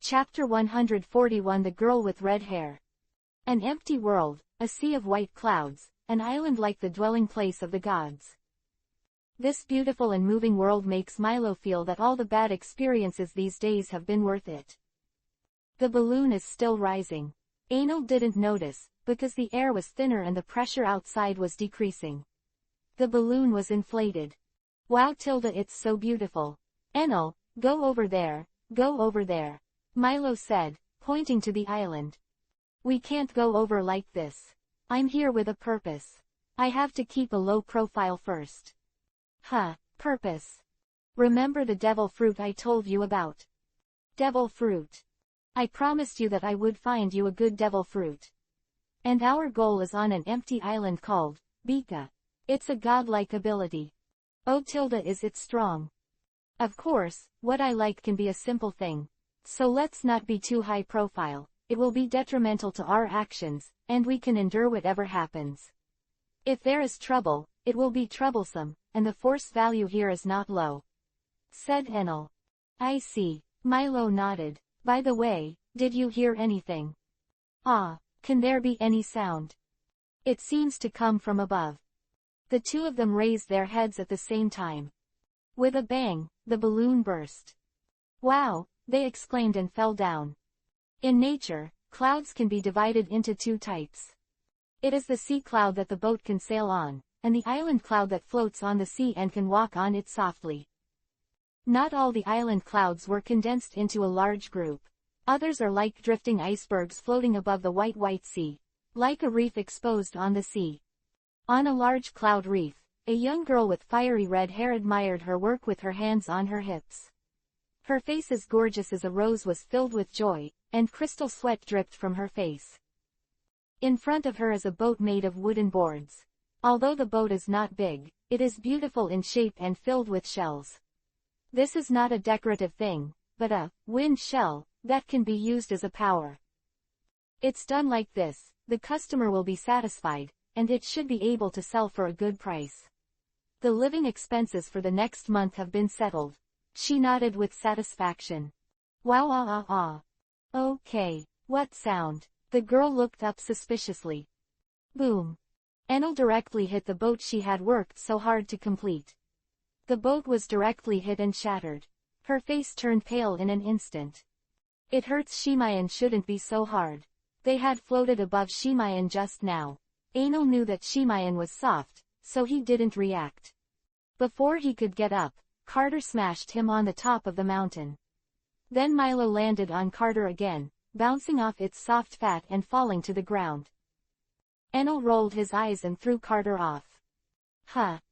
Chapter 141 The Girl with Red Hair. An empty world, a sea of white clouds, an island like the dwelling place of the gods. This beautiful and moving world makes Milo feel that all the bad experiences these days have been worth it. The balloon is still rising. Anil didn't notice, because the air was thinner and the pressure outside was decreasing. The balloon was inflated. Wow Tilda, it's so beautiful. Anil, go over there, Milo said, pointing to the island. We can't go over like this. I'm here with a purpose. I have to keep a low profile first. Purpose. Remember the devil fruit I told you about? Devil fruit. I promised you that I would find you a good devil fruit. And our goal is on an empty island called Bika. It's a godlike ability. Oh Tilda, is it strong? Of course, what I like can be a simple thing. So let's not be too high profile, it will be detrimental to our actions, and we can endure whatever happens. If there is trouble, it will be troublesome, and the force value here is not low. Said Anil. I see. Milo nodded. By the way, did you hear anything? Can there be any sound? It seems to come from above. The two of them raised their heads at the same time. With a bang, the balloon burst. Wow, they exclaimed and fell down. In nature, clouds can be divided into two types. It is the sea cloud that the boat can sail on, and the island cloud that floats on the sea and can walk on it softly. Not all the island clouds were condensed into a large group. Others are like drifting icebergs floating above the white sea, like a reef exposed on the sea. On a large cloud reef, a young girl with fiery red hair admired her work with her hands on her hips. Her face, as gorgeous as a rose, was filled with joy, and crystal sweat dripped from her face. In front of her is a boat made of wooden boards. Although the boat is not big, it is beautiful in shape and filled with shells. This is not a decorative thing, but a wind shell that can be used as a power. It's done like this, the customer will be satisfied, and it should be able to sell for a good price. The living expenses for the next month have been settled. She nodded with satisfaction. Wow. Okay, what sound? The girl looked up suspiciously. Boom. Anil directly hit the boat she had worked so hard to complete. The boat was directly hit and shattered. Her face turned pale in an instant. It hurts. Shimayan shouldn't be so hard. They had floated above Shimayan just now. Anil knew that Shimayan was soft, so he didn't react. Before he could get up, Carter smashed him on the top of the mountain. Then Milo landed on Carter again, bouncing off its soft fat and falling to the ground. Anil rolled his eyes and threw Carter off.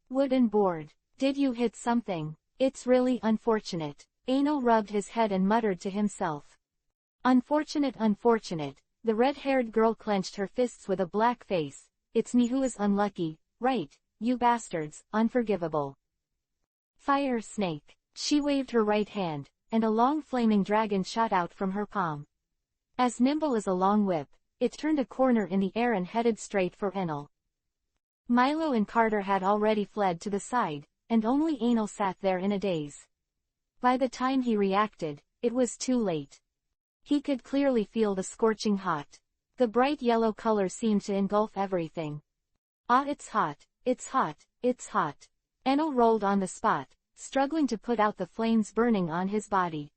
Wooden board. Did you hit something? It's really unfortunate. Anil rubbed his head and muttered to himself. Unfortunate. The red-haired girl clenched her fists with a black face. It's me who is unlucky, right, you bastards, unforgivable. Fire snake. She waved her right hand, and a long flaming dragon shot out from her palm. As nimble as a long whip, it turned a corner in the air and headed straight for Anil. Milo and Carter had already fled to the side, and only Anil sat there in a daze. By the time he reacted, it was too late. He could clearly feel the scorching hot. The bright yellow color seemed to engulf everything. It's hot. Anil rolled on the spot, struggling to put out the flames burning on his body.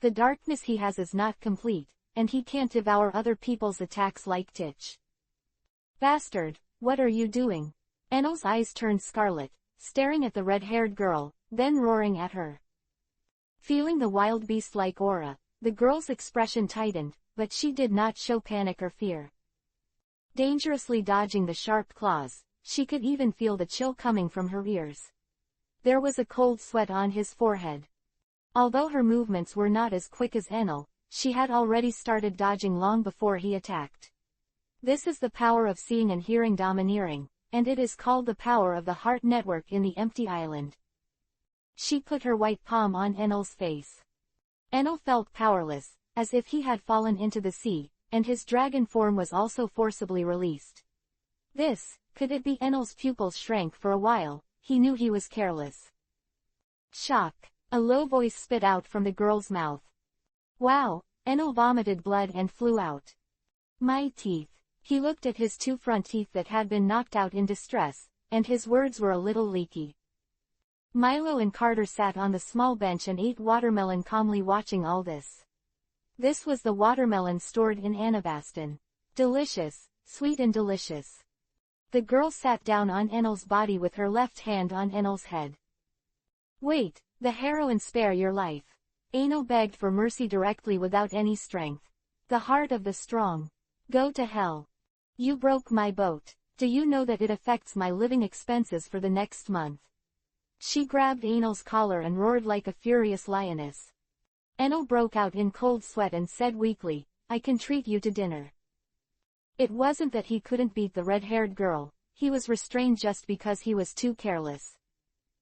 The darkness he has is not complete, and he can't devour other people's attacks like Titch. Bastard, what are you doing? Anil's eyes turned scarlet, staring at the red-haired girl, then roaring at her. Feeling the wild beast-like aura, the girl's expression tightened, but she did not show panic or fear. Dangerously dodging the sharp claws, she could even feel the chill coming from her ears. There was a cold sweat on his forehead. Although her movements were not as quick as Anil, she had already started dodging long before he attacked. This is the power of seeing and hearing domineering, and it is called the power of the heart network in the empty island. She put her white palm on Anil's face. Anil felt powerless, as if he had fallen into the sea, and his dragon form was also forcibly released. Could it be? Anil's pupils shrank for a while. He knew he was careless. Shock. A low voice spit out from the girl's mouth. Wow, Enel vomited blood and flew out. My teeth. He looked at his two front teeth that had been knocked out in distress, and his words were a little leaky. Milo and Carter sat on the small bench and ate watermelon, calmly watching all this. This was the watermelon stored in Anabaston. Delicious, sweet and delicious. The girl sat down on Enel's body with her left hand on Enel's head. Wait, the heroine, spare your life. Enel begged for mercy directly without any strength. The heart of the strong. Go to hell. You broke my boat. Do you know that it affects my living expenses for the next month? She grabbed Enel's collar and roared like a furious lioness. Enel broke out in cold sweat and said weakly, I can treat you to dinner. It wasn't that he couldn't beat the red-haired girl, he was restrained just because he was too careless.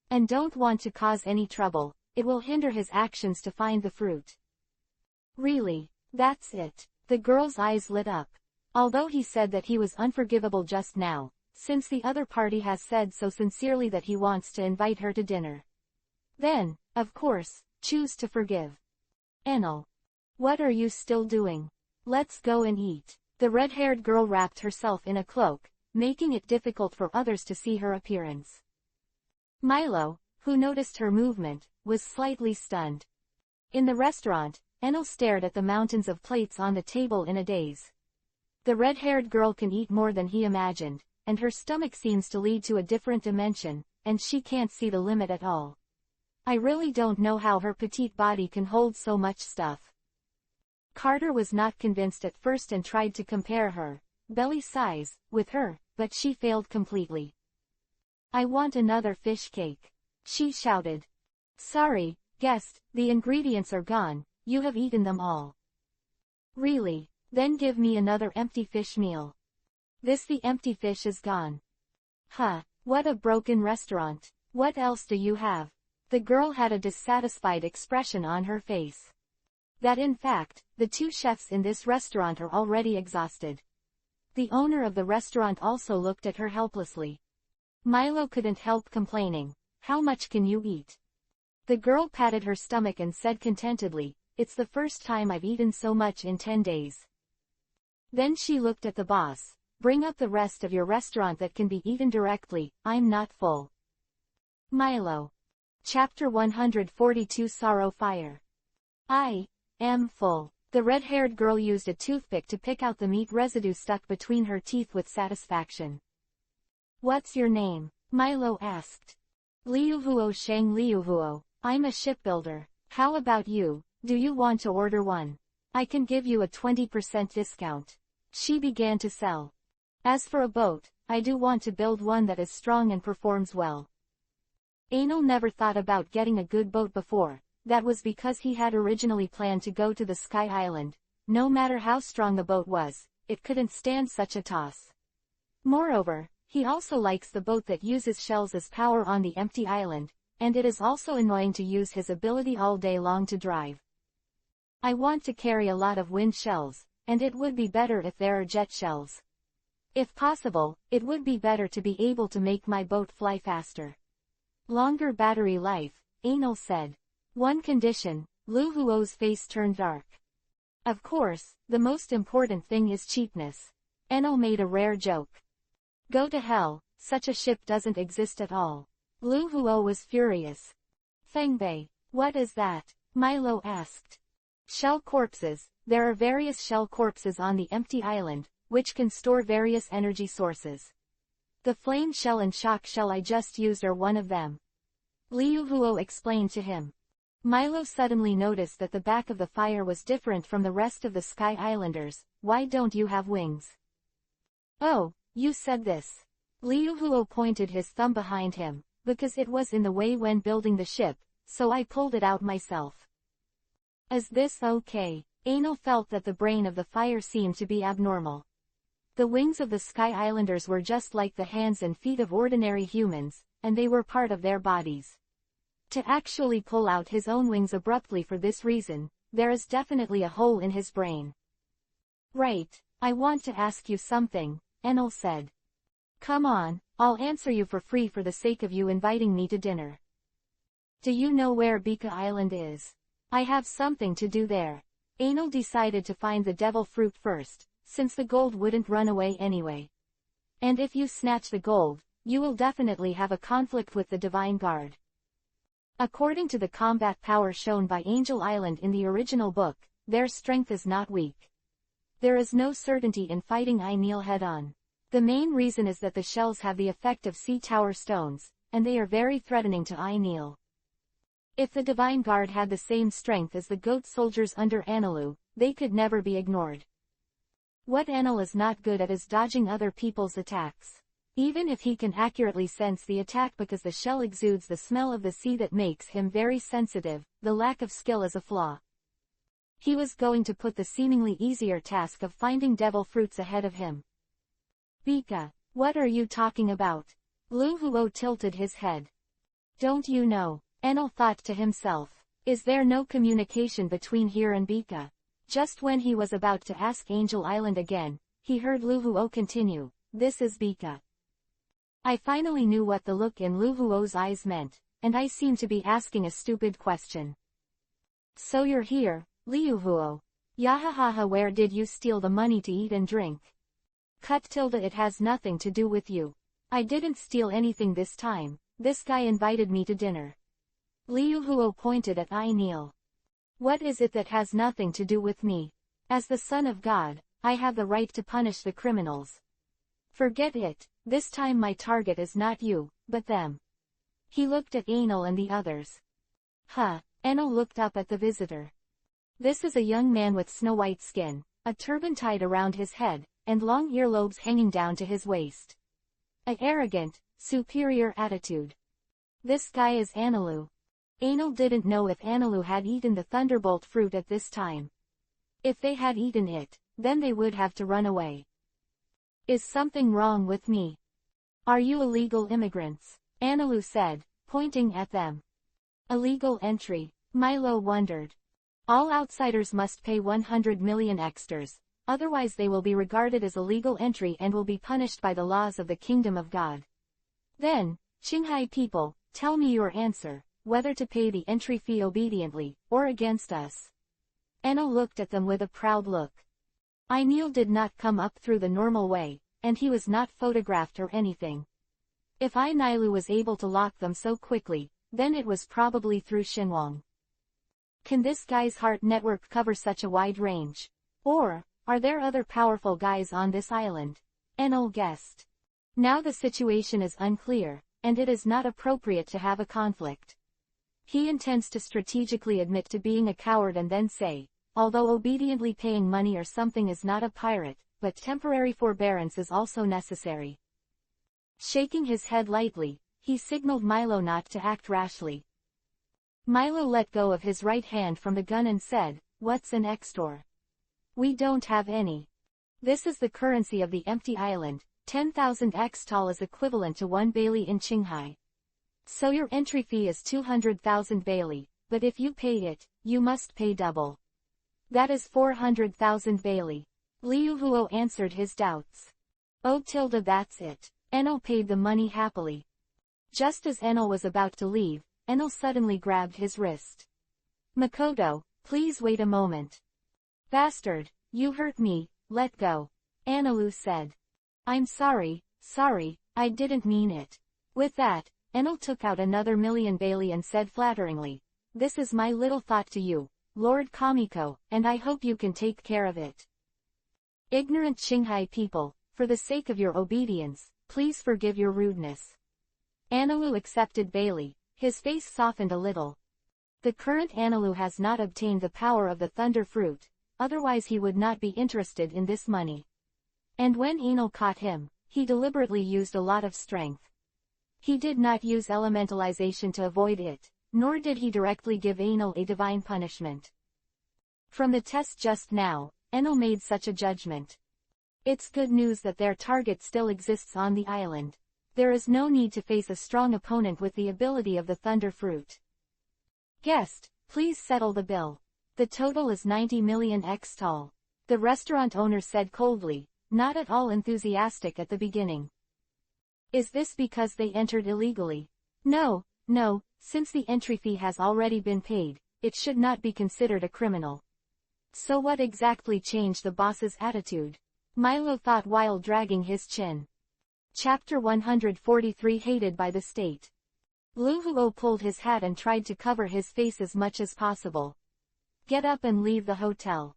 And don't want to cause any trouble, it will hinder his actions to find the fruit. Really, that's it. The girl's eyes lit up. Although he said that he was unforgivable just now, since the other party has said so sincerely that he wants to invite her to dinner. Then, of course, choose to forgive. Enel. What are you still doing? Let's go and eat. The red-haired girl wrapped herself in a cloak, making it difficult for others to see her appearance. Milo, who noticed her movement, was slightly stunned. In the restaurant, Enel stared at the mountains of plates on the table in a daze. The red-haired girl can eat more than he imagined, and her stomach seems to lead to a different dimension, and she can't see the limit at all. I really don't know how her petite body can hold so much stuff. Carter was not convinced at first and tried to compare her belly size with her, but she failed completely. I want another fish cake, she shouted. Sorry, guest, the ingredients are gone, you have eaten them all. Really? Then give me another empty fish meal. The empty fish is gone. Huh, what a broken restaurant. What else do you have? The girl had a dissatisfied expression on her face. That in fact, the two chefs in this restaurant are already exhausted. The owner of the restaurant also looked at her helplessly. Milo couldn't help complaining. How much can you eat? The girl patted her stomach and said contentedly, it's the first time I've eaten so much in 10 days. Then she looked at the boss. Bring up the rest of your restaurant that can be eaten directly, I'm not full. Milo. Chapter 142 Sorrow Fire. I am full. The red-haired girl used a toothpick to pick out the meat residue stuck between her teeth with satisfaction. What's your name? Milo asked. Liuhuo Shang Liuhuo. I'm a shipbuilder. How about you? Do you want to order one? I can give you a 20% discount. She began to sell. As for a boat, I do want to build one that is strong and performs well. Enel never thought about getting a good boat before. That was because he had originally planned to go to the Sky Island. No matter how strong the boat was, it couldn't stand such a toss. Moreover, he also likes the boat that uses shells as power on the empty island, and it is also annoying to use his ability all day long to drive. I want to carry a lot of wind shells, and it would be better if there are jet shells. If possible, it would be better to be able to make my boat fly faster. Longer battery life, Enel said. One condition. Luhuo's face turned dark. Of course, the most important thing is cheapness. Enel made a rare joke. Go to hell, such a ship doesn't exist at all. Luhuo was furious. Fengbei, what is that? Milo asked. Shell corpses. There are various shell corpses on the empty island, which can store various energy sources. The flame shell and shock shell I just used are one of them. Liuhuo explained to him. Milo suddenly noticed that the back of the fire was different from the rest of the Sky Islanders. Why don't you have wings? Oh, you said this. Liuhuo pointed his thumb behind him, because it was in the way when building the ship, so I pulled it out myself. Is this okay? Enel felt that the brain of the fire seemed to be abnormal. The wings of the Sky Islanders were just like the hands and feet of ordinary humans, and they were part of their bodies. To actually pull out his own wings abruptly for this reason, there is definitely a hole in his brain. Right, I want to ask you something, Enel said. Come on, I'll answer you for free for the sake of you inviting me to dinner. Do you know where Bika Island is? I have something to do there. Anil decided to find the devil fruit first, since the gold wouldn't run away anyway. And if you snatch the gold, you will definitely have a conflict with the Divine Guard. According to the combat power shown by Angel Island in the original book, their strength is not weak. There is no certainty in fighting Ainil head-on. The main reason is that the shells have the effect of sea tower stones, and they are very threatening to Ainil. If the Divine Guard had the same strength as the goat soldiers under Anilu, they could never be ignored. What Anil is not good at is dodging other people's attacks. Even if he can accurately sense the attack because the shell exudes the smell of the sea that makes him very sensitive, the lack of skill is a flaw. He was going to put the seemingly easier task of finding devil fruits ahead of him. Bika, what are you talking about? Lu Huo tilted his head. Don't you know? Anil thought to himself. Is there no communication between here and Bika? Just when he was about to ask Angel Island again, he heard Lu Huo continue, this is Bika. I finally knew what the look in Lu Huo's eyes meant, and I seemed to be asking a stupid question. So you're here, Liu Huo. Yahahaha, where did you steal the money to eat and drink? Cut tilde, it has nothing to do with you. I didn't steal anything this time, this guy invited me to dinner. Liu Huo pointed at Ainil. What is it that has nothing to do with me? As the son of God, I have the right to punish the criminals. Forget it, this time my target is not you, but them. He looked at Anil and the others. Huh, Anil looked up at the visitor. This is a young man with snow-white skin, a turban tied around his head, and long earlobes hanging down to his waist. An arrogant, superior attitude. This guy is Anilu. Anil didn't know if Anilu had eaten the thunderbolt fruit at this time. If they had eaten it, then they would have to run away. Is something wrong with me? Are you illegal immigrants? Anilu said, pointing at them. Illegal entry, Milo wondered. All outsiders must pay 100 million extras, otherwise they will be regarded as illegal entry and will be punished by the laws of the Kingdom of God. Then, Qinghai people, tell me your answer, whether to pay the entry fee obediently, or against us. Anil looked at them with a proud look. Ainil did not come up through the normal way, and he was not photographed or anything. If Ainilu was able to lock them so quickly, then it was probably through Xinhuang. Can this guy's heart network cover such a wide range? Or, are there other powerful guys on this island? Anil guessed. Now the situation is unclear, and it is not appropriate to have a conflict. He intends to strategically admit to being a coward and then say, although obediently paying money or something is not a pirate, but temporary forbearance is also necessary. Shaking his head lightly, he signaled Milo not to act rashly. Milo let go of his right hand from the gun and said, what's an extor? We don't have any. This is the currency of the empty island, 10,000 extal is equivalent to 1 bailey in Qinghai. So your entry fee is 200,000 bailey, but if you pay it, you must pay double. That is 400,000 bailey. Liu Huo answered his doubts. Oh tilde, that's it. Enel paid the money happily. Just as Enel was about to leave, Enel suddenly grabbed his wrist. Makoto, please wait a moment. Bastard, you hurt me, let go. Anilu said. I'm sorry, I didn't mean it. With that, Enel took out another million bailey and said flatteringly, this is my little thought to you, Lord Kamiko, and I hope you can take care of it. Ignorant Qinghai people, for the sake of your obedience, please forgive your rudeness. Anilu accepted bailey, his face softened a little. The current Anilu has not obtained the power of the thunder fruit, otherwise he would not be interested in this money. And when Enel caught him, he deliberately used a lot of strength. He did not use elementalization to avoid it, nor did he directly give Enel a divine punishment. From the test just now, Enel made such a judgment. It's good news that their target still exists on the island. There is no need to face a strong opponent with the ability of the thunder fruit. Guest, please settle the bill. The total is 90 million extal. The restaurant owner said coldly, not at all enthusiastic at the beginning. Is this because they entered illegally? No, since the entry fee has already been paid, it should not be considered a criminal. So what exactly changed the boss's attitude? Milo thought while dragging his chin. Chapter 143 Hated by the State. Lu Huo pulled his hat and tried to cover his face as much as possible. Get up and leave the hotel.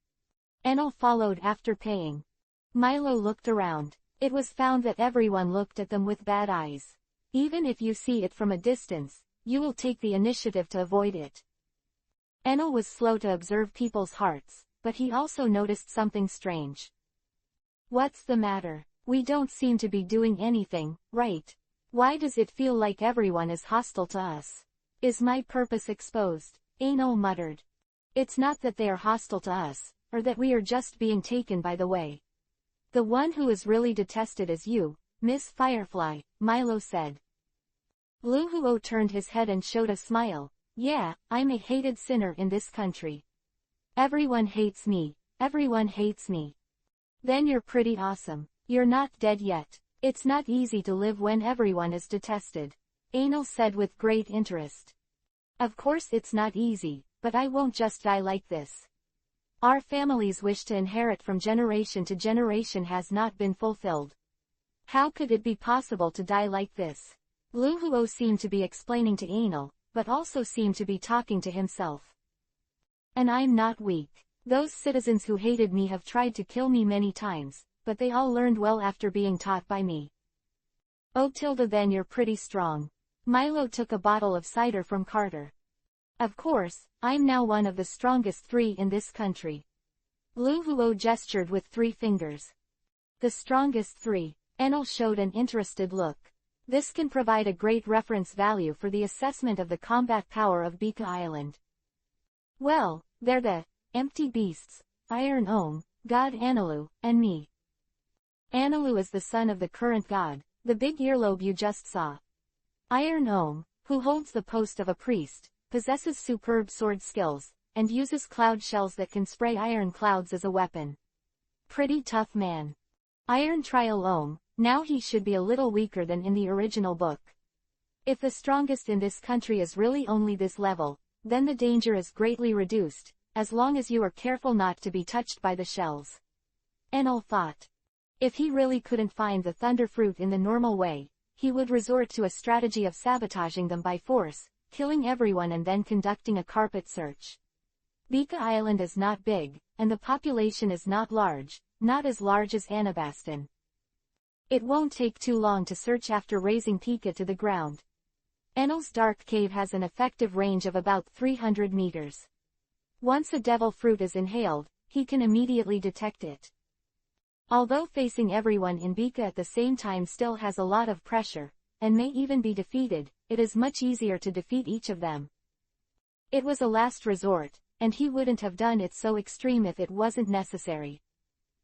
Enel followed after paying. Milo looked around. It was found that everyone looked at them with bad eyes. Even if you see it from a distance, you will take the initiative to avoid it. Enel was slow to observe people's hearts, but he also noticed something strange. What's the matter? We don't seem to be doing anything, right? Why does it feel like everyone is hostile to us? Is my purpose exposed? Enel muttered. It's not that they are hostile to us, or that we are just being taken by the way. The one who is really detested is you, Miss Firefly, Milo said. Lu Huo turned his head and showed a smile. Yeah, I'm a hated sinner in this country. Everyone hates me, everyone hates me. Then you're pretty awesome. You're not dead yet. It's not easy to live when everyone is detested. Enel said with great interest. Of course it's not easy, but I won't just die like this. Our family's wish to inherit from generation to generation has not been fulfilled. How could it be possible to die like this? Lu Huo seemed to be explaining to Enel, but also seemed to be talking to himself. And I'm not weak. Those citizens who hated me have tried to kill me many times, but they all learned well after being taught by me. Oh Tilda, then you're pretty strong. Milo took a bottle of cider from Carter. Of course, I'm now one of the strongest 3 in this country. Lu Huo gestured with 3 fingers. The strongest 3. Enel showed an interested look. This can provide a great reference value for the assessment of the combat power of Bika Island. Well, they're the empty beasts, Iron Ohm, God Anilu, and me. Anilu is the son of the current god, the big earlobe you just saw. Iron Ohm, who holds the post of a priest, possesses superb sword skills, and uses cloud shells that can spray iron clouds as a weapon. Pretty tough man. Iron Trial Ohm, now he should be a little weaker than in the original book. If the strongest in this country is really only this level, then the danger is greatly reduced, as long as you are careful not to be touched by the shells. Enel thought. If he really couldn't find the thunder fruit in the normal way, he would resort to a strategy of sabotaging them by force, killing everyone and then conducting a carpet search. Bika Island is not big, and the population is not large, not as large as Anabaston. It won't take too long to search after raising Pika to the ground. Enel's dark cave has an effective range of about 300 meters. Once a devil fruit is inhaled, he can immediately detect it. Although facing everyone in Bika at the same time still has a lot of pressure, and may even be defeated, it is much easier to defeat each of them. It was a last resort, and he wouldn't have done it so extreme if it wasn't necessary.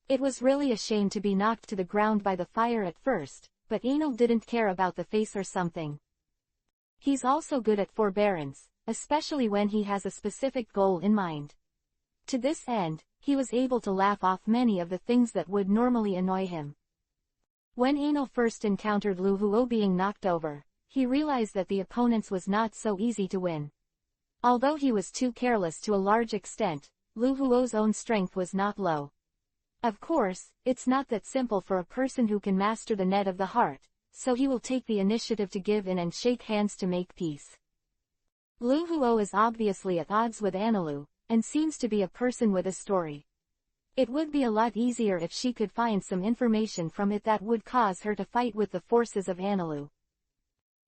It was really a shame to be knocked to the ground by the fire at first, but Enel didn't care about the face or something. He's also good at forbearance, especially when he has a specific goal in mind. To this end, he was able to laugh off many of the things that would normally annoy him. When Enel first encountered Lu Huo being knocked over, he realized that the opponents was not so easy to win. Although he was too careless to a large extent, Lu Huo's own strength was not low. Of course, it's not that simple for a person who can master the net of the heart, so he will take the initiative to give in and shake hands to make peace. Lu Huo is obviously at odds with Anilu, and seems to be a person with a story. It would be a lot easier if she could find some information from it that would cause her to fight with the forces of Anilu.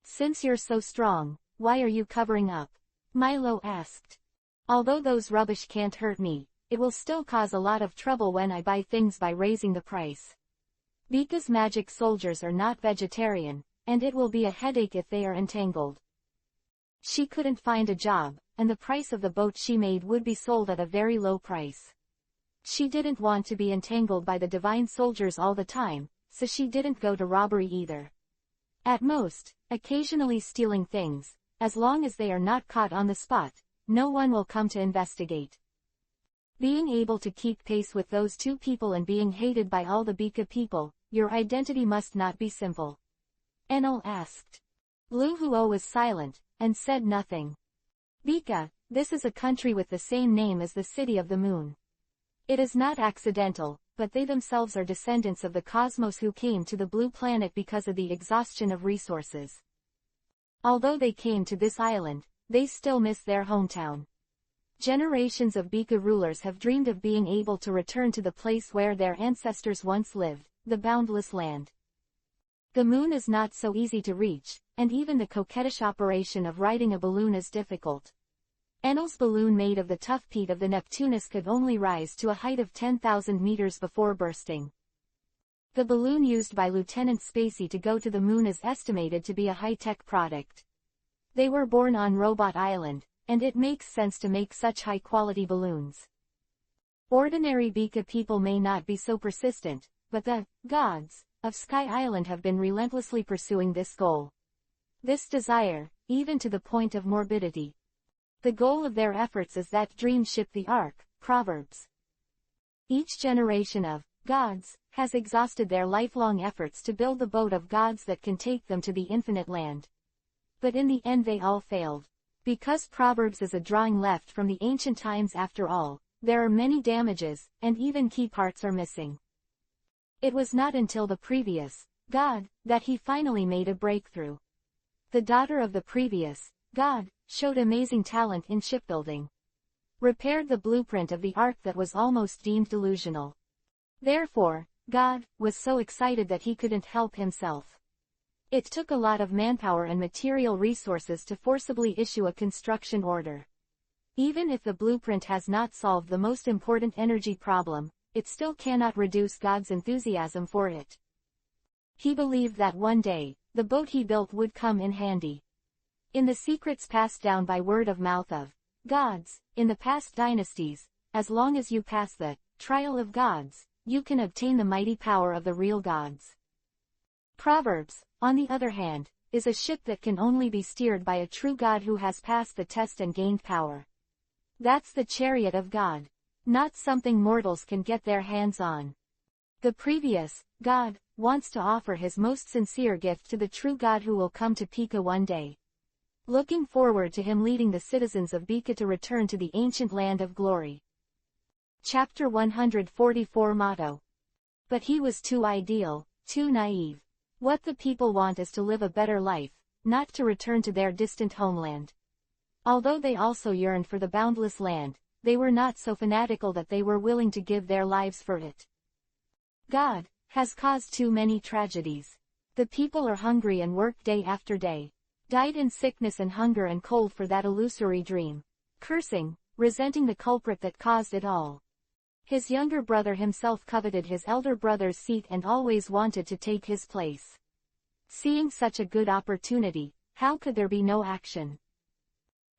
Since you're so strong, why are you covering up? Milo asked. Although those rubbish can't hurt me, it will still cause a lot of trouble when I buy things by raising the price. Bika's magic soldiers are not vegetarian, and it will be a headache if they are entangled. She couldn't find a job, and the price of the boat she made would be sold at a very low price. She didn't want to be entangled by the divine soldiers all the time, so she didn't go to robbery either. At most, occasionally stealing things, as long as they are not caught on the spot, no one will come to investigate. Being able to keep pace with those two people and being hated by all the Bika people, your identity must not be simple. Enel asked. Lu Huo was silent, and said nothing. Bika, this is a country with the same name as the City of the Moon. It is not accidental, but they themselves are descendants of the cosmos who came to the blue planet because of the exhaustion of resources. Although they came to this island, they still miss their hometown. Generations of Bika rulers have dreamed of being able to return to the place where their ancestors once lived, the boundless land. The moon is not so easy to reach, and even the coquettish operation of riding a balloon is difficult. Enel's balloon made of the tough peat of the Neptunus could only rise to a height of 10,000 meters before bursting. The balloon used by Lieutenant Spacey to go to the moon is estimated to be a high-tech product. They were born on Robot Island, and it makes sense to make such high-quality balloons. Ordinary Bika people may not be so persistent, but the gods of Sky Island have been relentlessly pursuing this goal. This desire, even to the point of morbidity. The goal of their efforts is that dream ship the Ark, Proverbs. Each generation of gods has exhausted their lifelong efforts to build the boat of gods that can take them to the infinite land. But in the end they all failed. Because Proverbs is a drawing left from the ancient times after all, there are many damages, and even key parts are missing. It was not until the previous god that he finally made a breakthrough. The daughter of the previous god showed amazing talent in shipbuilding. Repaired the blueprint of the ark that was almost deemed delusional. Therefore, God was so excited that he couldn't help himself. It took a lot of manpower and material resources to forcibly issue a construction order. Even if the blueprint has not solved the most important energy problem, it still cannot reduce God's enthusiasm for it. He believed that one day, the boat he built would come in handy. In the secrets passed down by word of mouth of gods, in the past dynasties, as long as you pass the trial of gods, you can obtain the mighty power of the real gods. Proverbs, on the other hand, is a ship that can only be steered by a true god who has passed the test and gained power. That's the chariot of God. Not something mortals can get their hands on. The previous god wants to offer his most sincere gift to the true god who will come to Pika one day. Looking forward to him leading the citizens of Bika to return to the ancient land of glory. Chapter 144 Motto. But he was too ideal, too naive. What the people want is to live a better life, not to return to their distant homeland. Although they also yearned for the boundless land, they were not so fanatical that they were willing to give their lives for it. God has caused too many tragedies. The people are hungry and work day after day. Died in sickness and hunger and cold for that illusory dream. Cursing, resenting the culprit that caused it all. His younger brother himself coveted his elder brother's seat and always wanted to take his place. Seeing such a good opportunity, how could there be no action?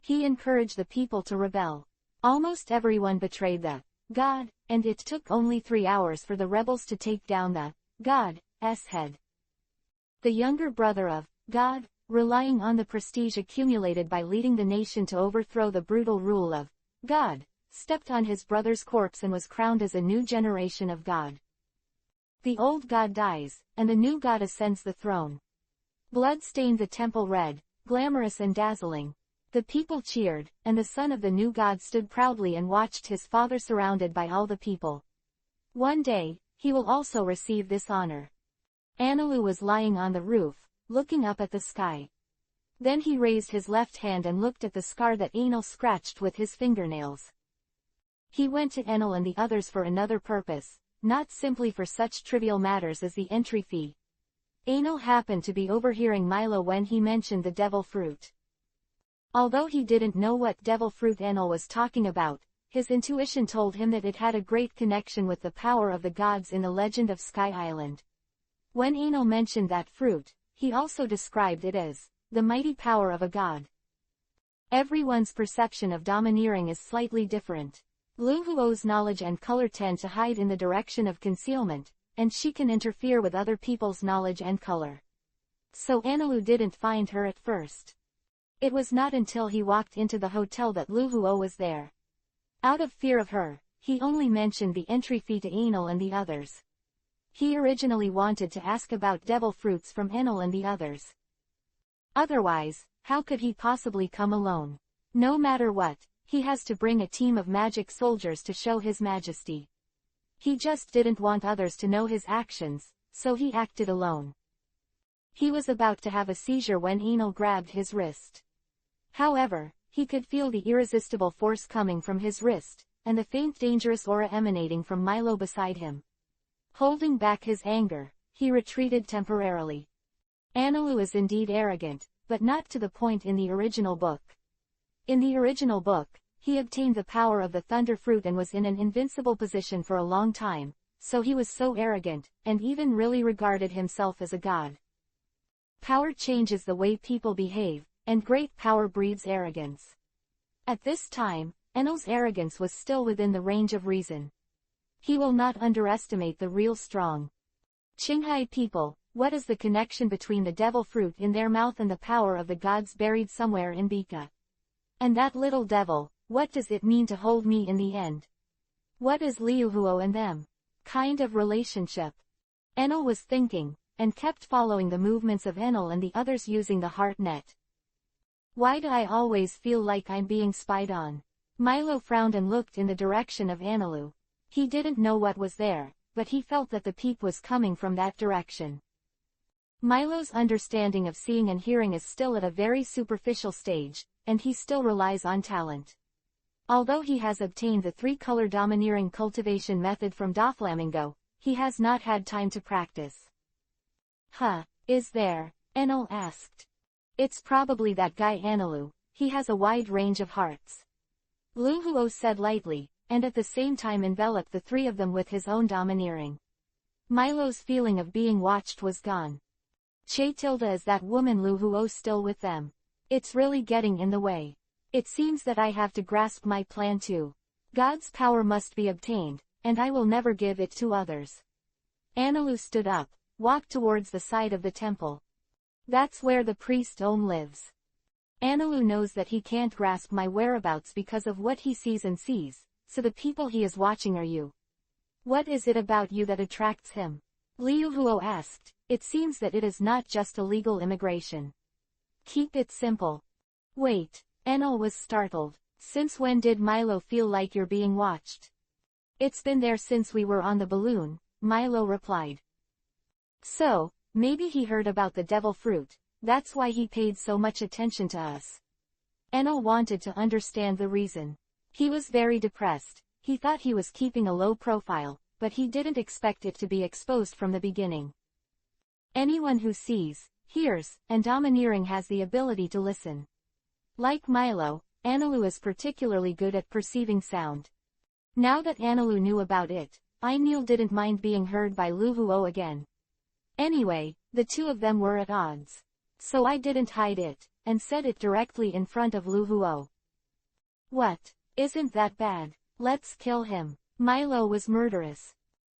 He encouraged the people to rebel. Almost everyone betrayed the god, and it took only 3 hours for the rebels to take down the god's head. The younger brother of God, relying on the prestige accumulated by leading the nation to overthrow the brutal rule of God, stepped on his brother's corpse and was crowned as a new generation of God. The old god dies, and the new god ascends the throne. Blood stained the temple red, glamorous and dazzling. The people cheered, and the son of the new god stood proudly and watched his father surrounded by all the people. One day, he will also receive this honor. Anilu was lying on the roof, looking up at the sky. Then he raised his left hand and looked at the scar that Anil scratched with his fingernails. He went to Enel and the others for another purpose, not simply for such trivial matters as the entry fee. Anil happened to be overhearing Milo when he mentioned the devil fruit. Although he didn't know what devil fruit Enel was talking about, his intuition told him that it had a great connection with the power of the gods in the legend of Sky Island. When Anil mentioned that fruit, he also described it as the mighty power of a god. Everyone's perception of domineering is slightly different. Luhuo's knowledge and color tend to hide in the direction of concealment, and she can interfere with other people's knowledge and color. So Anilu didn't find her at first. It was not until he walked into the hotel that Luhuo was there. Out of fear of her, he only mentioned the entry fee to Anil and the others. He originally wanted to ask about devil fruits from Enel and the others. Otherwise, how could he possibly come alone? No matter what, he has to bring a team of magic soldiers to show his majesty. He just didn't want others to know his actions, so he acted alone. He was about to have a seizure when Enel grabbed his wrist. However, he could feel the irresistible force coming from his wrist, and the faint dangerous aura emanating from Milo beside him. Holding back his anger, he retreated temporarily. Anilu is indeed arrogant, but not to the point in the original book. In the original book, he obtained the power of the Thunder Fruit and was in an invincible position for a long time, so he was so arrogant, and even really regarded himself as a god. Power changes the way people behave, and great power breeds arrogance. At this time, Enel's arrogance was still within the range of reason. He will not underestimate the real strong. Qinghai people, what is the connection between the devil fruit in their mouth and the power of the gods buried somewhere in Bika? And that little devil, what does it mean to hold me in the end? What is Liuhuo and them? Kind of relationship? Enel was thinking, and kept following the movements of Enel and the others using the heart net. Why do I always feel like I'm being spied on? Milo frowned and looked in the direction of Anilu. He didn't know what was there, but he felt that the peep was coming from that direction. Milo's understanding of seeing and hearing is still at a very superficial stage, and he still relies on talent. Although he has obtained the three-color domineering cultivation method from Doflamingo, he has not had time to practice. Is there? Enel asked. It's probably that guy Anilu, he has a wide range of hearts. Luhuo said lightly, and at the same time enveloped the three of them with his own domineering. Milo's feeling of being watched was gone. Chetilda, is that woman Luhuo still with them? It's really getting in the way. It seems that I have to grasp my plan too. God's power must be obtained, and I will never give it to others. Anilu stood up, walked towards the side of the temple. That's where the priest Om lives. Anilu knows that he can't grasp my whereabouts because of what he sees and sees, so the people he is watching are you. What is it about you that attracts him? Liuhuo asked. It seems that it is not just illegal immigration. Keep it simple. Wait, Enel was startled. Since when did Milo feel like you're being watched? It's been there since we were on the balloon, Milo replied. So, maybe he heard about the devil fruit, that's why he paid so much attention to us. Enel wanted to understand the reason. He was very depressed. He thought he was keeping a low profile, but he didn't expect it to be exposed from the beginning. Anyone who sees, hears, and domineering has the ability to listen. Like Milo, Anilu is particularly good at perceiving sound. Now that Anilu knew about it, Ainul didn't mind being heard by Luhuo again. Anyway, the two of them were at odds. So I didn't hide it, and said it directly in front of Luhuo. What? Isn't that bad? Let's kill him. Milo was murderous.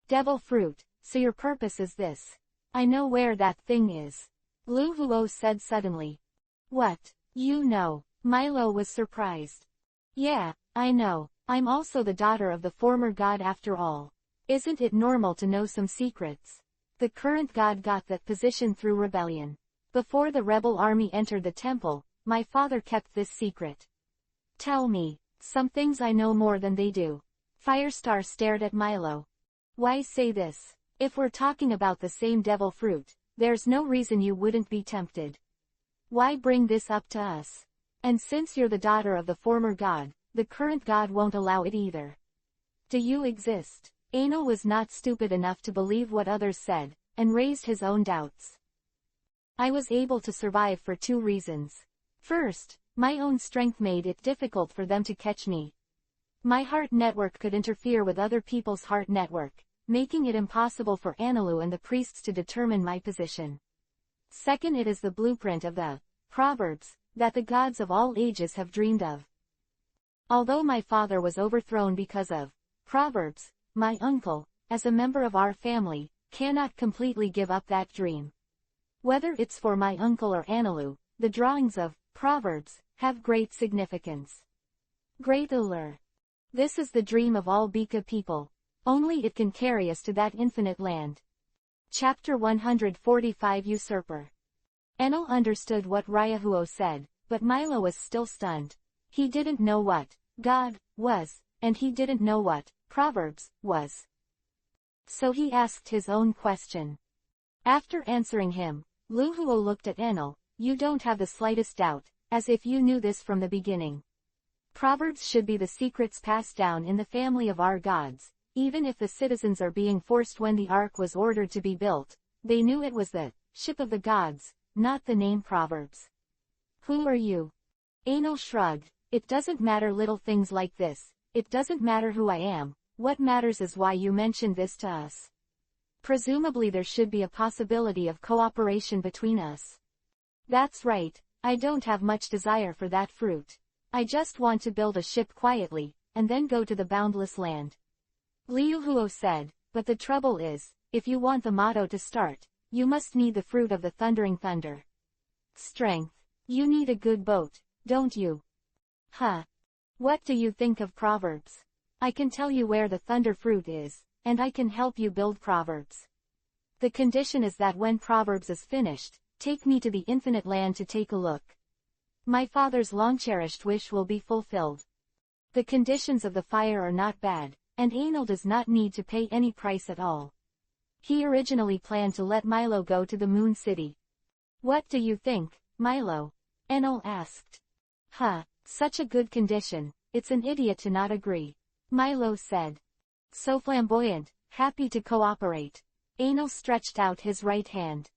Devil fruit, so your purpose is this. I know where that thing is. Luhuo said suddenly. What? You know? Milo was surprised. Yeah, I know. I'm also the daughter of the former god after all. Isn't it normal to know some secrets? The current god got that position through rebellion. Before the rebel army entered the temple, my father kept this secret. Tell me. Some things I know more than they do. Firestar stared at Milo. Why say this? If we're talking about the same devil fruit, there's no reason you wouldn't be tempted. Why bring this up to us? And since you're the daughter of the former god, the current god won't allow it either. Do you exist? Enel was not stupid enough to believe what others said, and raised his own doubts. I was able to survive for two reasons. First, my own strength made it difficult for them to catch me. My heart network could interfere with other people's heart network, making it impossible for Anilu and the priests to determine my position. Second, it is the blueprint of the Proverbs that the gods of all ages have dreamed of. Although my father was overthrown because of Proverbs, my uncle, as a member of our family, cannot completely give up that dream. Whether it's for my uncle or Anilu, the drawings of Proverbs have great significance. Great allure. This is the dream of all Bika people. Only it can carry us to that infinite land. Chapter 145 Usurper. Enel understood what Ryahuo said, but Milo was still stunned. He didn't know what God was, and he didn't know what Proverbs was. So he asked his own question. After answering him, Lu Huo looked at Enel. You don't have the slightest doubt, as if you knew this from the beginning. Proverbs should be the secrets passed down in the family of our gods, even if the citizens are being forced. When the ark was ordered to be built, they knew it was the ship of the gods, not the name Proverbs. Who are you? Enel shrugged. It doesn't matter, little things like this. It doesn't matter who I am. What matters is why you mentioned this to us. Presumably there should be a possibility of cooperation between us. That's right, I don't have much desire for that fruit. I just want to build a ship quietly, and then go to the boundless land. Liu Huo said, but the trouble is, if you want the motto to start, you must need the fruit of the thundering thunder. Strength. You need a good boat, don't you? Huh. What do you think of Proverbs? I can tell you where the thunder fruit is, and I can help you build Proverbs. The condition is that when Proverbs is finished, take me to the infinite land to take a look. My father's long-cherished wish will be fulfilled. The conditions of the fire are not bad, and Enel does not need to pay any price at all. He originally planned to let Milo go to the Moon City. What do you think, Milo? Enel asked. Huh, such a good condition, it's an idiot to not agree. Milo said. So flamboyant, happy to cooperate. Enel stretched out his right hand.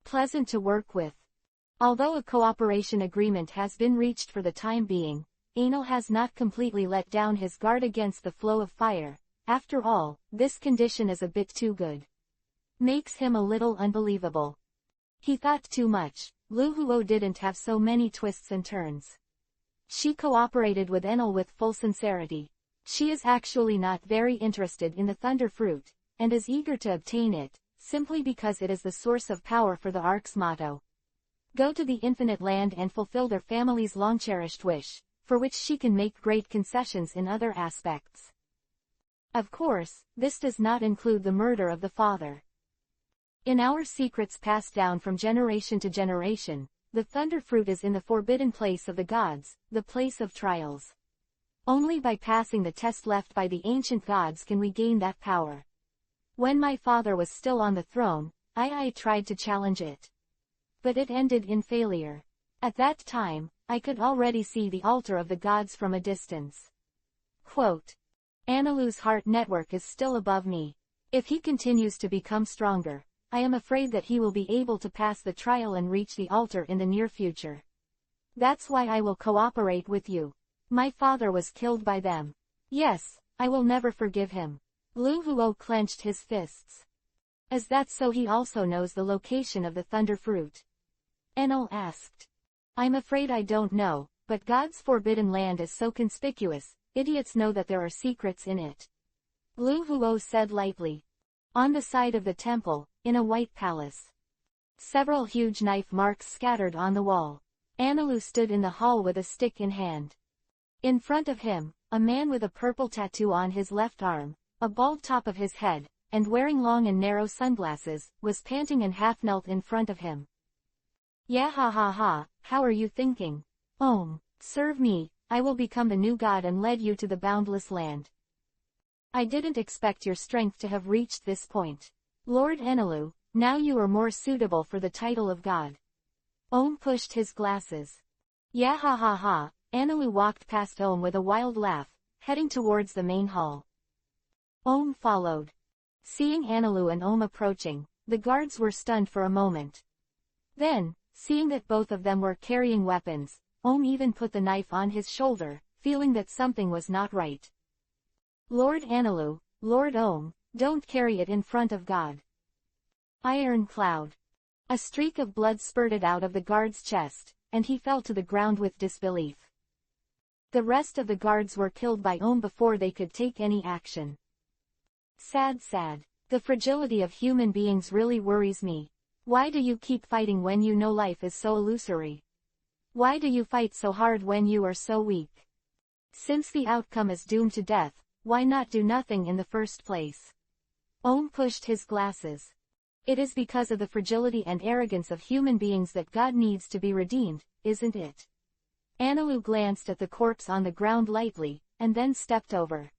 Pleasant to work with. Although a cooperation agreement has been reached for the time being, Enel has not completely let down his guard against the flow of fire. After all, this condition is a bit too good. Makes him a little unbelievable. He thought too much. Lu Huo didn't have so many twists and turns. She cooperated with Enel with full sincerity. She is actually not very interested in the thunder fruit, and is eager to obtain it, simply because it is the source of power for the ark's motto. Go to the infinite land and fulfill their family's long-cherished wish, for which she can make great concessions in other aspects. Of course, this does not include the murder of the father. In our secrets passed down from generation to generation, the thunder fruit is in the forbidden place of the gods, the place of trials. Only by passing the test left by the ancient gods can we gain that power. When my father was still on the throne, I tried to challenge it. But it ended in failure. At that time, I could already see the altar of the gods from a distance. Quote. Analu's heart network is still above me. If he continues to become stronger, I am afraid that he will be able to pass the trial and reach the altar in the near future. That's why I will cooperate with you. My father was killed by them. Yes, I will never forgive him. Lu Huo clenched his fists. Is that so? He also knows the location of the thunder fruit? Enel asked. I'm afraid I don't know, but God's forbidden land is so conspicuous, idiots know that there are secrets in it. Lu Huo said lightly. On the side of the temple, in a white palace. Several huge knife marks scattered on the wall. Analu stood in the hall with a stick in hand. In front of him, a man with a purple tattoo on his left arm, a bald top of his head, and wearing long and narrow sunglasses, was panting and half-knelt in front of him. Yeah, ha ha ha, how are you thinking? Serve me, I will become the new god and lead you to the boundless land. I didn't expect your strength to have reached this point. Lord Enelu, now you are more suitable for the title of god. Pushed his glasses. Yeah, ha ha ha. Enelu walked past with a wild laugh, heading towards the main hall. Followed. Seeing Enelu and approaching, the guards were stunned for a moment. Then, seeing that both of them were carrying weapons, even put the knife on his shoulder, feeling that something was not right. Lord Enelu, Lord don't carry it in front of God. Iron cloud. A streak of blood spurted out of the guard's chest, and he fell to the ground with disbelief. The rest of the guards were killed by before they could take any action. Sad. The fragility of human beings really worries me. Why do you keep fighting when you know life is so illusory? Why do you fight so hard when you are so weak? Since the outcome is doomed to death, why not do nothing in the first place? Pushed his glasses. It is because of the fragility and arrogance of human beings that God needs to be redeemed, isn't it? Enelu glanced at the corpse on the ground lightly, and then stepped over.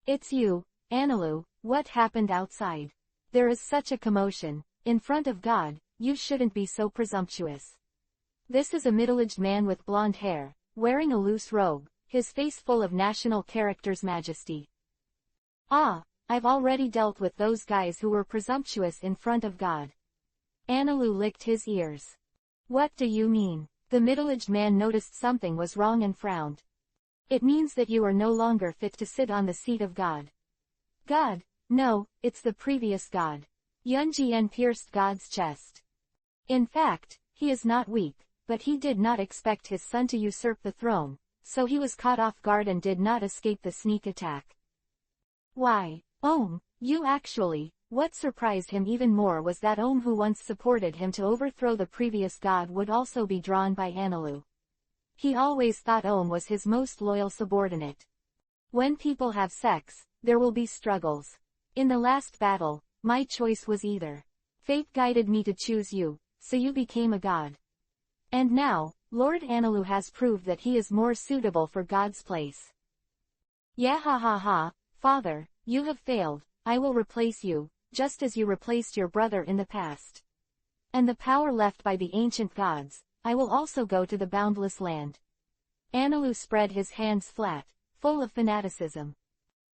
It's you, Enelu, what happened outside? There is such a commotion. In front of God, you shouldn't be so presumptuous. This is a middle-aged man with blonde hair, wearing a loose robe, his face full of national character's majesty. Ah, I've already dealt with those guys who were presumptuous in front of God. Anilu licked his ears. What do you mean? The middle-aged man noticed something was wrong and frowned. It means that you are no longer fit to sit on the seat of God. God? No, it's the previous God. Yunjian pierced God's chest. In fact, he is not weak, but he did not expect his son to usurp the throne, so he was caught off guard and did not escape the sneak attack. Why, you actually, what surprised him even more was that who once supported him to overthrow the previous god would also be drawn by Anilu. He always thought was his most loyal subordinate. When people have sex, there will be struggles. In the last battle, my choice was either. Fate guided me to choose you, so you became a god. And now, Lord Anilu has proved that he is more suitable for God's place. Yahahaha, father, you have failed, I will replace you, just as you replaced your brother in the past. And the power left by the ancient gods, I will also go to the boundless land. Anilu spread his hands flat, full of fanaticism.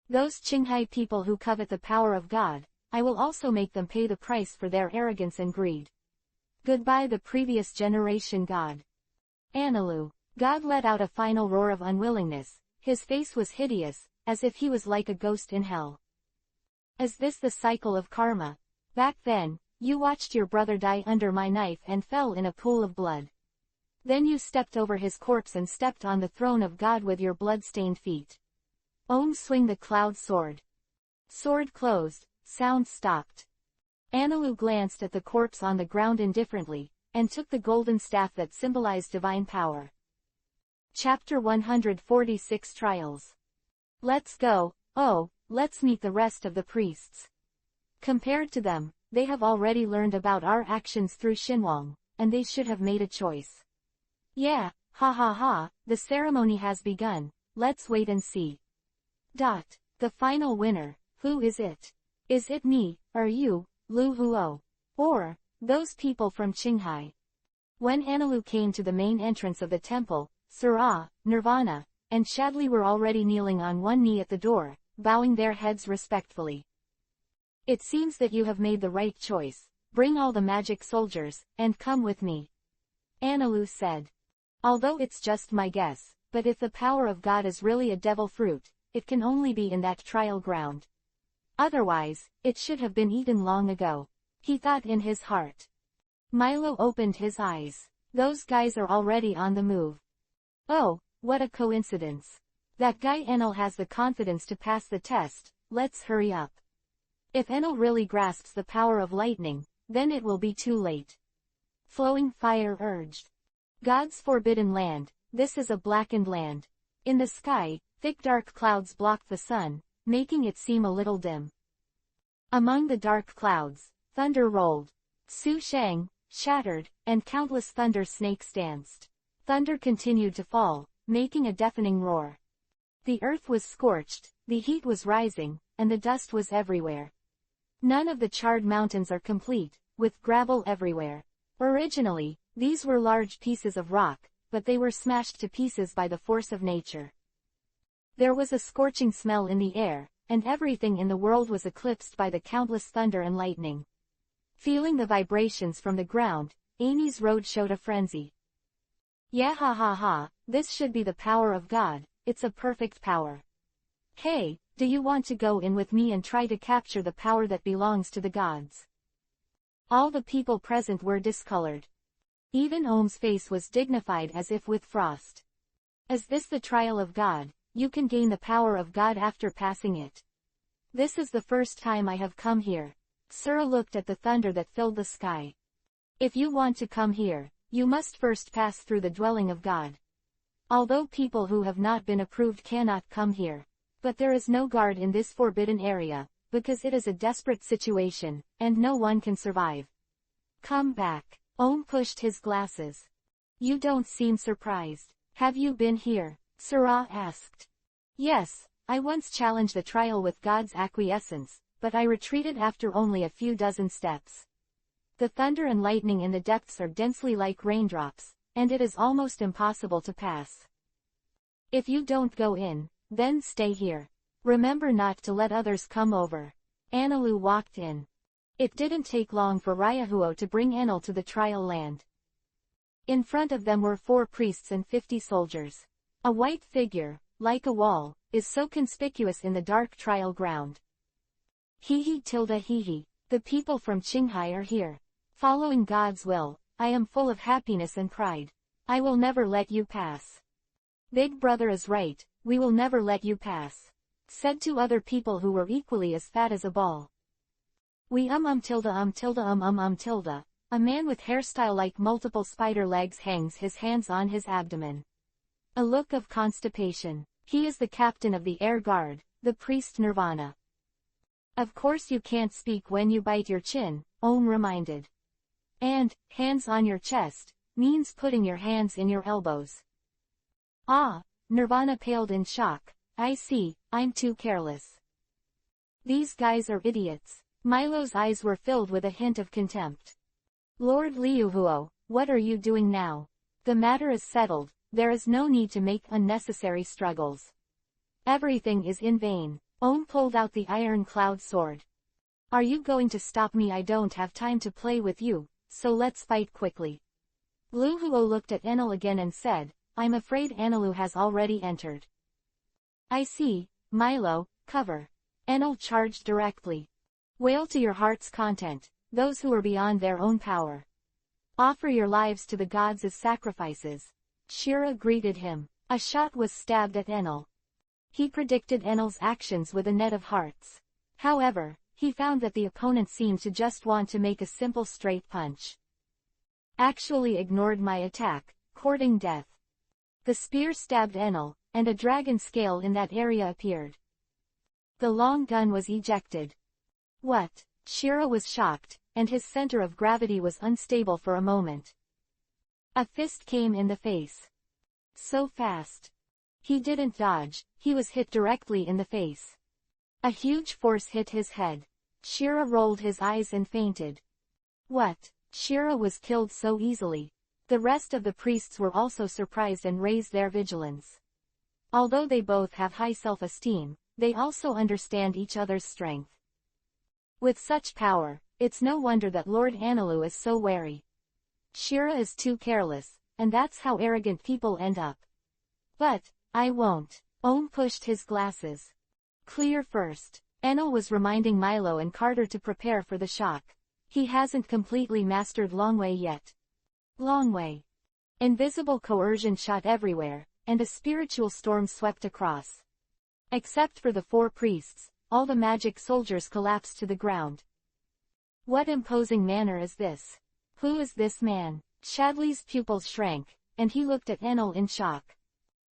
Those Qinghai people who covet the power of God, I will also make them pay the price for their arrogance and greed. Goodbye the previous generation God. Anilu. God let out a final roar of unwillingness, his face was hideous, as if he was like a ghost in hell. Is this the cycle of karma? Back then, you watched your brother die under my knife and fell in a pool of blood. Then you stepped over his corpse and stepped on the throne of God with your blood-stained feet. Swing the cloud sword. Sword closed, sound stopped. Anilu glanced at the corpse on the ground indifferently, and took the golden staff that symbolized divine power. Chapter 146 Trials. Let's go, let's meet the rest of the priests. Compared to them, they have already learned about our actions through Xinhuang, and they should have made a choice. Yeah, the ceremony has begun, let's wait and see. The final winner, who is it? Is it me, or you, Lu Huo? Or, those people from Qinghai? When Anilu came to the main entrance of the temple, Sura, Nirvana, and Shadley were already kneeling on one knee at the door, bowing their heads respectfully. It seems that you have made the right choice. Bring all the magic soldiers, and come with me. Anilu said. Although it's just my guess, but if the power of God is really a devil fruit, it can only be in that trial ground. Otherwise, it should have been eaten long ago. He thought in his heart. Milo opened his eyes. Those guys are already on the move. Oh, what a coincidence. That guy Enel has the confidence to pass the test, let's hurry up. If Enel really grasps the power of lightning, then it will be too late. Flowing fire urged. God's forbidden land, this is a blackened land. In the sky, thick dark clouds blocked the sun, making it seem a little dim. Among the dark clouds, thunder rolled. Su Shang, shattered, and countless thunder snakes danced. Thunder continued to fall, making a deafening roar. The earth was scorched, the heat was rising, and the dust was everywhere. None of the charred mountains are complete, with gravel everywhere. Originally, these were large pieces of rock, but they were smashed to pieces by the force of nature. There was a scorching smell in the air, and everything in the world was eclipsed by the countless thunder and lightning. Feeling the vibrations from the ground, Amy's road showed a frenzy. This should be the power of God, it's a perfect power. Hey, do you want to go in with me and try to capture the power that belongs to the gods? All the people present were discolored. Even Ohm's face was dignified as if with frost. Is this the trial of God? You can gain the power of God after passing it. This is the first time I have come here. Sura looked at the thunder that filled the sky. If you want to come here, you must first pass through the dwelling of God. Although people who have not been approved cannot come here. But there is no guard in this forbidden area, because it is a desperate situation, and no one can survive. Come back. Ohm pushed his glasses. You don't seem surprised. Have you been here? Sura asked. Yes, I once challenged the trial with God's acquiescence, but I retreated after only a few dozen steps. The thunder and lightning in the depths are densely like raindrops, and it is almost impossible to pass. If you don't go in, then stay here. Remember not to let others come over. Anilu walked in. It didn't take long for Ryahuo to bring Anil to the trial land. In front of them were 4 priests and 50 soldiers. A white figure, like a wall, is so conspicuous in the dark trial ground. Hehe tilde hehe, the people from Qinghai are here. Following God's will, I am full of happiness and pride. I will never let you pass. Big brother is right, we will never let you pass, said 2 other people who were equally as fat as a ball. We tilde tilde. A man with hairstyle like multiple spider legs hangs his hands on his abdomen. A look of constipation. He is the captain of the air guard, the priest Nirvana. Of course you can't speak when you bite your chin, Om reminded. And, hands on your chest, means putting your hands in your elbows. Ah, Nirvana paled in shock. I see, I'm too careless. These guys are idiots. Milo's eyes were filled with a hint of contempt. Lord Liuhuo, what are you doing now? The matter is settled, there is no need to make unnecessary struggles. Everything is in vain. Om pulled out the iron cloud sword. Are you going to stop me? I don't have time to play with you, so let's fight quickly. Luhuo looked at Enel again and said, I'm afraid Anilu has already entered. I see, Milo, cover. Enel charged directly. Wail to your heart's content, those who are beyond their own power. Offer your lives to the gods as sacrifices. Shira greeted him. A shot was stabbed at Enel. He predicted Enel's actions with a net of hearts. However, he found that the opponent seemed to just want to make a simple straight punch. Actually ignored my attack, courting death. The spear stabbed Enel, and a dragon scale in that area appeared. The long gun was ejected. What? Shira was shocked, and his center of gravity was unstable for a moment. A fist came in the face. So fast. He didn't dodge, he was hit directly in the face. A huge force hit his head. Shira rolled his eyes and fainted. What? Shira was killed so easily. The rest of the priests were also surprised and raised their vigilance. Although they both have high self-esteem, they also understand each other's strength. With such power, it's no wonder that Lord Anilu is so wary. Shira is too careless, and that's how arrogant people end up. But, I won't. Om pushed his glasses. Clear first. Enel was reminding Milo and Carter to prepare for the shock. He hasn't completely mastered Longwei yet. Longwei. Invisible coercion shot everywhere, and a spiritual storm swept across. Except for the 4 priests, all the magic soldiers collapsed to the ground. What imposing manner is this? Who is this man? Shadley's pupils shrank, and he looked at Enel in shock.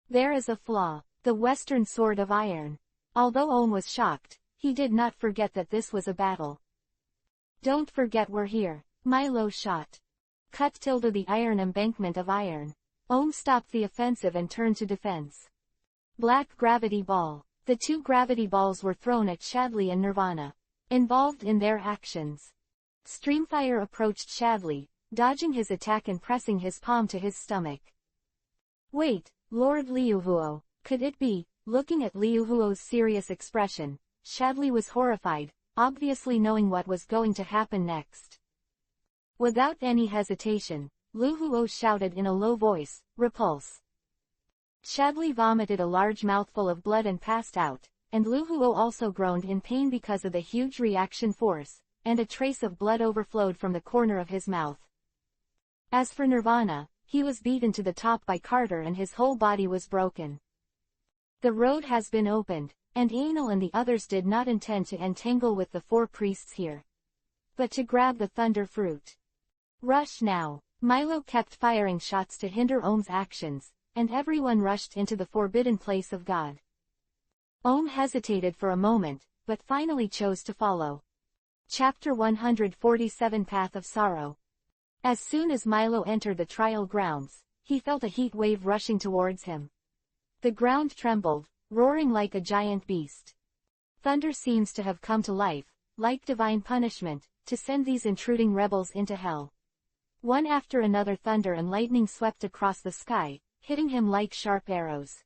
There is a flaw. The Western Sword of Iron. Although Om was shocked, he did not forget that this was a battle. Don't forget we're here. Milo shot. Cut tilde the iron embankment of iron. Om stopped the offensive and turned to defense. Black gravity ball. The 2 gravity balls were thrown at Shadley and Nirvana. Involved in their actions. Streamfire approached Shadley, dodging his attack and pressing his palm to his stomach. Wait, Lord Liuhuo, could it be? Looking at Liuhuo's serious expression, Shadley was horrified, obviously knowing what was going to happen next. Without any hesitation, Liuhuo shouted in a low voice, repulse. Shadley vomited a large mouthful of blood and passed out, and Liuhuo also groaned in pain because of the huge reaction force, and a trace of blood overflowed from the corner of his mouth. As for Nirvana, he was beaten to the top by Carter and his whole body was broken. The road has been opened, and Anil and the others did not intend to entangle with the 4 priests here, but to grab the thunder fruit. Rush now. Milo kept firing shots to hinder Om's actions, and everyone rushed into the forbidden place of God. Om hesitated for a moment, but finally chose to follow. Chapter 147 Path of Sorrow. As soon as Milo entered the trial grounds, he felt a heat wave rushing towards him. The ground trembled, roaring like a giant beast. Thunder seems to have come to life, like divine punishment, to send these intruding rebels into hell. One after another thunder and lightning swept across the sky, hitting him like sharp arrows.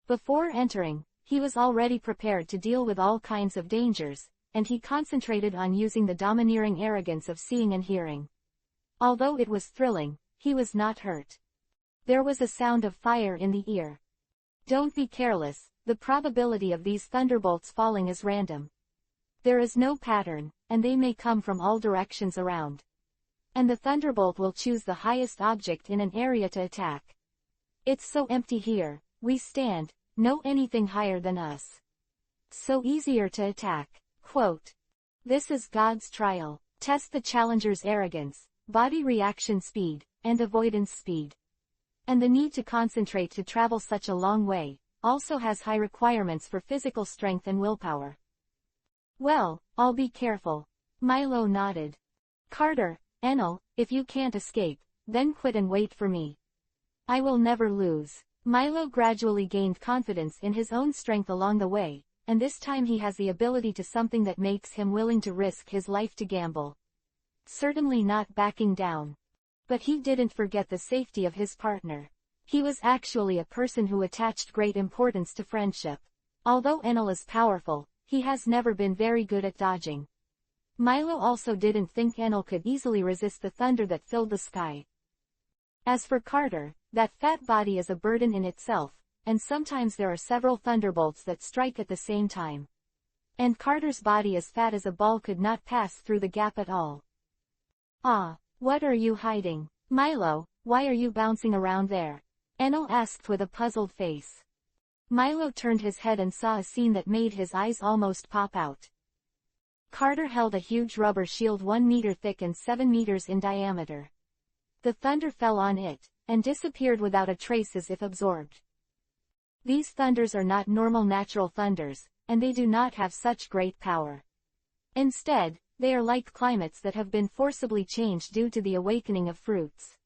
Before entering, he was already prepared to deal with all kinds of dangers, and he concentrated on using the domineering arrogance of seeing and hearing. Although it was thrilling, he was not hurt. There was a sound of fire in the ear. Don't be careless, the probability of these thunderbolts falling is random. There is no pattern, and they may come from all directions around. And the thunderbolt will choose the highest object in an area to attack. It's so empty here, we stand, no anything higher than us. So easier to attack. Quote. This is God's trial. Test the challenger's arrogance, body reaction speed, and avoidance speed. And the need to concentrate to travel such a long way, also has high requirements for physical strength and willpower. Well, I'll be careful. Milo nodded. Carter, Enel, if you can't escape, then quit and wait for me. I will never lose. Milo gradually gained confidence in his own strength along the way, and this time he has the ability to something that makes him willing to risk his life to gamble. Certainly not backing down. But he didn't forget the safety of his partner. He was actually a person who attached great importance to friendship. Although Enel is powerful, he has never been very good at dodging. Milo also didn't think Enel could easily resist the thunder that filled the sky. As for Carter, that fat body is a burden in itself, and sometimes there are several thunderbolts that strike at the same time. And Carter's body as fat as a ball could not pass through the gap at all. Ah, what are you hiding? Milo, why are you bouncing around there? Enel asked with a puzzled face. Milo turned his head and saw a scene that made his eyes almost pop out. Carter held a huge rubber shield 1 meter thick and 7 meters in diameter. The thunder fell on it, and disappeared without a trace as if absorbed. These thunders are not normal natural thunders, and they do not have such great power. Instead, they are like climates that have been forcibly changed due to the awakening of fruits.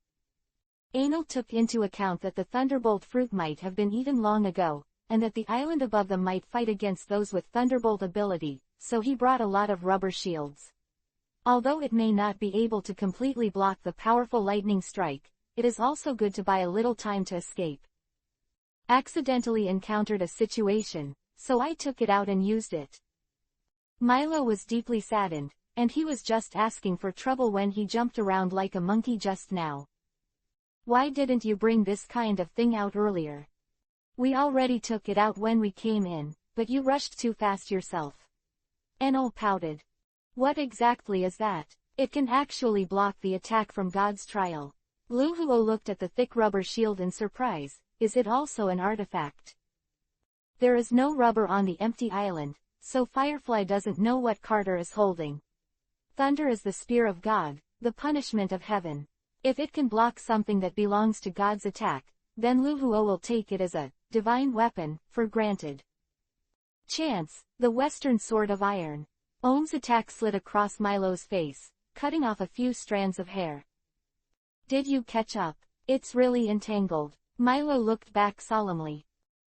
Enel took into account that the thunderbolt fruit might have been eaten long ago, and that the island above them might fight against those with thunderbolt ability, so he brought a lot of rubber shields. Although it may not be able to completely block the powerful lightning strike, it is also good to buy a little time to escape. Accidentally encountered a situation, so I took it out and used it. Milo was deeply saddened, and he was just asking for trouble when he jumped around like a monkey just now. Why didn't you bring this kind of thing out earlier? We already took it out when we came in, but you rushed too fast yourself. Enel pouted. What exactly is that? It can actually block the attack from God's trial. Luhuo looked at the thick rubber shield in surprise. Is it also an artifact? There is no rubber on the empty island, so Firefly doesn't know what Carter is holding. Thunder is the spear of God, the punishment of heaven. If it can block something that belongs to God's attack, then Luhuo will take it as a divine weapon, for granted. Chance, the Western Sword of Iron. Ohm's attack slid across Milo's face, cutting off a few strands of hair. Did you catch up? It's really entangled. Milo looked back solemnly.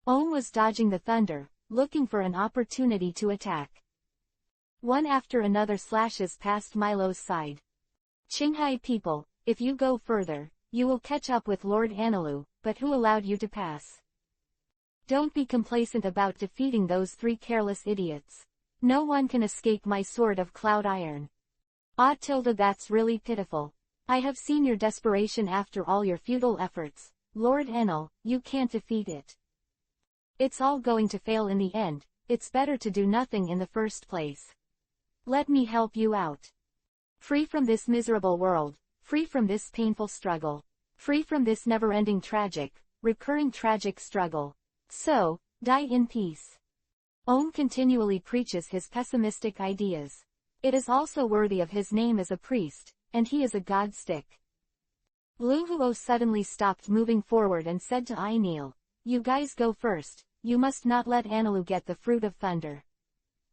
Ohm was dodging the thunder, looking for an opportunity to attack. One after another slashes passed Milo's side. Qinghai people, if you go further, you will catch up with Lord Anilu, but who allowed you to pass? Don't be complacent about defeating those 3 careless idiots. No one can escape my sword of cloud iron. Ah tilde, that's really pitiful. I have seen your desperation after all your futile efforts. Lord Enel, you can't defeat it. It's all going to fail in the end, it's better to do nothing in the first place. Let me help you out. Free from this miserable world, free from this painful struggle, free from this never-ending recurring tragic struggle. So, die in peace. Ohm continually preaches his pessimistic ideas. It is also worthy of his name as a priest, and he is a god stick. Luhuo suddenly stopped moving forward and said to Ainil, you guys go first, you must not let Anilu get the fruit of thunder.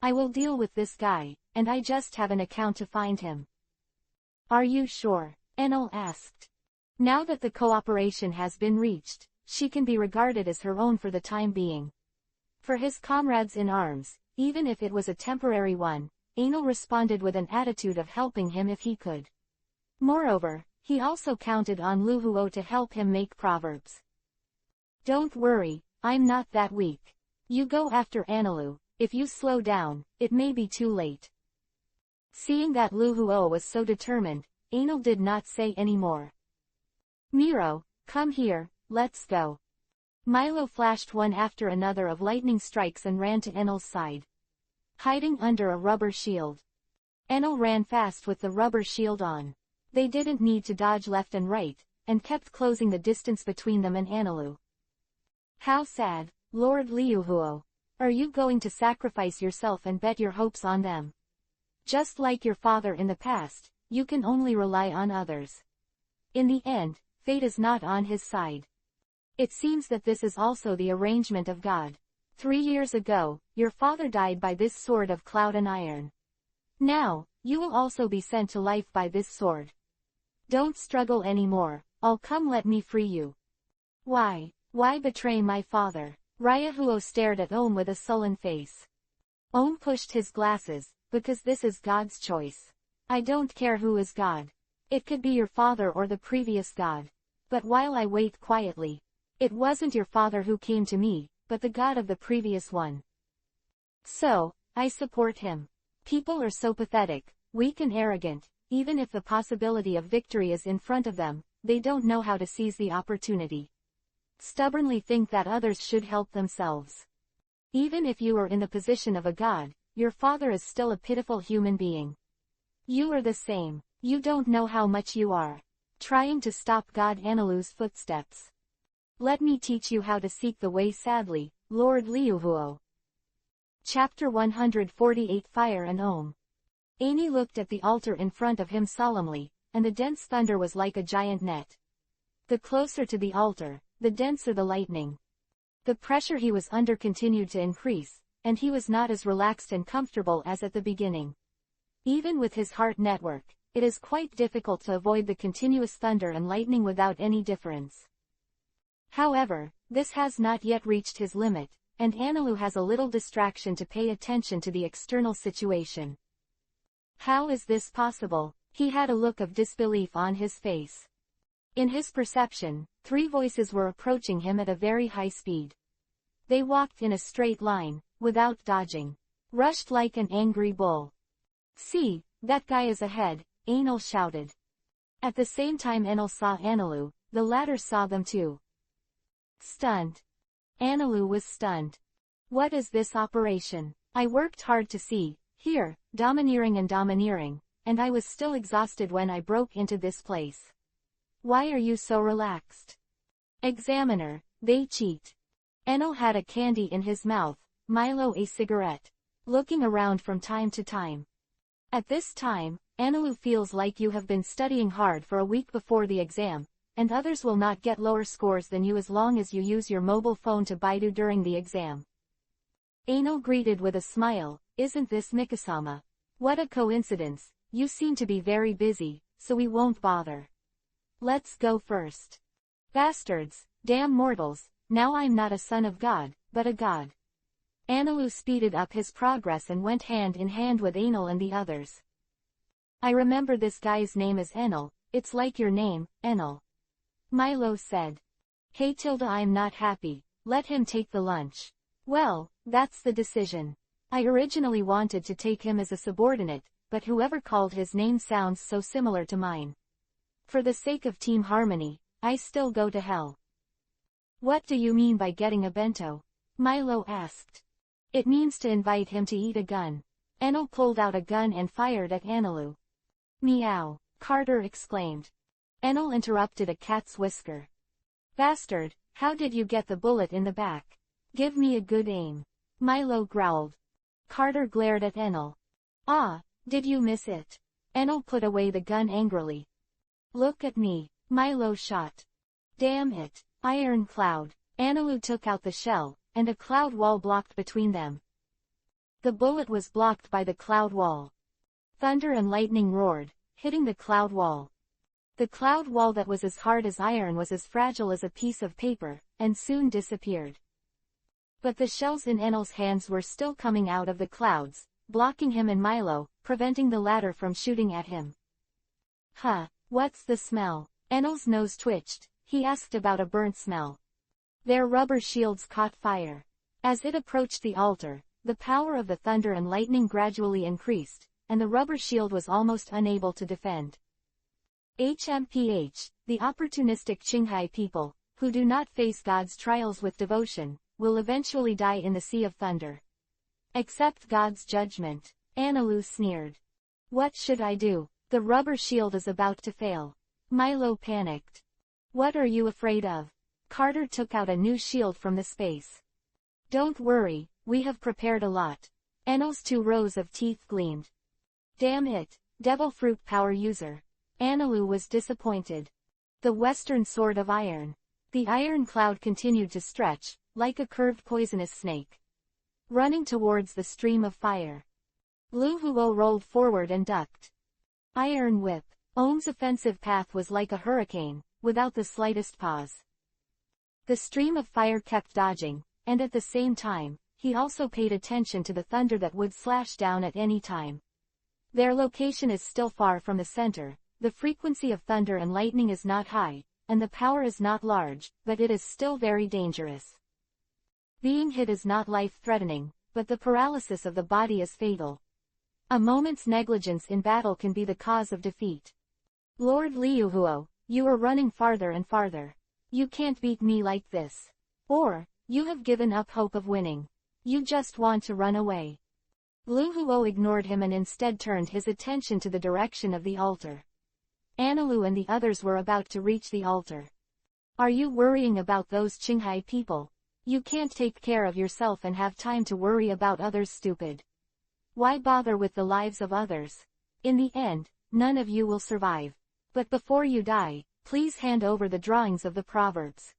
I will deal with this guy, and I just have an account to find him. Are you sure? Enel asked. Now that the cooperation has been reached, she can be regarded as her own for the time being. For his comrades in arms, even if it was a temporary one, Anil responded with an attitude of helping him if he could. Moreover, he also counted on Luhuo to help him make proverbs. Don't worry, I'm not that weak. You go after Anilu. If you slow down, it may be too late. Seeing that Luhuo was so determined, Anil did not say any more. Miro, come here, let's go. Milo flashed one after another of lightning strikes and ran to Enel's side. Hiding under a rubber shield. Enel ran fast with the rubber shield on. They didn't need to dodge left and right, and kept closing the distance between them and Anilu. How sad, Lord Liuhuo. Are you going to sacrifice yourself and bet your hopes on them? Just like your father in the past, you can only rely on others. In the end, fate is not on his side. It seems that this is also the arrangement of God. 3 years ago, your father died by this sword of cloud and iron. Now, you will also be sent to life by this sword. Don't struggle anymore, I'll come, let me free you. Why betray my father? Ryahuo stared at Om with a sullen face. Om pushed his glasses, because this is God's choice. I don't care who is God. It could be your father or the previous God. But while I wait quietly, it wasn't your father who came to me, but the God of the previous one. So, I support him. People are so pathetic, weak and arrogant, even if the possibility of victory is in front of them, they don't know how to seize the opportunity. Stubbornly think that others should help themselves. Even if you are in the position of a god, your father is still a pitiful human being. You are the same. You don't know how much you are trying to stop God Anilu's footsteps. Let me teach you how to seek the way sadly, Lord Liuhuo. Chapter 148 Fire and Om. Ani looked at the altar in front of him solemnly, and the dense thunder was like a giant net. The closer to the altar, the denser the lightning. The pressure he was under continued to increase, and he was not as relaxed and comfortable as at the beginning. Even with his heart network, it is quite difficult to avoid the continuous thunder and lightning without any difference. However, this has not yet reached his limit, and Anilu has a little distraction to pay attention to the external situation. How is this possible? He had a look of disbelief on his face. In his perception, 3 voices were approaching him at a very high speed. They walked in a straight line, without dodging. Rushed like an angry bull. See, that guy is ahead, Anil shouted. At the same time Anil saw Anilu, the latter saw them too. Stunned. Anilu was stunned. What is this operation? I worked hard to see, here, domineering, and I was still exhausted when I broke into this place. Why are you so relaxed? Examiner, they cheat. Enel had a candy in his mouth, Milo a cigarette. Looking around from time to time. At this time, Anilu feels like you have been studying hard for a week before the exam, and others will not get lower scores than you as long as you use your mobile phone to Baidu during the exam. Anil greeted with a smile, isn't this Mikasama? What a coincidence, you seem to be very busy, so we won't bother. Let's go first. Bastards, damn mortals, now I'm not a son of God, but a god. Anilu speeded up his progress and went hand in hand with Anil and the others. I remember this guy's name is Enel, it's like your name, Enel. Milo said. Hey Tilda, I'm not happy, let him take the lunch. Well, that's the decision. I originally wanted to take him as a subordinate, but whoever called his name sounds so similar to mine. For the sake of team harmony, I still go to hell. What do you mean by getting a bento? Milo asked. It means to invite him to eat a gun. Enel pulled out a gun and fired at Anilu. Meow, Carter exclaimed. Enel interrupted a cat's whisker. Bastard, how did you get the bullet in the back? Give me a good aim. Milo growled. Carter glared at Enel. Ah, did you miss it? Enel put away the gun angrily. Look at me, Milo shot. Damn it, iron cloud. Anilu took out the shell, and a cloud wall blocked between them. The bullet was blocked by the cloud wall. Thunder and lightning roared, hitting the cloud wall. The cloud wall that was as hard as iron was as fragile as a piece of paper, and soon disappeared. But the shells in Enel's hands were still coming out of the clouds, blocking him and Milo, preventing the latter from shooting at him. Huh, what's the smell? Enel's nose twitched. He asked about a burnt smell. Their rubber shields caught fire. As it approached the altar, the power of the thunder and lightning gradually increased, and the rubber shield was almost unable to defend. HMPH, the opportunistic Qinghai people, who do not face God's trials with devotion, will eventually die in the sea of thunder. Accept God's judgment. Anilu sneered. What should I do? The rubber shield is about to fail. Milo panicked. What are you afraid of? Carter took out a new shield from the space. Don't worry, we have prepared a lot. Enel's 2 rows of teeth gleamed. Damn it, devil fruit power user. Anilu was disappointed. The Western Sword of Iron. The iron cloud continued to stretch, like a curved poisonous snake. Running towards the stream of fire. Lu Huo rolled forward and ducked. Iron whip. Ohm's offensive path was like a hurricane, without the slightest pause. The stream of fire kept dodging, and at the same time, he also paid attention to the thunder that would slash down at any time. Their location is still far from the center, the frequency of thunder and lightning is not high, and the power is not large, but it is still very dangerous. Being hit is not life-threatening, but the paralysis of the body is fatal. A moment's negligence in battle can be the cause of defeat. Lord Liuhuo, you are running farther and farther. You can't beat me like this. Or, you have given up hope of winning. You just want to run away. Lu Huo ignored him and instead turned his attention to the direction of the altar. Anilu and the others were about to reach the altar. Are you worrying about those Qinghai people? You can't take care of yourself and have time to worry about others, stupid. Why bother with the lives of others? In the end, none of you will survive. But before you die, please hand over the drawings of the proverbs.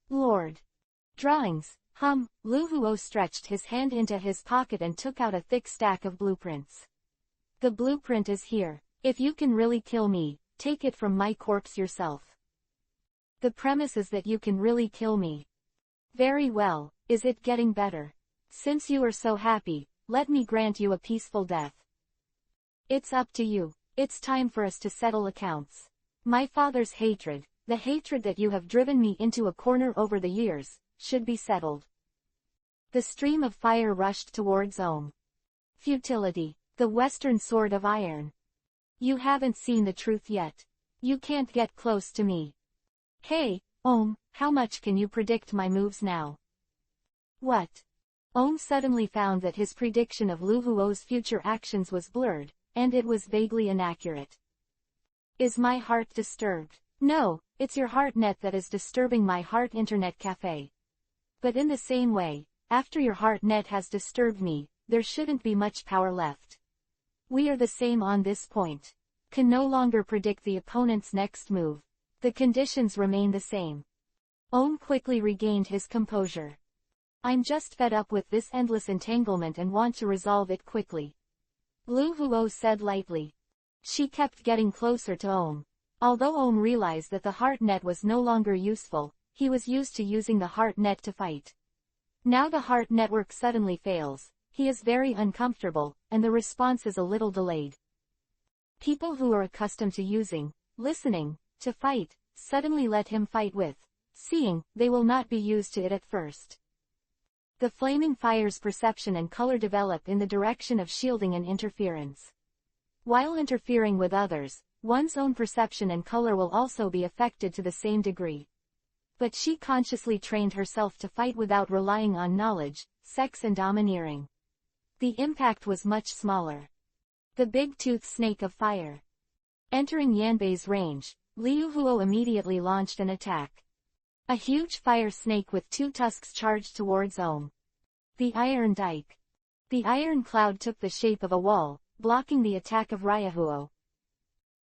Lord. Drawings, Lu Huo stretched his hand into his pocket and took out a thick stack of blueprints. The blueprint is here. If you can really kill me, take it from my corpse yourself. The premise is that you can really kill me. Very well, is it getting better? Since you are so happy, let me grant you a peaceful death. It's up to you. It's time for us to settle accounts. My father's hatred, the hatred that you have driven me into a corner over the years, should be settled. The stream of fire rushed towards Ohm. Futility, the Western Sword of Iron. You haven't seen the truth yet. You can't get close to me. Hey, Ohm, how much can you predict my moves now? What? Ohm suddenly found that his prediction of Lu Huo's future actions was blurred, and it was vaguely inaccurate. Is my heart disturbed? No, it's your heart net that is disturbing my heart internet cafe. But in the same way, after your heart net has disturbed me, there shouldn't be much power left. We are the same on this point. Can no longer predict the opponent's next move. The conditions remain the same. Ohm quickly regained his composure. I'm just fed up with this endless entanglement and want to resolve it quickly. Lu Huo said lightly. She kept getting closer to Ohm. Although Ohm realized that the heart net was no longer useful, he was used to using the heart net to fight. Now the heart network suddenly fails, he is very uncomfortable, and the response is a little delayed. People who are accustomed to using, listening, to fight, suddenly let him fight with, seeing, they will not be used to it at first. The flaming fire's perception and color develop in the direction of shielding and interference. While interfering with others, one's own perception and color will also be affected to the same degree. But she consciously trained herself to fight without relying on knowledge, sex and domineering. The impact was much smaller. The big-toothed snake of fire. Entering Yanbei's range, Liu Huo immediately launched an attack. A huge fire snake with 2 tusks charged towards Ohm. The iron dike. The iron cloud took the shape of a wall, blocking the attack of Ryahuo.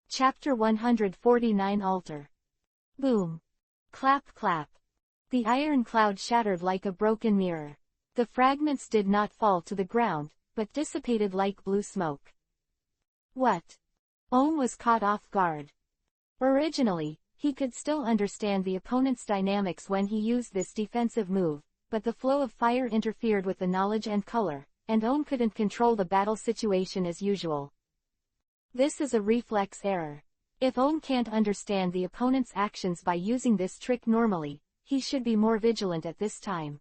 Chapter 149 Altar. Boom. Clap clap. The iron cloud shattered like a broken mirror. The fragments did not fall to the ground, but dissipated like blue smoke. What? Ohm was caught off guard. Originally, he could still understand the opponent's dynamics when he used this defensive move, but the flow of fire interfered with the knowledge and color, and Ohm couldn't control the battle situation as usual. This is a reflex error. If Ohm can't understand the opponent's actions by using this trick normally, he should be more vigilant at this time.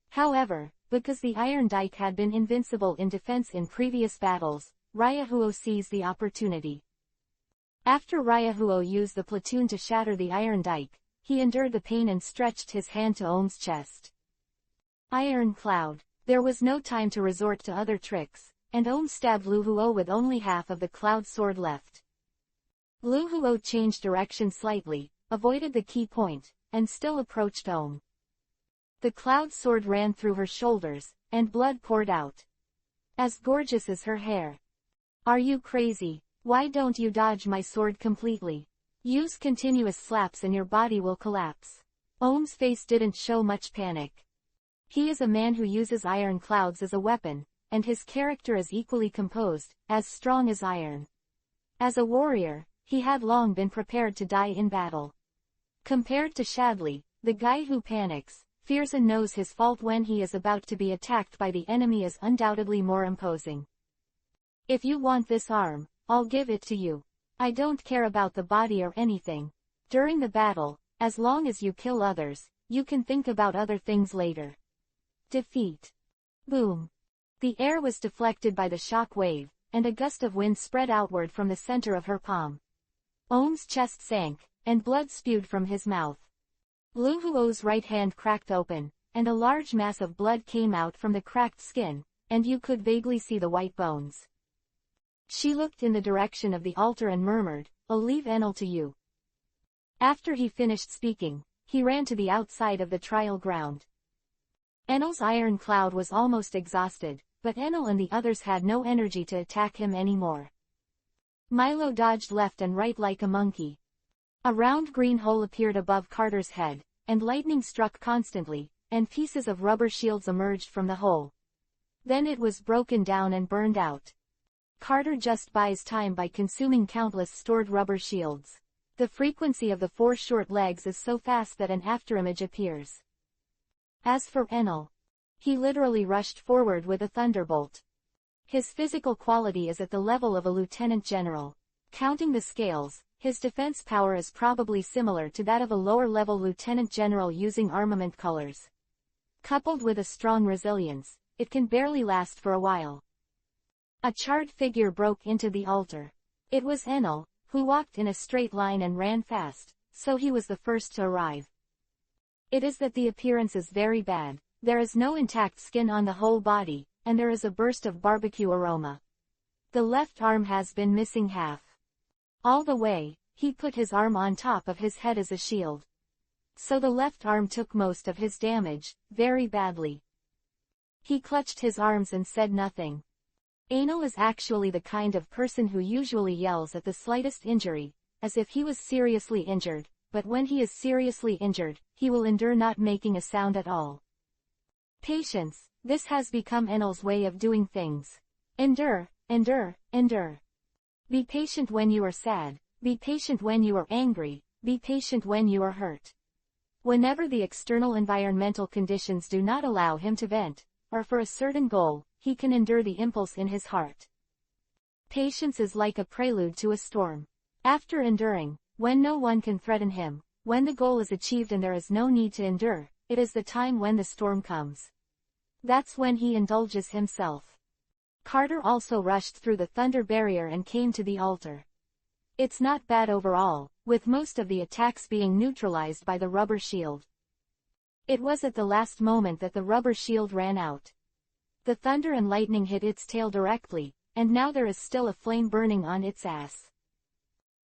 However, because the Iron Dike had been invincible in defense in previous battles, Ryahuo seized the opportunity. After Ryahuo used the platoon to shatter the Iron Dike, he endured the pain and stretched his hand to Ohm's chest. Iron Cloud. There was no time to resort to other tricks, and Ohm stabbed Luhuo with only half of the cloud sword left. Luhuo changed direction slightly, avoided the key point, and still approached Ohm. The cloud sword ran through her shoulders, and blood poured out. As gorgeous as her hair. Are you crazy? Why don't you dodge my sword completely? Use continuous slaps and your body will collapse. Ohm's face didn't show much panic. He is a man who uses iron clouds as a weapon, and his character is equally composed, as strong as iron. As a warrior, he had long been prepared to die in battle. Compared to Shadley, the guy who panics, fears and knows his fault when he is about to be attacked by the enemy is undoubtedly more imposing. If you want this arm, I'll give it to you. I don't care about the body or anything. During the battle, as long as you kill others, you can think about other things later. Defeat. Boom. The air was deflected by the shock wave, and a gust of wind spread outward from the center of her palm. Ohm's chest sank, and blood spewed from his mouth. Luhuo's right hand cracked open, and a large mass of blood came out from the cracked skin, and you could vaguely see the white bones. She looked in the direction of the altar and murmured, "I'll leave Enel to you." After he finished speaking, he ran to the outside of the trial ground. Enel's iron cloud was almost exhausted, but Enel and the others had no energy to attack him anymore. Milo dodged left and right like a monkey. A round green hole appeared above Carter's head, and lightning struck constantly, and pieces of rubber shields emerged from the hole. Then it was broken down and burned out. Carter just buys time by consuming countless stored rubber shields. The frequency of the 4 short legs is so fast that an afterimage appears. As for Enel, he literally rushed forward with a thunderbolt. His physical quality is at the level of a lieutenant general. Counting the scales, his defense power is probably similar to that of a lower-level lieutenant general using armament colors. Coupled with a strong resilience, it can barely last for a while. A charred figure broke into the altar. It was Enel, who walked in a straight line and ran fast, so he was the first to arrive. It is that the appearance is very bad. There is no intact skin on the whole body, and there is a burst of barbecue aroma. The left arm has been missing half. All the way, he put his arm on top of his head as a shield. So the left arm took most of his damage, very badly. He clutched his arms and said nothing. Enel is actually the kind of person who usually yells at the slightest injury, as if he was seriously injured, but when he is seriously injured, he will endure not making a sound at all. Patience, this has become Enel's way of doing things. Endure, endure, endure. Be patient when you are sad, be patient when you are angry, be patient when you are hurt. Whenever the external environmental conditions do not allow him to vent, or for a certain goal, he can endure the impulse in his heart. Patience is like a prelude to a storm. After enduring, when no one can threaten him, when the goal is achieved and there is no need to endure, it is the time when the storm comes. That's when he indulges himself. Carter also rushed through the thunder barrier and came to the altar. It's not bad overall, with most of the attacks being neutralized by the rubber shield. It was at the last moment that the rubber shield ran out. The thunder and lightning hit its tail directly, and now there is still a flame burning on its ass.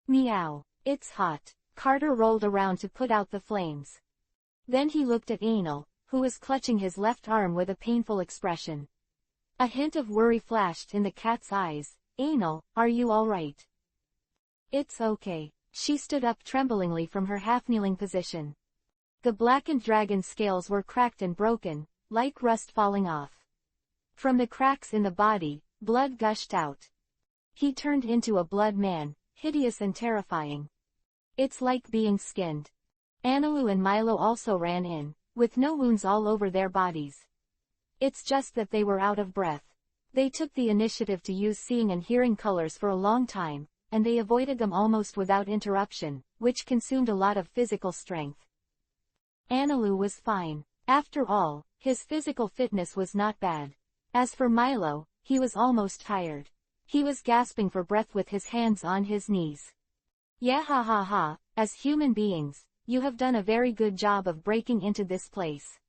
Meow. It's hot. Carter rolled around to put out the flames. Then he looked at Enel, who was clutching his left arm with a painful expression. A hint of worry flashed in the cat's eyes. Enel, are you all right? It's okay. She stood up tremblingly from her half-kneeling position. The blackened dragon scales were cracked and broken, like rust falling off. From the cracks in the body, blood gushed out. He turned into a blood man, hideous and terrifying. It's like being skinned. Anilu and Milo also ran in, with no wounds all over their bodies. It's just that they were out of breath. They took the initiative to use seeing and hearing colors for a long time, and they avoided them almost without interruption, which consumed a lot of physical strength. Anilu was fine. After all, his physical fitness was not bad. As for Milo, he was almost tired. He was gasping for breath with his hands on his knees. Yeah, ha ha ha, as human beings, you have done a very good job of breaking into this place.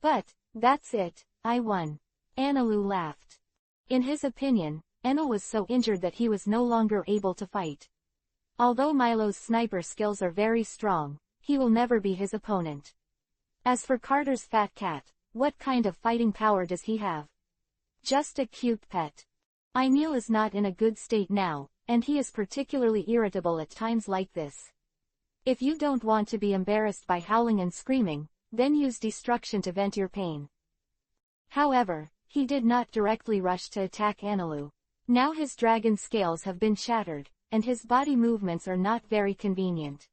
But, that's it, I won. Anilu laughed. In his opinion, Enel was so injured that he was no longer able to fight. Although Milo's sniper skills are very strong, he will never be his opponent. As for Carter's fat cat, what kind of fighting power does he have? Just a cute pet. Enel is not in a good state now, and he is particularly irritable at times like this. If you don't want to be embarrassed by howling and screaming, then use destruction to vent your pain. However, he did not directly rush to attack Anilu. Now his dragon scales have been shattered, and his body movements are not very convenient.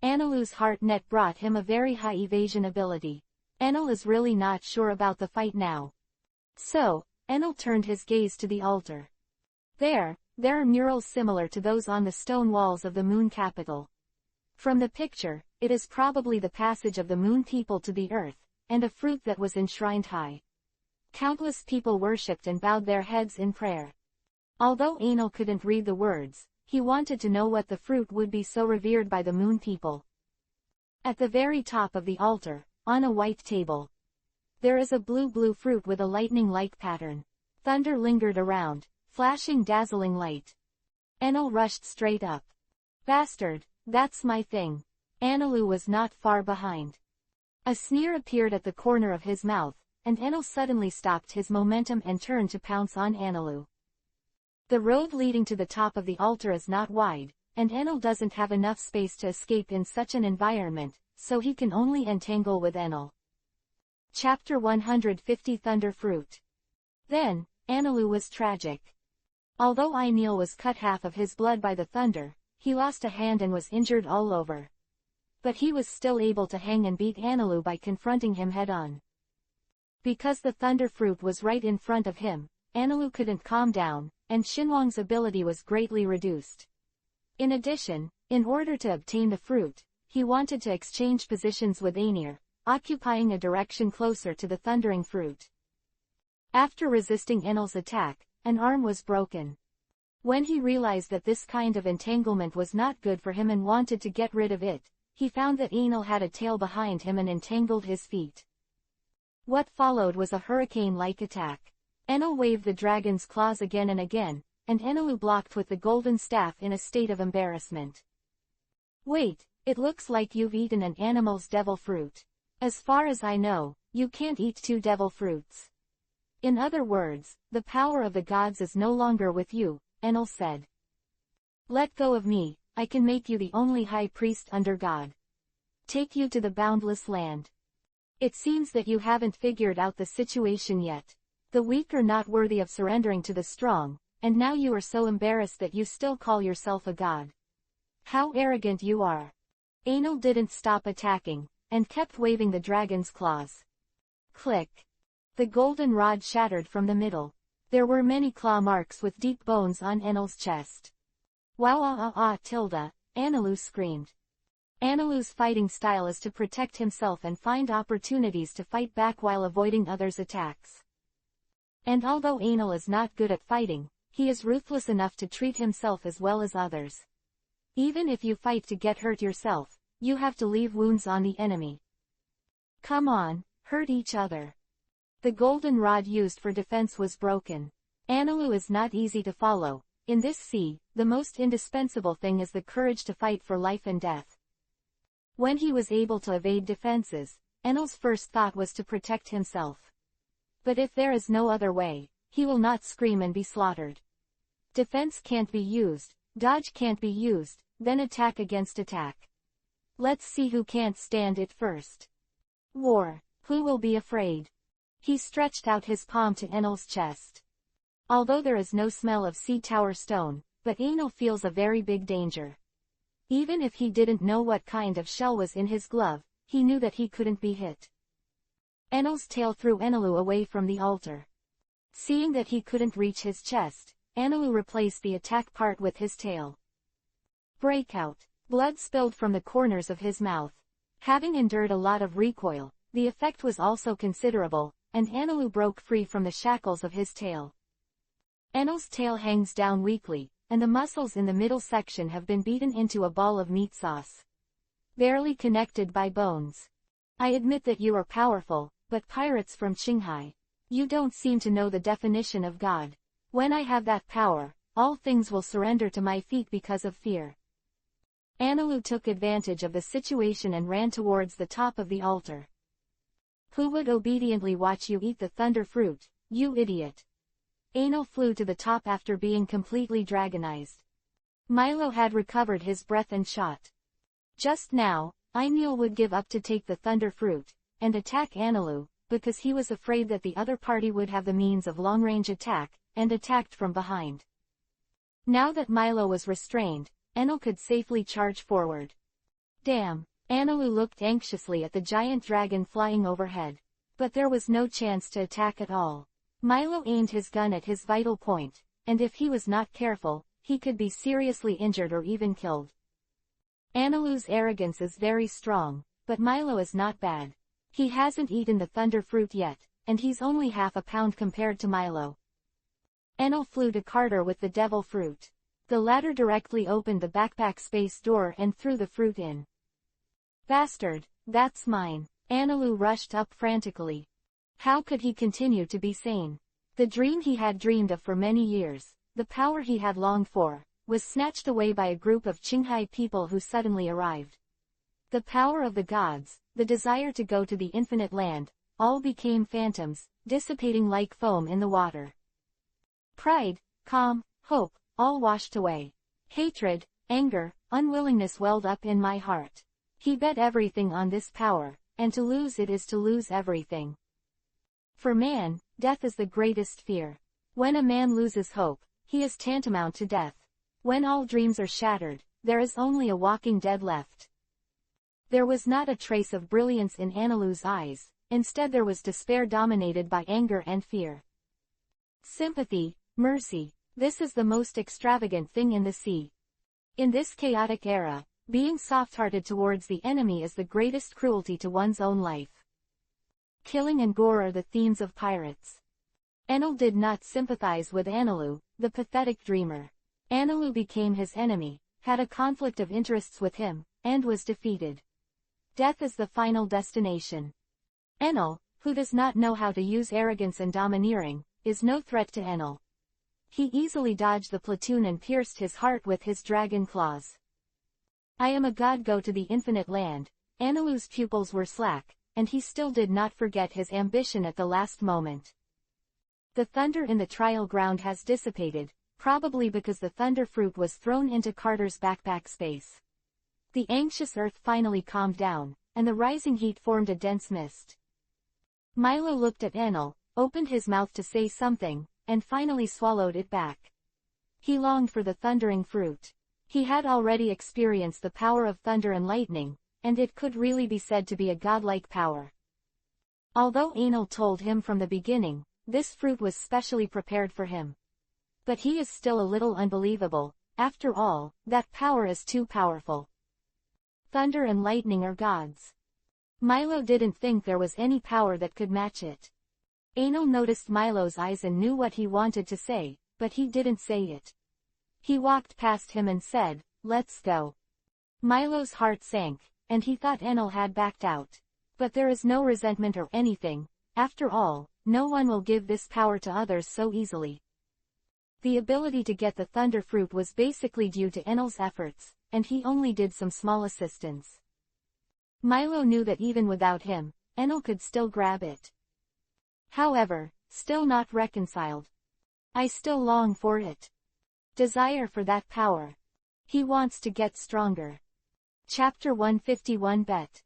Anilu's heart net brought him a very high evasion ability. Enel is really not sure about the fight now. So, Enel turned his gaze to the altar. There are murals similar to those on the stone walls of the Moon Capital. From the picture, it is probably the passage of the Moon people to the Earth, and a fruit that was enshrined high. Countless people worshipped and bowed their heads in prayer. Although Enel couldn't read the words, he wanted to know what the fruit would be so revered by the Moon people. At the very top of the altar, on a white table, there is a blue fruit with a lightning-like pattern. Thunder lingered around, flashing dazzling light. Enel rushed straight up. Bastard, that's my thing. Anilu was not far behind. A sneer appeared at the corner of his mouth, and Enel suddenly stopped his momentum and turned to pounce on Anilu. The road leading to the top of the altar is not wide, and Enel doesn't have enough space to escape in such an environment, so he can only entangle with Enel. Chapter 150 Thunder Fruit. Then, Anilu was tragic. Although Enel was cut half of his blood by the thunder, he lost a hand and was injured all over. But he was still able to hang and beat Anilu by confronting him head-on. Because the thunder fruit was right in front of him, Anilu couldn't calm down, and Shinwang's ability was greatly reduced. In addition, in order to obtain the fruit, he wanted to exchange positions with Ainir, occupying a direction closer to the thundering fruit. After resisting Enel's attack, an arm was broken. When he realized that this kind of entanglement was not good for him and wanted to get rid of it, he found that Enel had a tail behind him and entangled his feet. What followed was a hurricane-like attack. Enel waved the dragon's claws again and again, and Anilu blocked with the golden staff in a state of embarrassment. Wait, it looks like you've eaten an animal's devil fruit. As far as I know, you can't eat two devil fruits. In other words, the power of the gods is no longer with you, Enel said. Let go of me, I can make you the only high priest under God. Take you to the boundless land. It seems that you haven't figured out the situation yet. The weak are not worthy of surrendering to the strong, and now you are so embarrassed that you still call yourself a god. How arrogant you are. Enel didn't stop attacking, and kept waving the dragon's claws. Click. The golden rod shattered from the middle. There were many claw marks with deep bones on Enel's chest. Wow tilde, Anilu screamed. Anilu's fighting style is to protect himself and find opportunities to fight back while avoiding others' attacks. And although Enel is not good at fighting, he is ruthless enough to treat himself as well as others. Even if you fight to get hurt yourself, you have to leave wounds on the enemy. Come on, hurt each other. The golden rod used for defense was broken. Anilu is not easy to follow. In this sea, the most indispensable thing is the courage to fight for life and death. When he was able to evade defenses, Enel's first thought was to protect himself. But if there is no other way, he will not scream and be slaughtered. Defense can't be used, dodge can't be used, then attack against attack. Let's see who can't stand it first. War. Who will be afraid? He stretched out his palm to Enel's chest. Although there is no smell of sea tower stone, but Enel feels a very big danger. Even if he didn't know what kind of shell was in his glove, he knew that he couldn't be hit. Enel's tail threw Anilu away from the altar. Seeing that he couldn't reach his chest, Anilu replaced the attack part with his tail. Breakout. Blood spilled from the corners of his mouth. Having endured a lot of recoil, the effect was also considerable, and Anilu broke free from the shackles of his tail. Enel's tail hangs down weakly, and the muscles in the middle section have been beaten into a ball of meat sauce. Barely connected by bones. I admit that you are powerful, but pirates from Qinghai. You don't seem to know the definition of God. When I have that power, all things will surrender to my feet because of fear. Anilu took advantage of the situation and ran towards the top of the altar. Who would obediently watch you eat the thunder fruit, you idiot? Anil flew to the top after being completely dragonized. Milo had recovered his breath and shot. Just now, Ainul would give up to take the thunder fruit, and attack Anilu, because he was afraid that the other party would have the means of long-range attack, and attacked from behind. Now that Milo was restrained, Enel could safely charge forward. Damn! Anilu looked anxiously at the giant dragon flying overhead. But there was no chance to attack at all. Milo aimed his gun at his vital point, and if he was not careful, he could be seriously injured or even killed. Anilu's arrogance is very strong, but Milo is not bad. He hasn't eaten the thunder fruit yet, and he's only half a pound compared to Milo. Enel flew to Carter with the devil fruit. The latter directly opened the backpack space door and threw the fruit in. Bastard, that's mine. Anilu rushed up frantically. How could he continue to be sane? The dream he had dreamed of for many years, the power he had longed for, was snatched away by a group of Qinghai people who suddenly arrived. The power of the gods, the desire to go to the infinite land, all became phantoms, dissipating like foam in the water. Pride, calm, hope, all washed away. Hatred, anger, unwillingness welled up in my heart. He bet everything on this power, and to lose it is to lose everything. For man, death is the greatest fear. When a man loses hope, he is tantamount to death. When all dreams are shattered, there is only a walking dead left. There was not a trace of brilliance in Anilu's eyes, instead there was despair dominated by anger and fear. Sympathy, mercy, this is the most extravagant thing in the sea. In this chaotic era, being soft-hearted towards the enemy is the greatest cruelty to one's own life. Killing and gore are the themes of pirates. Enel did not sympathize with Anilu, the pathetic dreamer. Anilu became his enemy, had a conflict of interests with him, and was defeated. Death is the final destination. Enel, who does not know how to use arrogance and domineering, is no threat to Enel. He easily dodged the platoon and pierced his heart with his dragon claws. I am a god, go to the infinite land. Anilu's pupils were slack, and he still did not forget his ambition at the last moment. The thunder in the trial ground has dissipated, probably because the thunder fruit was thrown into Carter's backpack space. The anxious earth finally calmed down, and the rising heat formed a dense mist. Milo looked at Enel, opened his mouth to say something, and finally swallowed it back. He longed for the thundering fruit. He had already experienced the power of thunder and lightning, and it could really be said to be a godlike power. Although Enel told him from the beginning, this fruit was specially prepared for him. But he is still a little unbelievable. After all, that power is too powerful. Thunder and lightning are gods. Milo didn't think there was any power that could match it. Enel noticed Milo's eyes and knew what he wanted to say, but he didn't say it. He walked past him and said, "Let's go." Milo's heart sank, and he thought Enel had backed out. But there is no resentment or anything. After all, no one will give this power to others so easily. The ability to get the thunder fruit was basically due to Enel's efforts, and he only did some small assistance. Milo knew that even without him, Enel could still grab it. However, still not reconciled. I still long for it. Desire for that power. He wants to get stronger. Chapter 151 Bet.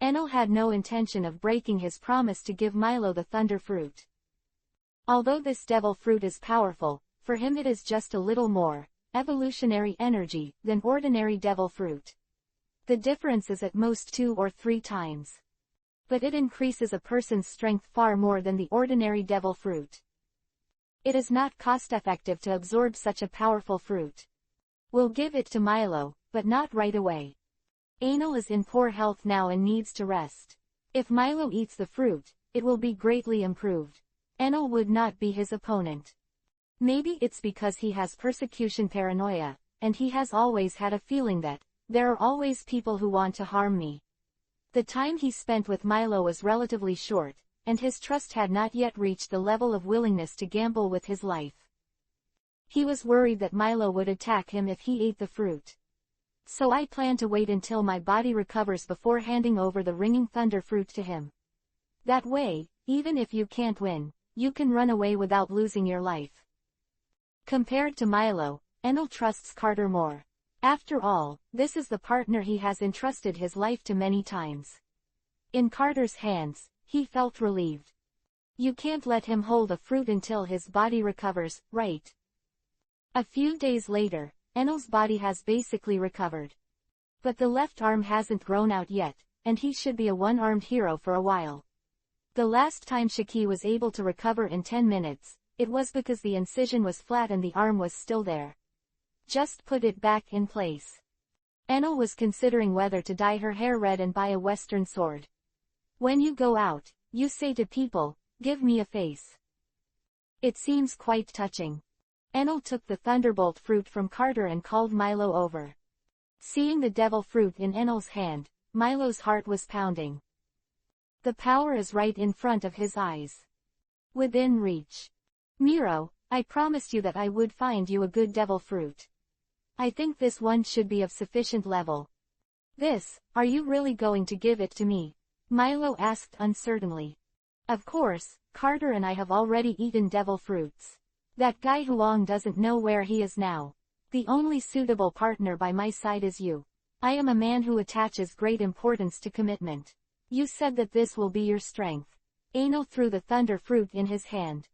Enel had no intention of breaking his promise to give Milo the thunder fruit. Although this devil fruit is powerful, for him it is just a little more evolutionary energy than ordinary devil fruit. The difference is at most 2 or 3 times. But it increases a person's strength far more than the ordinary devil fruit. It is not cost-effective to absorb such a powerful fruit. We'll give it to Milo, but not right away. Anil is in poor health now and needs to rest. If Milo eats the fruit, it will be greatly improved. Enel would not be his opponent. Maybe it's because he has persecution paranoia, and he has always had a feeling that there are always people who want to harm me. The time he spent with Milo was relatively short, and his trust had not yet reached the level of willingness to gamble with his life. He was worried that Milo would attack him if he ate the fruit. So I plan to wait until my body recovers before handing over the ringing thunder fruit to him. That way, even if you can't win, you can run away without losing your life. Compared to Milo, Enel trusts Carter more. After all, this is the partner he has entrusted his life to many times. In Carter's hands, he felt relieved. You can't let him hold a fruit until his body recovers, right? A few days later, Enel's body has basically recovered. But the left arm hasn't grown out yet, and he should be a one-armed hero for a while. The last time Shaki was able to recover in 10 minutes, it was because the incision was flat and the arm was still there. Just put it back in place. Enel was considering whether to dye her hair red and buy a western sword. When you go out, you say to people, "Give me a face." It seems quite touching. Enel took the thunderbolt fruit from Carter and called Milo over. Seeing the devil fruit in Enel's hand, Milo's heart was pounding. The power is right in front of his eyes. Within reach. Miro, I promised you that I would find you a good devil fruit. I think this one should be of sufficient level. This, are you really going to give it to me? Milo asked uncertainly. Of course, Carter and I have already eaten devil fruits. That guy Huang doesn't know where he is now. The only suitable partner by my side is you. I am a man who attaches great importance to commitment. You said that this will be your strength. Enel threw the thunder fruit in his hand.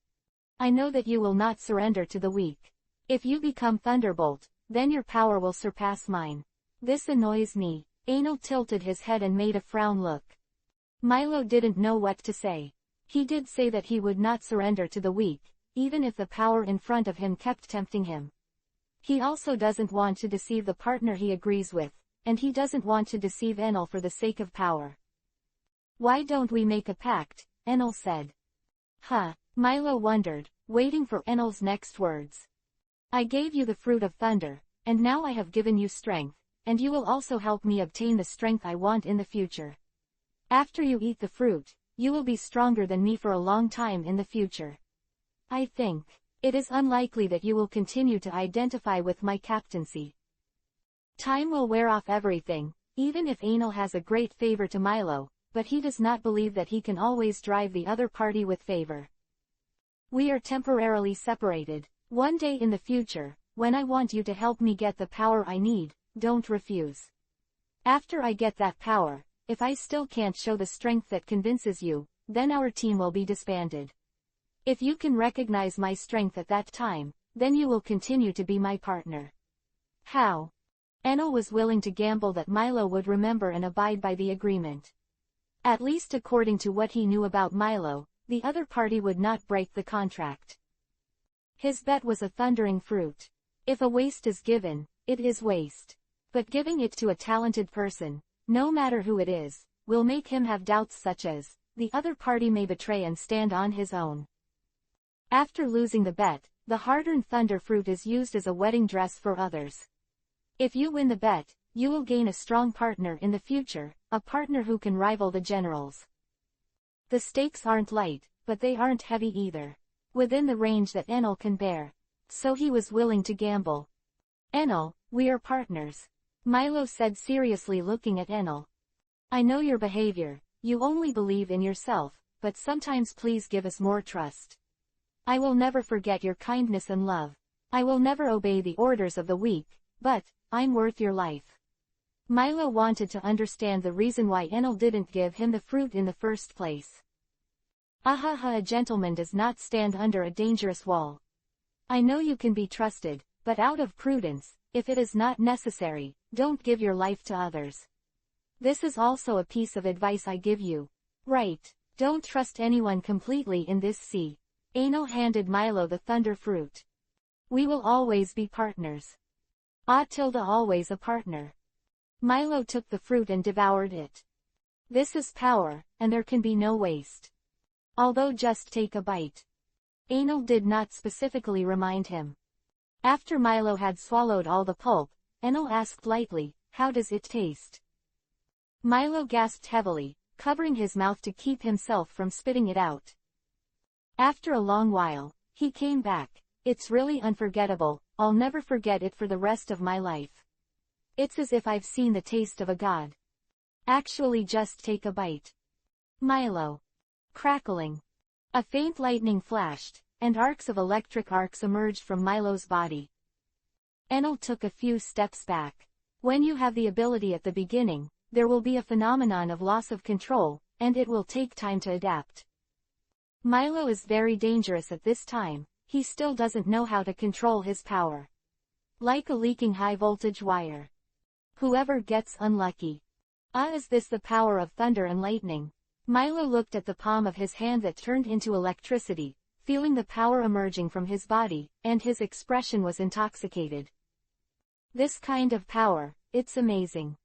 I know that you will not surrender to the weak. If you become Thunderbolt, then your power will surpass mine. This annoys me. Enel tilted his head and made a frown look. Milo didn't know what to say. He did say that he would not surrender to the weak, even if the power in front of him kept tempting him. He also doesn't want to deceive the partner he agrees with, and he doesn't want to deceive Enel for the sake of power. Why don't we make a pact? Enel said. Huh, Milo wondered, waiting for Enel's next words. I gave you the fruit of thunder, and now I have given you strength, and you will also help me obtain the strength I want in the future. After you eat the fruit, you will be stronger than me for a long time in the future. I think it is unlikely that you will continue to identify with my captaincy. Time will wear off everything, even if Enel has a great favor to Milo, but he does not believe that he can always drive the other party with favor. We are temporarily separated. One day in the future, when I want you to help me get the power I need, don't refuse. After I get that power, if I still can't show the strength that convinces you, then our team will be disbanded. If you can recognize my strength at that time, then you will continue to be my partner. How? Enel was willing to gamble that Milo would remember and abide by the agreement. At least according to what he knew about Milo, the other party would not break the contract. His bet was a thundering fruit. If a waste is given, it is waste. But giving it to a talented person, no matter who it is, will make him have doubts such as, the other party may betray and stand on his own. After losing the bet, the hard-earned thunder fruit is used as a wedding dress for others. If you win the bet, you will gain a strong partner in the future, a partner who can rival the generals. The stakes aren't light, but they aren't heavy either. Within the range that Enel can bear. So he was willing to gamble. Enel, we are partners. Milo said seriously looking at Enel. I know your behavior, you only believe in yourself, but sometimes please give us more trust. I will never forget your kindness and love. I will never obey the orders of the weak, but I'm worth your life. Milo wanted to understand the reason why Enel didn't give him the fruit in the first place. Ahaha, a gentleman does not stand under a dangerous wall. I know you can be trusted, but out of prudence, if it is not necessary, don't give your life to others. This is also a piece of advice I give you. Right, don't trust anyone completely in this sea. Enel handed Milo the thunder fruit. We will always be partners. Always a partner. Milo took the fruit and devoured it. This is power, and there can be no waste. Although just take a bite. Enel did not specifically remind him. After Milo had swallowed all the pulp, Enel asked lightly, "How does it taste?" Milo gasped heavily, covering his mouth to keep himself from spitting it out. After a long while, he came back. "It's really unforgettable, I'll never forget it for the rest of my life. It's as if I've seen the taste of a god. Actually just take a bite." Milo. Crackling. A faint lightning flashed, and arcs of electric arcs emerged from Milo's body. Enel took a few steps back. When you have the ability at the beginning, there will be a phenomenon of loss of control, and it will take time to adapt. Milo is very dangerous at this time, he still doesn't know how to control his power. Like a leaking high-voltage wire. Whoever gets unlucky. Is this the power of thunder and lightning? Milo looked at the palm of his hand that turned into electricity, feeling the power emerging from his body, and his expression was intoxicated. This kind of power, it's amazing.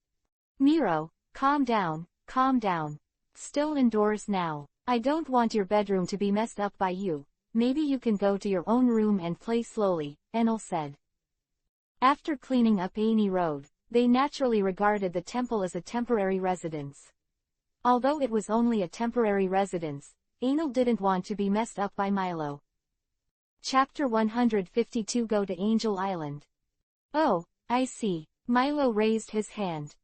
Miro, calm down, calm down. Still indoors now. I don't want your bedroom to be messed up by you. Maybe you can go to your own room and play slowly, Enel said. After cleaning up Ani Road, they naturally regarded the temple as a temporary residence. Although it was only a temporary residence, Enel didn't want to be messed up by Milo. Chapter 152 Go to Angel Island. Oh, I see. Milo raised his hand.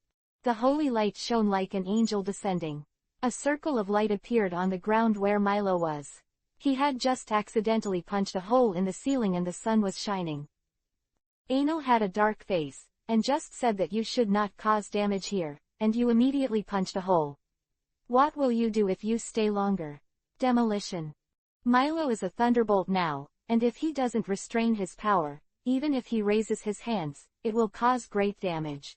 The holy light shone like an angel descending. A circle of light appeared on the ground where Milo was. He had just accidentally punched a hole in the ceiling and the sun was shining. Enel had a dark face, and just said that you should not cause damage here, and you immediately punched a hole. What will you do if you stay longer? Demolition. Milo is a thunderbolt now, and if he doesn't restrain his power, even if he raises his hands, it will cause great damage.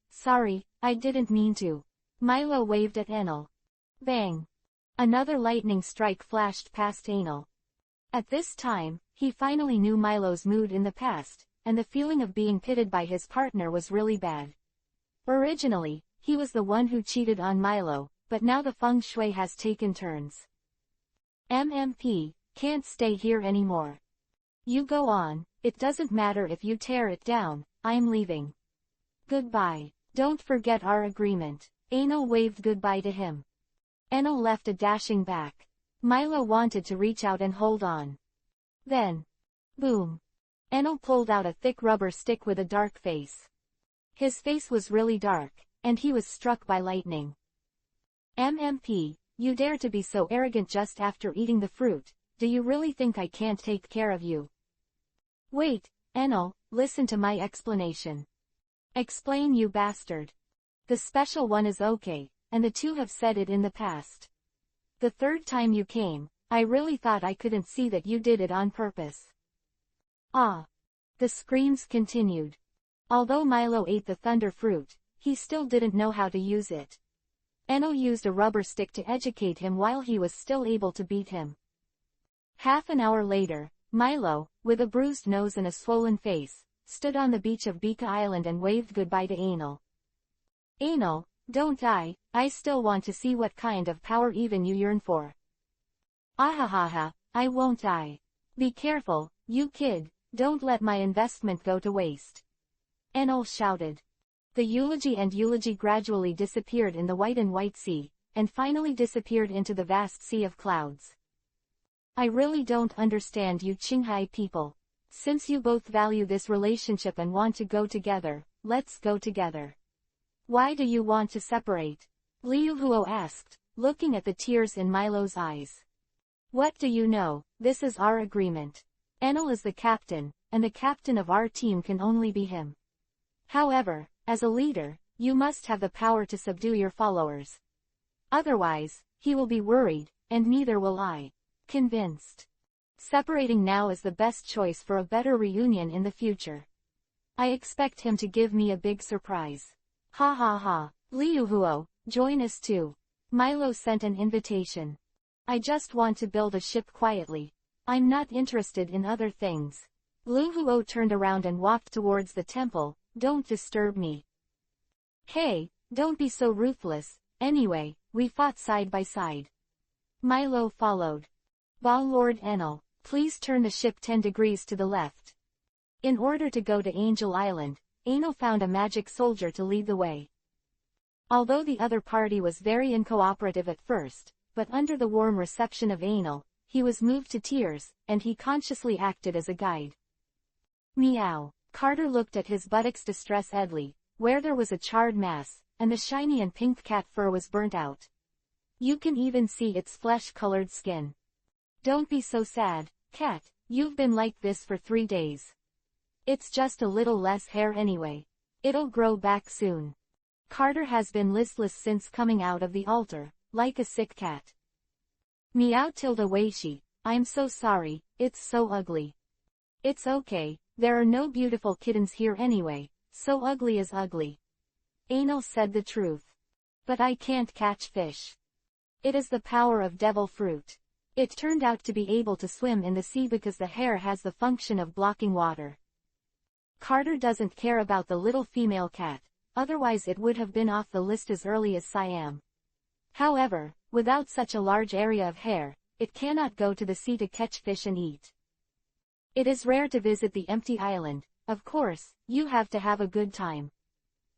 Sorry, I didn't mean to. Milo waved at Enel. Bang. Another lightning strike flashed past Enel. At this time, he finally knew Milo's mood in the past, and the feeling of being pitted by his partner was really bad. Originally, he was the one who cheated on Milo, but now the feng shui has taken turns. MMP, can't stay here anymore. You go on, it doesn't matter if you tear it down, I'm leaving. Goodbye. Don't forget our agreement. Enel waved goodbye to him. Enel left a dashing back. Milo wanted to reach out and hold on. Then, boom. Enel pulled out a thick rubber stick with a dark face. His face was really dark, and he was struck by lightning. MMP, you dare to be so arrogant just after eating the fruit, do you really think I can't take care of you? Wait, Enel, listen to my explanation. Explain, you bastard. The special one is okay, and the two have said it in the past. The third time you came, I really thought I couldn't see that you did it on purpose. The screams continued. Although Milo ate the thunder fruit, he still didn't know how to use it. Enel used a rubber stick to educate him while he was still able to beat him. Half an hour later, Milo, with a bruised nose and a swollen face, stood on the beach of Bika Island and waved goodbye to Enel. Enel, don't die, I still want to see what kind of power even you yearn for. Ahahaha, I won't die. Be careful, you kid, don't let my investment go to waste. Enel shouted. The eulogy gradually disappeared in the white sea, and finally disappeared into the vast sea of clouds. I really don't understand you Qinghai people. Since you both value this relationship and want to go together, let's go together. Why do you want to separate? Liu Huo asked, looking at the tears in Milo's eyes. What do you know? This is our agreement. Enel is the captain, and the captain of our team can only be him. However, as a leader, you must have the power to subdue your followers. Otherwise, he will be worried, and neither will I. Convinced. Separating now is the best choice for a better reunion in the future. I expect him to give me a big surprise. Ha ha ha. Liu Huo, join us too. Milo sent an invitation. I just want to build a ship quietly. I'm not interested in other things. Luhuo turned around and walked towards the temple. Don't disturb me. Hey, don't be so ruthless. Anyway, we fought side by side. Milo followed. Ba Lord Enel, please turn the ship 10 degrees to the left. In order to go to Angel Island, Enel found a magic soldier to lead the way. Although the other party was very uncooperative at first, but under the warm reception of Enel, he was moved to tears, and he consciously acted as a guide. Meow. Carter looked at his buttocks distress-edly, where there was a charred mass, and the shiny and pink cat fur was burnt out. You can even see its flesh-colored skin. Don't be so sad, cat, you've been like this for 3 days. It's just a little less hair anyway. It'll grow back soon. Carter has been listless since coming out of the altar, like a sick cat. Meow tilde Weishi, I'm so sorry, it's so ugly. It's okay, there are no beautiful kittens here anyway, so ugly is ugly. Enel said the truth. But I can't catch fish. It is the power of devil fruit. It turned out to be able to swim in the sea because the hair has the function of blocking water. Carter doesn't care about the little female cat, otherwise it would have been off the list as early as Siam. However, without such a large area of hair, it cannot go to the sea to catch fish and eat. It is rare to visit the empty island, of course, you have to have a good time.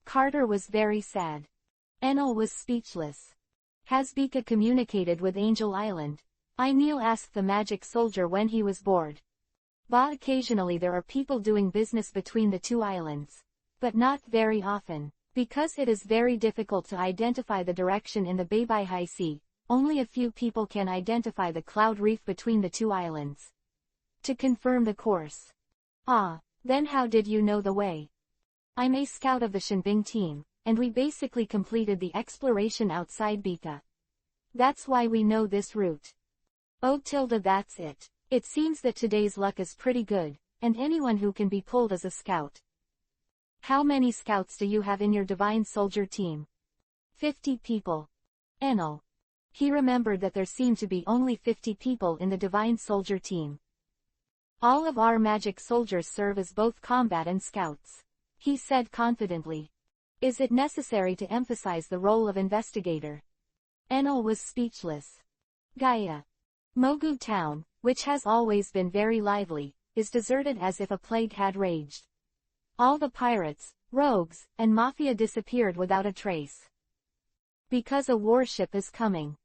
Carter was very sad. Enel was speechless. Has Bika communicated with Angel Island? Neil asked the magic soldier when he was bored. Occasionally there are people doing business between the two islands. But not very often. Because it is very difficult to identify the direction in the Beibai High Sea, only a few people can identify the cloud reef between the two islands. To confirm the course. Then how did you know the way? I'm a scout of the Shinbing team, and we basically completed the exploration outside Bika. That's why we know this route. That's it. It seems that today's luck is pretty good, and anyone who can be pulled as a scout. How many scouts do you have in your divine soldier team? 50 people. Enel. He remembered that there seemed to be only 50 people in the divine soldier team. All of our magic soldiers serve as both combat and scouts. He said confidently. Is it necessary to emphasize the role of investigator? Enel was speechless. Gaia. Mogu town, which has always been very lively, is deserted as if a plague had raged. All the pirates, rogues, and mafia disappeared without a trace. Because a warship is coming.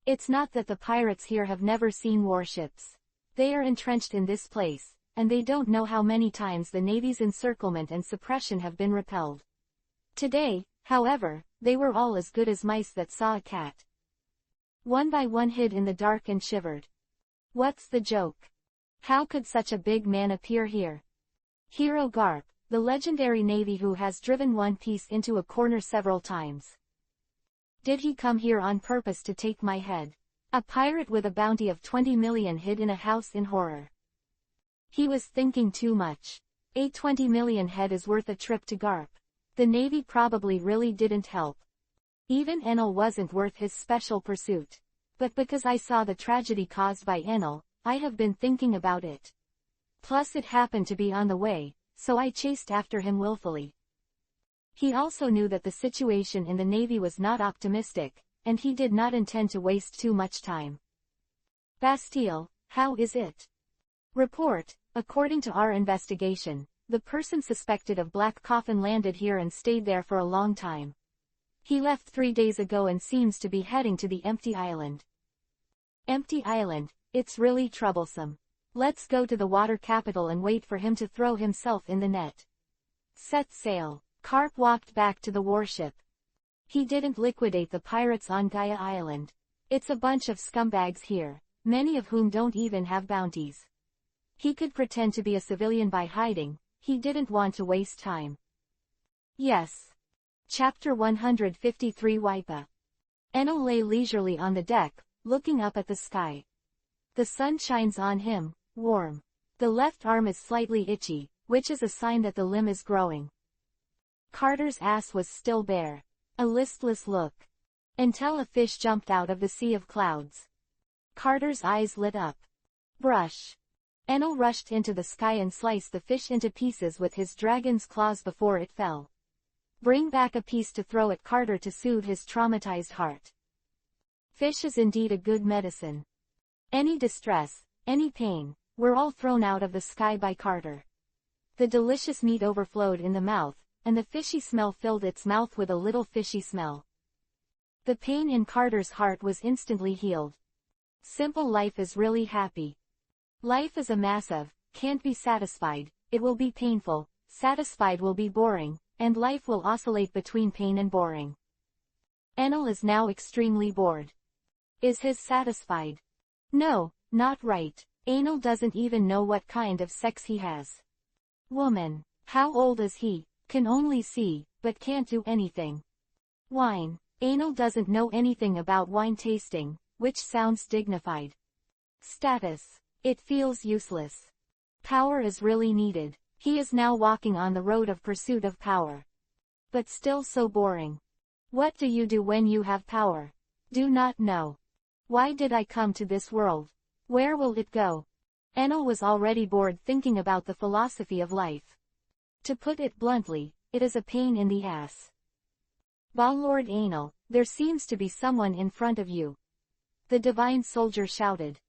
It's not that the pirates here have never seen warships. They are entrenched in this place, and they don't know how many times the Navy's encirclement and suppression have been repelled. Today, however, they were all as good as mice that saw a cat. One by one hid in the dark and shivered. What's the joke? How could such a big man appear here? Hero Garp, the legendary navy who has driven One Piece into a corner several times. Did he come here on purpose to take my head? A pirate with a bounty of 20 million hid in a house in horror. He was thinking too much. A 20 million head is worth a trip to Garp. The navy probably really didn't help. Even Enel wasn't worth his special pursuit. But because I saw the tragedy caused by Enel, I have been thinking about it. Plus it happened to be on the way, so I chased after him willfully. He also knew that the situation in the Navy was not optimistic, and he did not intend to waste too much time. Bastille, how is it? Report, according to our investigation, the person suspected of Black Coffin landed here and stayed there for a long time. He left 3 days ago and seems to be heading to the empty island. Empty island, it's really troublesome. Let's go to the water capital and wait for him to throw himself in the net. Set sail. Carp walked back to the warship. He didn't liquidate the pirates on Gaia Island. It's a bunch of scumbags here, many of whom don't even have bounties. He could pretend to be a civilian by hiding, he didn't want to waste time. Yes. Chapter 153 Wipa. Enel lay leisurely on the deck, looking up at the sky. The sun shines on him, warm. The left arm is slightly itchy, which is a sign that the limb is growing. Carter's ass was still bare. A listless look. Until a fish jumped out of the sea of clouds. Carter's eyes lit up. Brush. Enel rushed into the sky and sliced the fish into pieces with his dragon's claws before it fell. Bring back a piece to throw at Carter to soothe his traumatized heart. Fish is indeed a good medicine. Any distress, any pain, were all thrown out of the sky by Carter. The delicious meat overflowed in the mouth, and the fishy smell filled its mouth with a little fishy smell. The pain in Carter's heart was instantly healed. Simple life is really happy. Life is a massive, can't be satisfied, it will be painful, satisfied will be boring, and life will oscillate between pain and boring. Enel is now extremely bored. Is his satisfied? No, not right. Enel doesn't even know what kind of sex he has. Woman. How old is he? Can only see, but can't do anything. Wine. Enel doesn't know anything about wine tasting, which sounds dignified. Status. It feels useless. Power is really needed. He is now walking on the road of pursuit of power. But still so boring. What do you do when you have power? Do not know. Why did I come to this world? Where will it go? Enel was already bored thinking about the philosophy of life. To put it bluntly, it is a pain in the ass. Bah Lord Enel, there seems to be someone in front of you. The divine soldier shouted.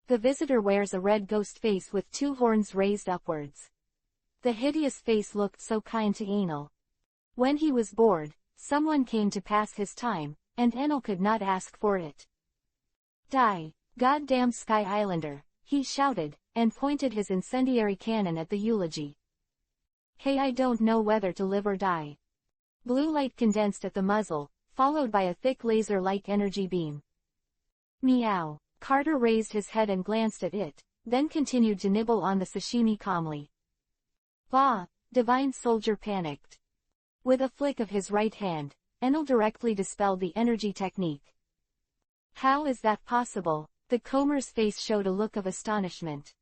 The visitor wears a red ghost face with two horns raised upwards. The hideous face looked so kind to Enel. When he was bored, someone came to pass his time, and Enel could not ask for it. Die, goddamn Sky Islander, he shouted, and pointed his incendiary cannon at the eulogy. Hey, I don't know whether to live or die. Blue light condensed at the muzzle, followed by a thick laser-like energy beam. Meow. Carter raised his head and glanced at it, then continued to nibble on the sashimi calmly. Bah! Divine soldier panicked. With a flick of his right hand, Enel directly dispelled the energy technique. How is that possible? The comber's face showed a look of astonishment.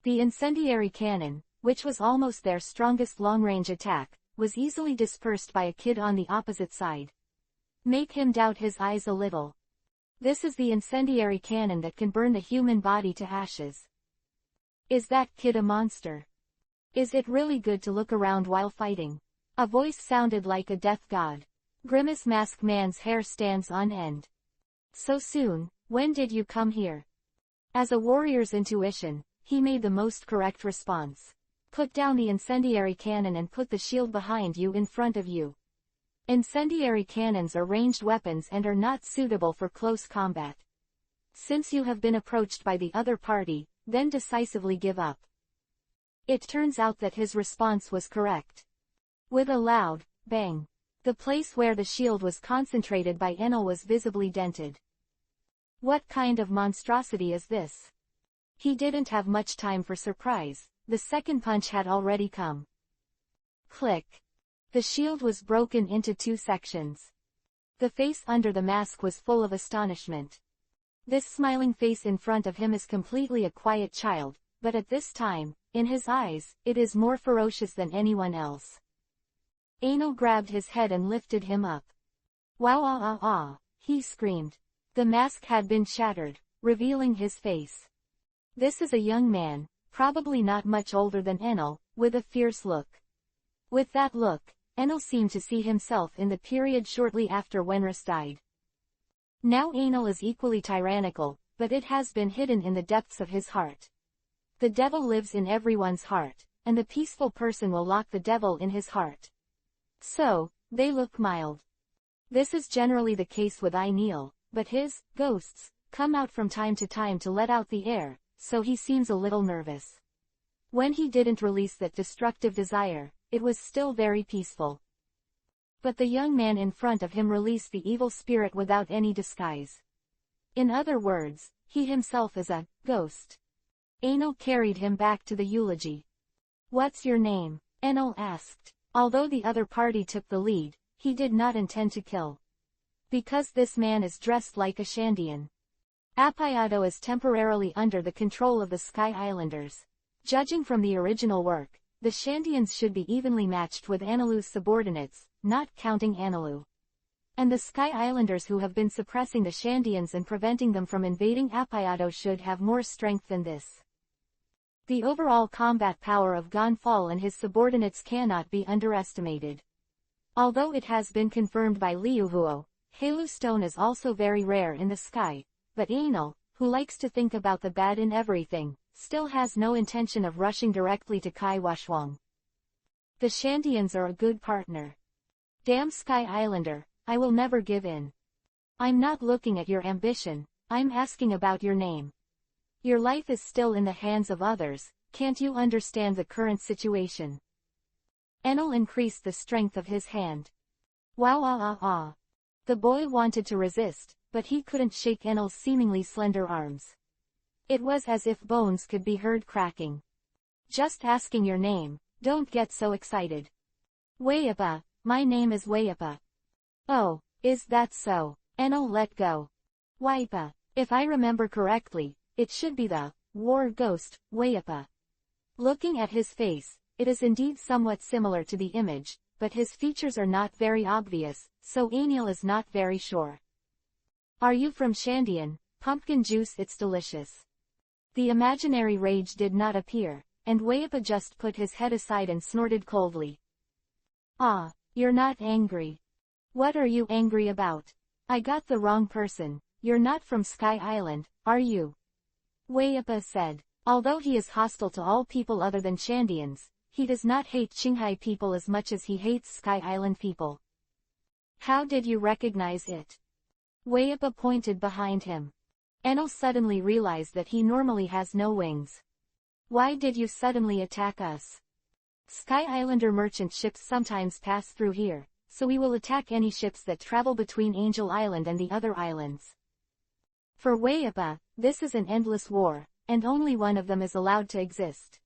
The incendiary cannon, which was almost their strongest long-range attack, was easily dispersed by a kid on the opposite side. Make him doubt his eyes a little. This is the incendiary cannon that can burn the human body to ashes. Is that kid a monster? Is it really good to look around while fighting? A voice sounded like a death god. Grimace Mask Man's hair stands on end. So soon, when did you come here? As a warrior's intuition, he made the most correct response. Put down the incendiary cannon and put the shield behind you in front of you. Incendiary cannons are ranged weapons and are not suitable for close combat. Since you have been approached by the other party, then decisively give up. It turns out that his response was correct. With a loud bang, the place where the shield was concentrated by Enel was visibly dented. What kind of monstrosity is this? He didn't have much time for surprise, the second punch had already come. Click. The shield was broken into two sections. The face under the mask was full of astonishment. This smiling face in front of him is completely a quiet child, but at this time, in his eyes, it is more ferocious than anyone else. Enel grabbed his head and lifted him up. Wow, ah, ah, ah, he screamed. The mask had been shattered, revealing his face. This is a young man, probably not much older than Enel, with a fierce look. With that look, Enel seemed to see himself in the period shortly after Wenris died. Now Enel is equally tyrannical, but it has been hidden in the depths of his heart. The devil lives in everyone's heart, and the peaceful person will lock the devil in his heart. So, they look mild. This is generally the case with Enel, but his ghosts come out from time to let out the air, so he seems a little nervous. When he didn't release that destructive desire, it was still very peaceful. But the young man in front of him released the evil spirit without any disguise. In other words, he himself is a ghost. Enel carried him back to the eulogy. What's your name? Enel asked. Although the other party took the lead, he did not intend to kill. Because this man is dressed like a Shandian. Appayado is temporarily under the control of the Sky Islanders. Judging from the original work, the Shandians should be evenly matched with Anelu's subordinates, not counting Anelu. And the Sky Islanders who have been suppressing the Shandians and preventing them from invading Apayado should have more strength than this. The overall combat power of Gonfal and his subordinates cannot be underestimated. Although it has been confirmed by Liuhuo, Halu Stone is also very rare in the sky, but Anil, who likes to think about the bad in everything, still has no intention of rushing directly to Kai Washwang. The Shandians are a good partner. Damn Sky Islander, I will never give in. I'm not looking at your ambition, I'm asking about your name. Your life is still in the hands of others, can't you understand the current situation? Enel increased the strength of his hand. Wow. The boy wanted to resist, but he couldn't shake Enel's seemingly slender arms. It was as if bones could be heard cracking. Just asking your name, don't get so excited. Wayapa, my name is Wayapa. Oh, is that so? Enel let go. Waipa, if I remember correctly, it should be the war ghost, Wayapa. Looking at his face, it is indeed somewhat similar to the image, but his features are not very obvious, so Anil is not very sure. Are you from Shandian? Pumpkin juice, it's delicious. The imaginary rage did not appear, and Wayapa just put his head aside and snorted coldly. Ah, you're not angry. What are you angry about? I got the wrong person, you're not from Sky Island, are you? Wayapa said. Although he is hostile to all people other than Shandians, he does not hate Qinghai people as much as he hates Sky Island people. How did you recognize it? Wayapa pointed behind him. Enel suddenly realized that he normally has no wings. Why did you suddenly attack us? Sky Islander merchant ships sometimes pass through here, so we will attack any ships that travel between Angel Island and the other islands. For Wayapa, this is an endless war, and only one of them is allowed to exist.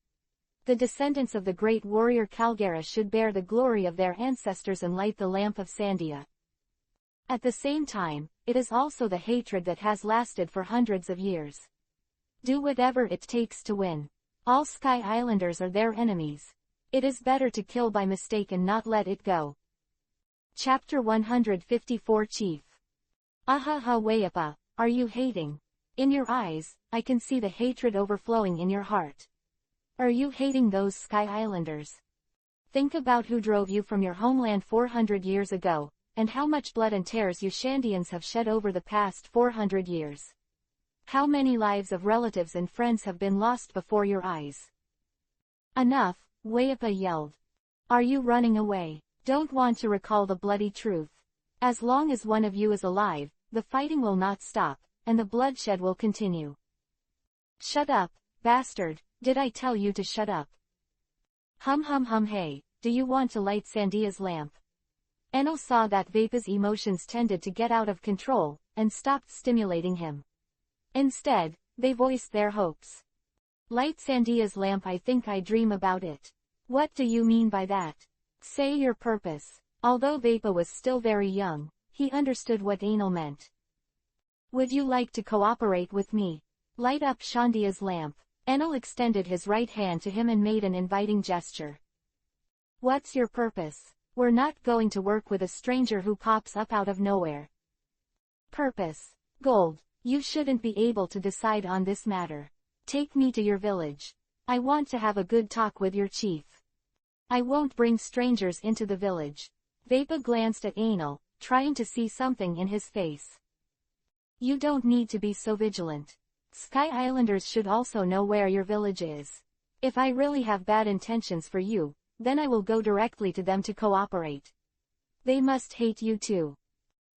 The descendants of the great warrior Kalgara should bear the glory of their ancestors and light the lamp of Sandia. At the same time, it is also the hatred that has lasted for hundreds of years. Do whatever it takes to win. All Sky Islanders are their enemies. It is better to kill by mistake and not let it go. Chapter 154 Chief. Ahaha Wayapa, are you hating? In your eyes, I can see the hatred overflowing in your heart. Are you hating those Sky Islanders? Think about who drove you from your homeland 400 years ago, and how much blood and tears you Shandians have shed over the past 400 years. How many lives of relatives and friends have been lost before your eyes? Enough, Wayapa yelled. Are you running away? Don't want to recall the bloody truth. As long as one of you is alive, the fighting will not stop, and the bloodshed will continue. Shut up, bastard, did I tell you to shut up? Hum hey, do you want to light Sandia's lamp? Enel saw that Vapa's emotions tended to get out of control, and stopped stimulating him. Instead, they voiced their hopes. Light Sandia's lamp, I think I dream about it. What do you mean by that? Say your purpose. Although Vapa was still very young, he understood what Anil meant. Would you like to cooperate with me? Light up Shandia's lamp. Enel extended his right hand to him and made an inviting gesture. What's your purpose? We're not going to work with a stranger who pops up out of nowhere. Purpose. Gold. You shouldn't be able to decide on this matter. Take me to your village. I want to have a good talk with your chief. I won't bring strangers into the village. Vapa glanced at Anil, trying to see something in his face. You don't need to be so vigilant. Sky Islanders should also know where your village is. If I really have bad intentions for you, then I will go directly to them to cooperate. They must hate you too.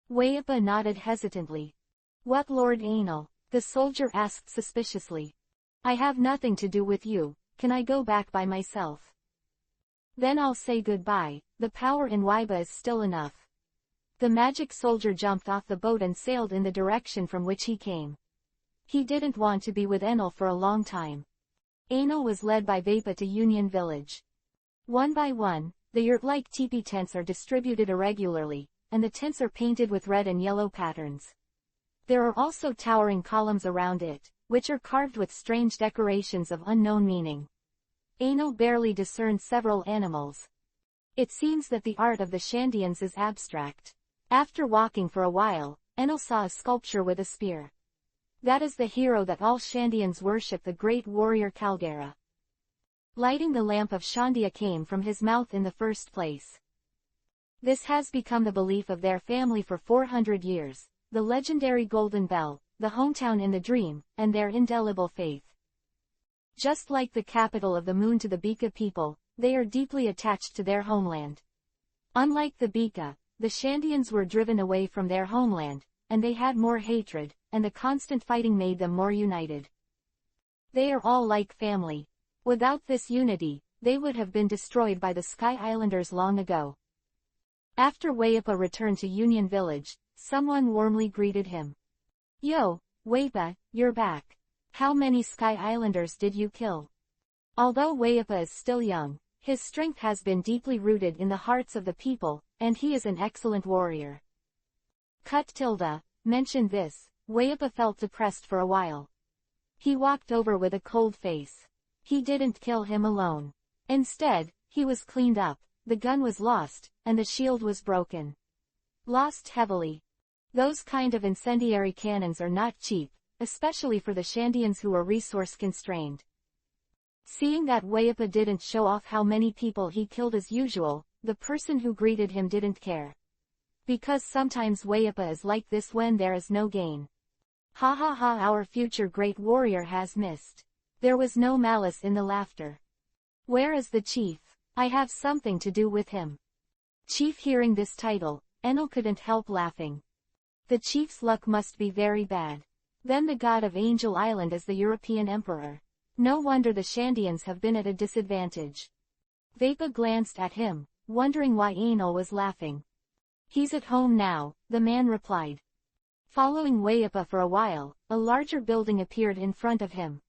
Wayapa nodded hesitantly. What, Lord Anil? The soldier asked suspiciously. I have nothing to do with you, can I go back by myself? Then I'll say goodbye, the power in Waiba is still enough. The magic soldier jumped off the boat and sailed in the direction from which he came. He didn't want to be with Enel for a long time. Anil was led by Vapa to Union Village. One by one, the yurt-like teepee tents are distributed irregularly, and the tents are painted with red and yellow patterns. There are also towering columns around it, which are carved with strange decorations of unknown meaning. Anil barely discerned several animals. It seems that the art of the Shandians is abstract. After walking for a while, Enel saw a sculpture with a spear. That is the hero that all Shandians worship, the great warrior Caldera. Lighting the lamp of Shandia came from his mouth in the first place. This has become the belief of their family for 400 years, the legendary Golden Bell, the hometown in the dream, and their indelible faith. Just like the capital of the moon to the Bika people, they are deeply attached to their homeland. Unlike the Bika, the Shandians were driven away from their homeland, and they had more hatred, and the constant fighting made them more united. They are all like family. Without this unity, they would have been destroyed by the Sky Islanders long ago. After Wayapa returned to Union Village, someone warmly greeted him. "Yo, Wayapa, you're back. How many Sky Islanders did you kill?" Although Wayapa is still young, his strength has been deeply rooted in the hearts of the people, and he is an excellent warrior. Mentioned this, Wayapa felt depressed for a while. He walked over with a cold face. He didn't kill him alone. Instead, he was cleaned up, the gun was lost, and the shield was broken. Lost heavily. Those kind of incendiary cannons are not cheap, especially for the Shandians who are resource-constrained. Seeing that Wayapa didn't show off how many people he killed as usual, the person who greeted him didn't care. Because sometimes Wayapa is like this when there is no gain. Ha ha ha, our future great warrior has missed. There was no malice in the laughter. Where is the chief? I have something to do with him. Chief. Hearing this title, Enel couldn't help laughing. The chief's luck must be very bad. Then the god of Angel Island is the European emperor. No wonder the Shandians have been at a disadvantage. Wayapa glanced at him, wondering why Enel was laughing. He's at home now, the man replied. Following Wayapa for a while, a larger building appeared in front of him.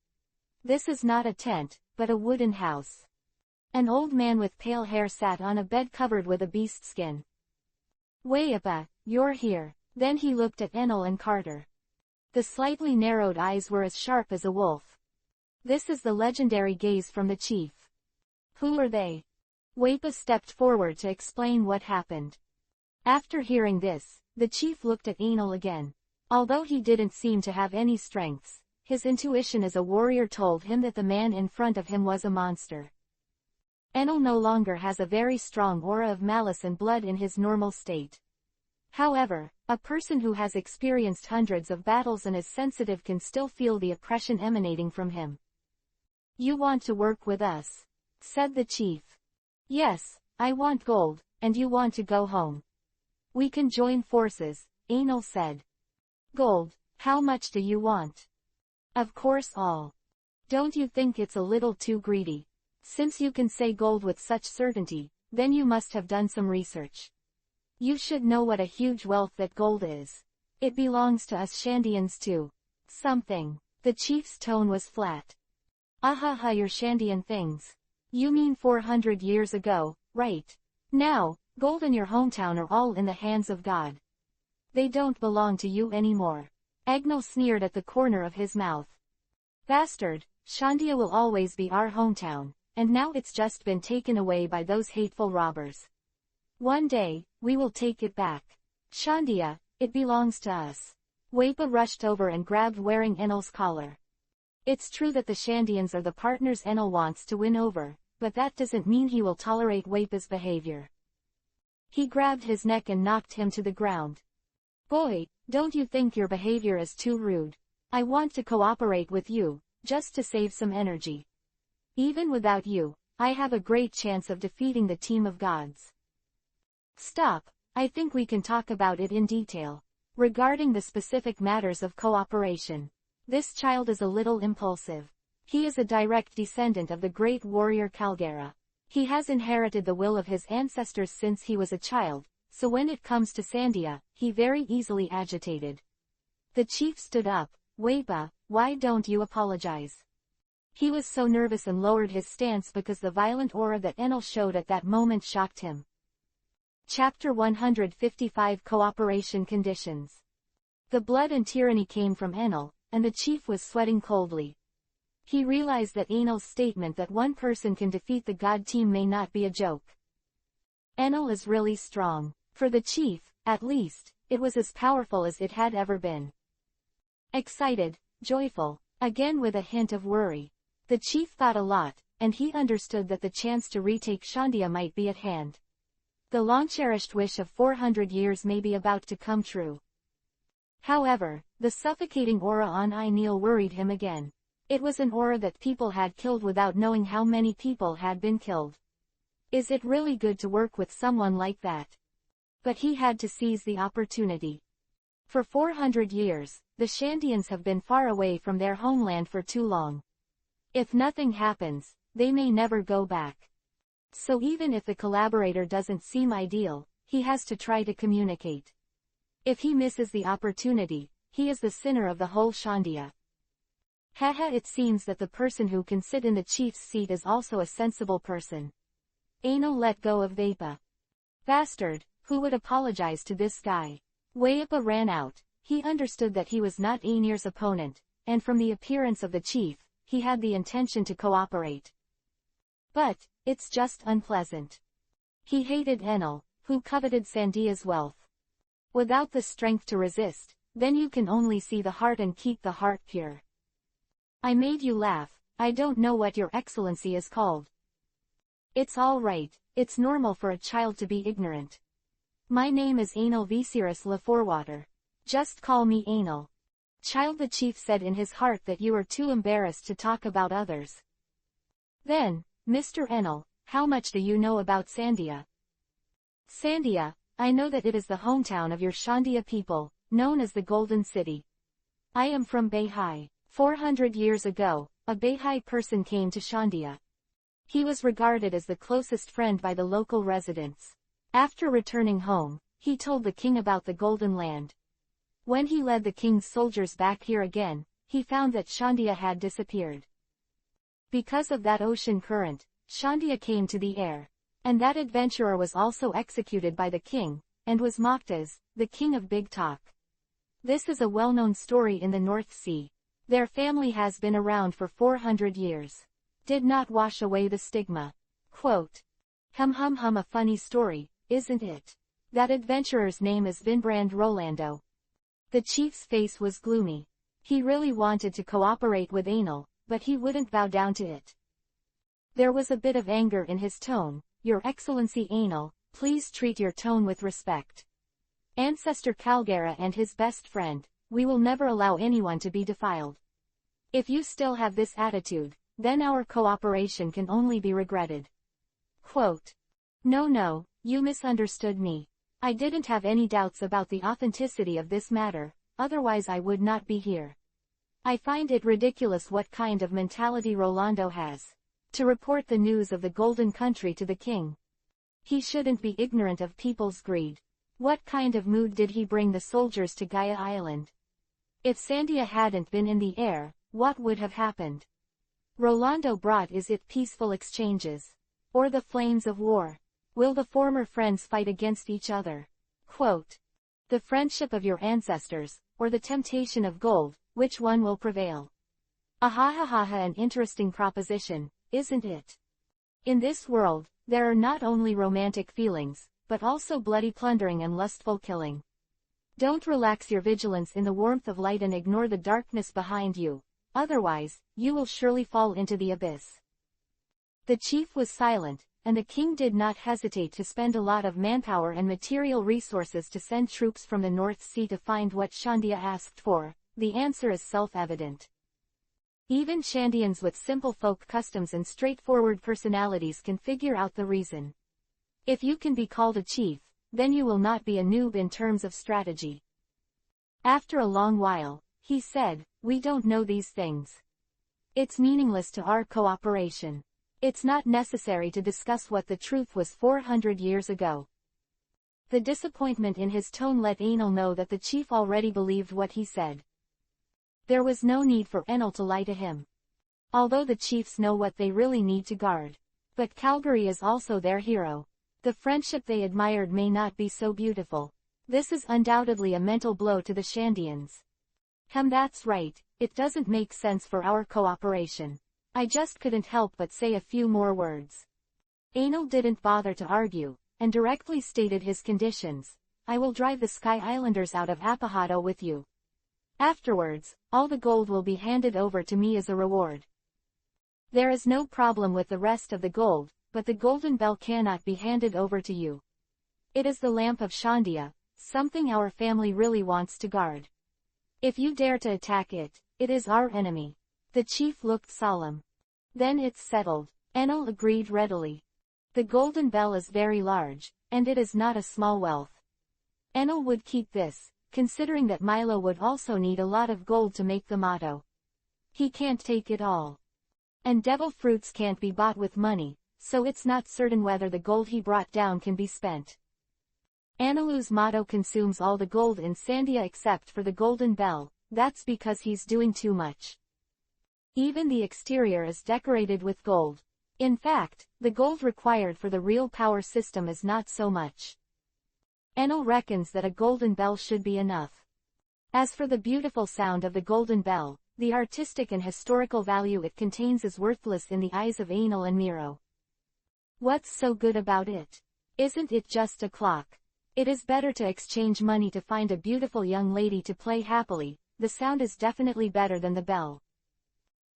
This is not a tent, but a wooden house. An old man with pale hair sat on a bed covered with a beast skin. Wayapa, you're here. Then he looked at Enel and Carter. The slightly narrowed eyes were as sharp as a wolf. This is the legendary gaze from the chief. Who are they? Wayapa stepped forward to explain what happened. After hearing this, the chief looked at Enel again. Although he didn't seem to have any strengths, his intuition as a warrior told him that the man in front of him was a monster. Enel no longer has a very strong aura of malice and blood in his normal state. However, a person who has experienced hundreds of battles and is sensitive can still feel the oppression emanating from him. You want to work with us? Said the chief. Yes, I want gold, and you want to go home. We can join forces, Enel said. Gold, how much do you want? Of course all. Don't you think it's a little too greedy? Since you can say gold with such certainty, then you must have done some research. You should know what a huge wealth that gold is. It belongs to us Shandians too. Something. The chief's tone was flat. Ahaha, your Shandian things. You mean 400 years ago, right? Now, gold in your hometown are all in the hands of God. They don't belong to you anymore. Enel sneered at the corner of his mouth. Bastard, Shandia will always be our hometown, and now it's just been taken away by those hateful robbers. One day, we will take it back. Shandia, it belongs to us. Wayapa rushed over and grabbed wearing Enel's collar. It's true that the Shandians are the partners Enel wants to win over, but that doesn't mean he will tolerate Wapa's behavior. He grabbed his neck and knocked him to the ground. Boy, don't you think your behavior is too rude? I want to cooperate with you, just to save some energy. Even without you, I have a great chance of defeating the team of gods. Stop, I think we can talk about it in detail. Regarding the specific matters of cooperation. This child is a little impulsive. He is a direct descendant of the great warrior Caldera. He has inherited the will of his ancestors since he was a child, so when it comes to Sandia, he very easily agitated. The chief stood up. Wayapa, why don't you apologize? He was so nervous and lowered his stance because the violent aura that Enel showed at that moment shocked him. Chapter 155 Cooperation Conditions. The blood and tyranny came from Enel, and the chief was sweating coldly. He realized that Enel's statement that one person can defeat the god team may not be a joke. Enel is really strong. For the chief, At least, it was as powerful as it had ever been. Excited, joyful, again with a hint of worry. The chief thought a lot, and he understood that the chance to retake Shandia might be at hand. The long-cherished wish of 400 years may be about to come true. However, the suffocating aura on Enil worried him again. It was an aura that people had killed without knowing how many people had been killed. Is it really good to work with someone like that? But he had to seize the opportunity. For 400 years, the Shandians have been far away from their homeland for too long. If nothing happens, they may never go back. So even if the collaborator doesn't seem ideal, he has to try to communicate. If he misses the opportunity, he is the sinner of the whole Shandia. Haha, it seems that the person who can sit in the chief's seat is also a sensible person. Enil let go of Vapa. Bastard, who would apologize to this guy? Vapa ran out. He understood that he was not Ainir's opponent, and from the appearance of the chief, he had the intention to cooperate. But, it's just unpleasant. He hated Enil, who coveted Sandia's wealth. Without the strength to resist, then you can only see the heart and keep the heart pure. I made you laugh. I don't know what your excellency is called. It's all right, it's normal for a child to be ignorant. My name is Enil Viserys Leforwater. Just call me Enil. Child, the chief said in his heart that you are too embarrassed to talk about others. Then, Mr. Enil, how much do you know about Sandia? Sandia, I know that it is the hometown of your Shandia people, known as the Golden City. I am from Beihai. 400 years ago, a Beihai person came to Shandia. He was regarded as the closest friend by the local residents. After returning home, he told the king about the Golden Land. When he led the king's soldiers back here again, he found that Shandia had disappeared. Because of that ocean current, Shandia came to the air. And that adventurer was also executed by the king, and was mocked as the king of big talk. This is a well-known story in the North Sea. Their family has been around for 400 years. Did not wash away the stigma. Quote. A funny story, isn't it? That adventurer's name is Vinbrand Rolando. The chief's face was gloomy. He really wanted to cooperate with Enil, but he wouldn't bow down to it. There was a bit of anger in his tone. Your Excellency Enil, please treat your tone with respect. Ancestor Calgara and his best friend, we will never allow anyone to be defiled. If you still have this attitude, then our cooperation can only be regretted. Quote. No, you misunderstood me. I didn't have any doubts about the authenticity of this matter, otherwise I would not be here. I find it ridiculous what kind of mentality Rolando has. To report the news of the Golden Country to the king. He shouldn't be ignorant of people's greed. What kind of mood did he bring the soldiers to Gaia Island? If Sandia hadn't been in the air, what would have happened? Rolando brought is it peaceful exchanges? Or the flames of war? Will the former friends fight against each other? Quote. The friendship of your ancestors, or the temptation of gold, which one will prevail? An interesting proposition, isn't it? In this world, there are not only romantic feelings, but also bloody plundering and lustful killing. Don't relax your vigilance in the warmth of light and ignore the darkness behind you, otherwise, you will surely fall into the abyss. The chief was silent, and the king did not hesitate to spend a lot of manpower and material resources to send troops from the North Sea to find what Shandia asked for. The answer is self-evident. Even Shandians with simple folk customs and straightforward personalities can figure out the reason. If you can be called a chief, then you will not be a noob in terms of strategy. After a long while, he said, we don't know these things. It's meaningless to our cooperation. It's not necessary to discuss what the truth was 400 years ago. The disappointment in his tone let Enil know that the chief already believed what he said. There was no need for Enil to lie to him. Although the chiefs know what they really need to guard. But Calgary is also their hero. The friendship they admired may not be so beautiful. This is undoubtedly a mental blow to the Shandians. That's right, it doesn't make sense for our cooperation. I just couldn't help but say a few more words. Enil didn't bother to argue, and directly stated his conditions. I will drive the Sky Islanders out of Apahado with you. Afterwards, all the gold will be handed over to me as a reward. There is no problem with the rest of the gold, but the golden bell cannot be handed over to you. It is the lamp of Shandia, something our family really wants to guard. If you dare to attack it, it is our enemy. The chief looked solemn. Then it's settled, Enel agreed readily. The golden bell is very large, and it is not a small wealth. Enel would keep this, considering that Milo would also need a lot of gold to make the motto. He can't take it all. And devil fruits can't be bought with money, so it's not certain whether the gold he brought down can be spent. Anelu's motto consumes all the gold in Sandia except for the golden bell, that's because he's doing too much. Even the exterior is decorated with gold. In fact, the gold required for the real power system is not so much. Enel reckons that a golden bell should be enough. As for the beautiful sound of the golden bell, the artistic and historical value it contains is worthless in the eyes of Enel and Miro. What's so good about it? Isn't it just a clock? It is better to exchange money to find a beautiful young lady to play happily. The sound is definitely better than the bell.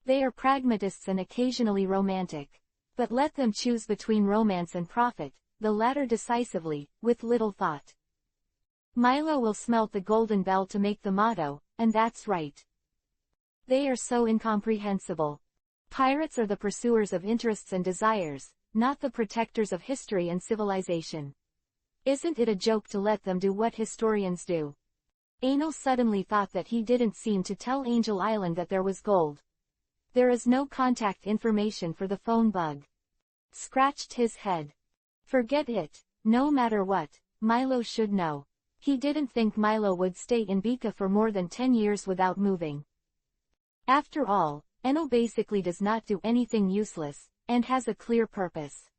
They are pragmatists and occasionally romantic. But let them choose between romance and profit, the latter decisively, with little thought. Milo will smelt the golden bell to make the motto, and that's right. They are so incomprehensible. Pirates are the pursuers of interests and desires, not the protectors of history and civilization. Isn't it a joke to let them do what historians do? Enel suddenly thought that he didn't seem to tell Angel Island that there was gold. There is no contact information for the phone bug. Scratched his head. Forget it, no matter what, Milo should know. He didn't think Milo would stay in Bika for more than 10 years without moving. After all, Enel basically does not do anything useless, and has a clear purpose.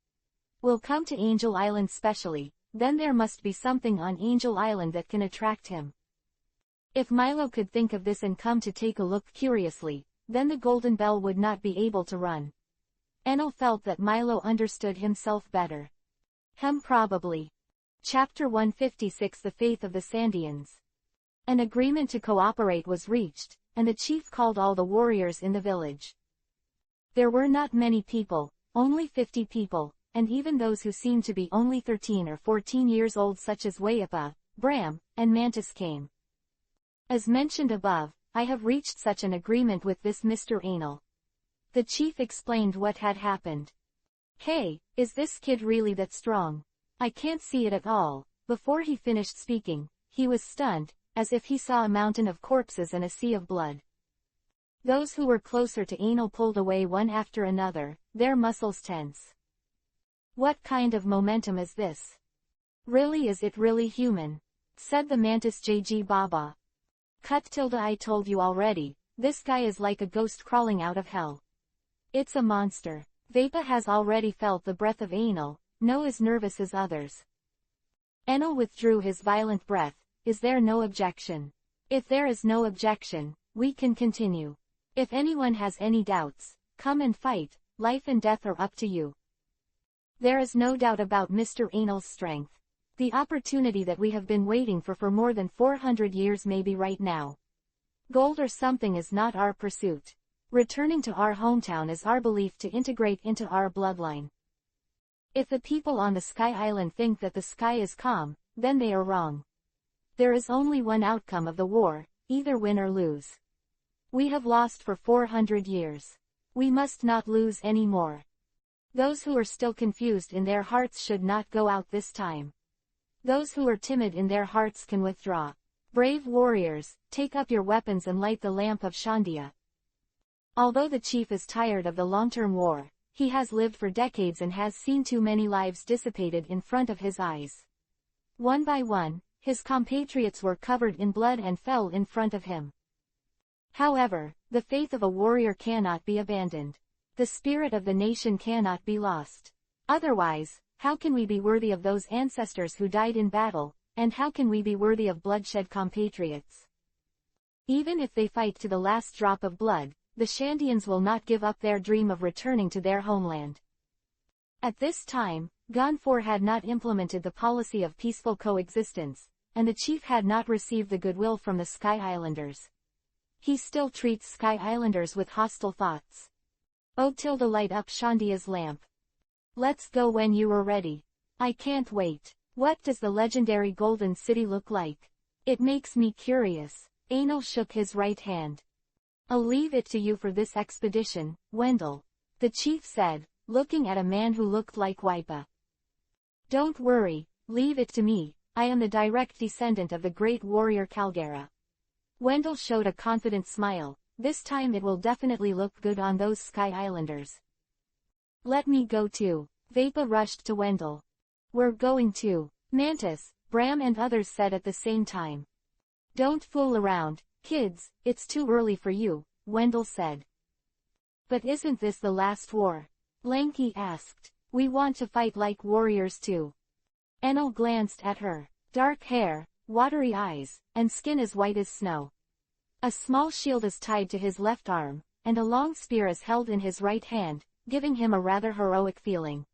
We'll come to Angel Island specially, then there must be something on Angel Island that can attract him. If Milo could think of this and come to take a look curiously, then the golden bell would not be able to run. Enel felt that Milo understood himself better. Probably. Chapter 156 The Faith of the Sandians. An agreement to cooperate was reached, and the chief called all the warriors in the village. There were not many people, only 50 people, and even those who seemed to be only 13 or 14 years old such as Wayapa, Bram, and Mantis came. As mentioned above, I have reached such an agreement with this Mr. Enel. The chief explained what had happened. Hey, is this kid really that strong? I can't see it at all. Before he finished speaking, he was stunned, as if he saw a mountain of corpses and a sea of blood. Those who were closer to Enel pulled away one after another, their muscles tense. What kind of momentum is this? Really, is it really human? Said the mantis JG Baba. I told you already, this guy is like a ghost crawling out of hell. It's a monster. Vapa has already felt the breath of Enel, no as nervous as others. Enel withdrew his violent breath. Is there no objection? If there is no objection, we can continue. If anyone has any doubts, come and fight, life and death are up to you. There is no doubt about Mr. Enel's strength. The opportunity that we have been waiting for more than 400 years may be right now. Gold or something is not our pursuit. Returning to our hometown is our belief to integrate into our bloodline. If the people on the Sky Island think that the sky is calm, then they are wrong. There is only one outcome of the war, either win or lose. We have lost for 400 years. We must not lose any more. Those who are still confused in their hearts should not go out this time. Those who are timid in their hearts can withdraw. Brave warriors, take up your weapons and light the lamp of Shandia. Although the chief is tired of the long-term war, he has lived for decades and has seen too many lives dissipated in front of his eyes. One by one, his compatriots were covered in blood and fell in front of him. However, the faith of a warrior cannot be abandoned. The spirit of the nation cannot be lost. Otherwise, how can we be worthy of those ancestors who died in battle, and how can we be worthy of bloodshed compatriots? Even if they fight to the last drop of blood, the Shandians will not give up their dream of returning to their homeland. At this time, Gonfor had not implemented the policy of peaceful coexistence, and the chief had not received the goodwill from the Sky Islanders. He still treats Sky Islanders with hostile thoughts. Oh, Tilda, light up Shandia's lamp. Let's go when you are ready. I can't wait. What does the legendary Golden City look like? It makes me curious. Anil shook his right hand. I'll leave it to you for this expedition, Wendell, the chief said, looking at a man who looked like Wipa. Don't worry, leave it to me, I am the direct descendant of the great warrior Kalgara. Wendell showed a confident smile. This time it will definitely look good on those Sky Islanders. Let me go too. Vapa rushed to Wendell. We're going too. Mantis, Bram and others said at the same time. Don't fool around, kids, it's too early for you, Wendell said. But isn't this the last war? Lanky asked. We want to fight like warriors too. Enel glanced at her. Dark hair, watery eyes, and skin as white as snow. A small shield is tied to his left arm, and a long spear is held in his right hand, giving him a rather heroic feeling.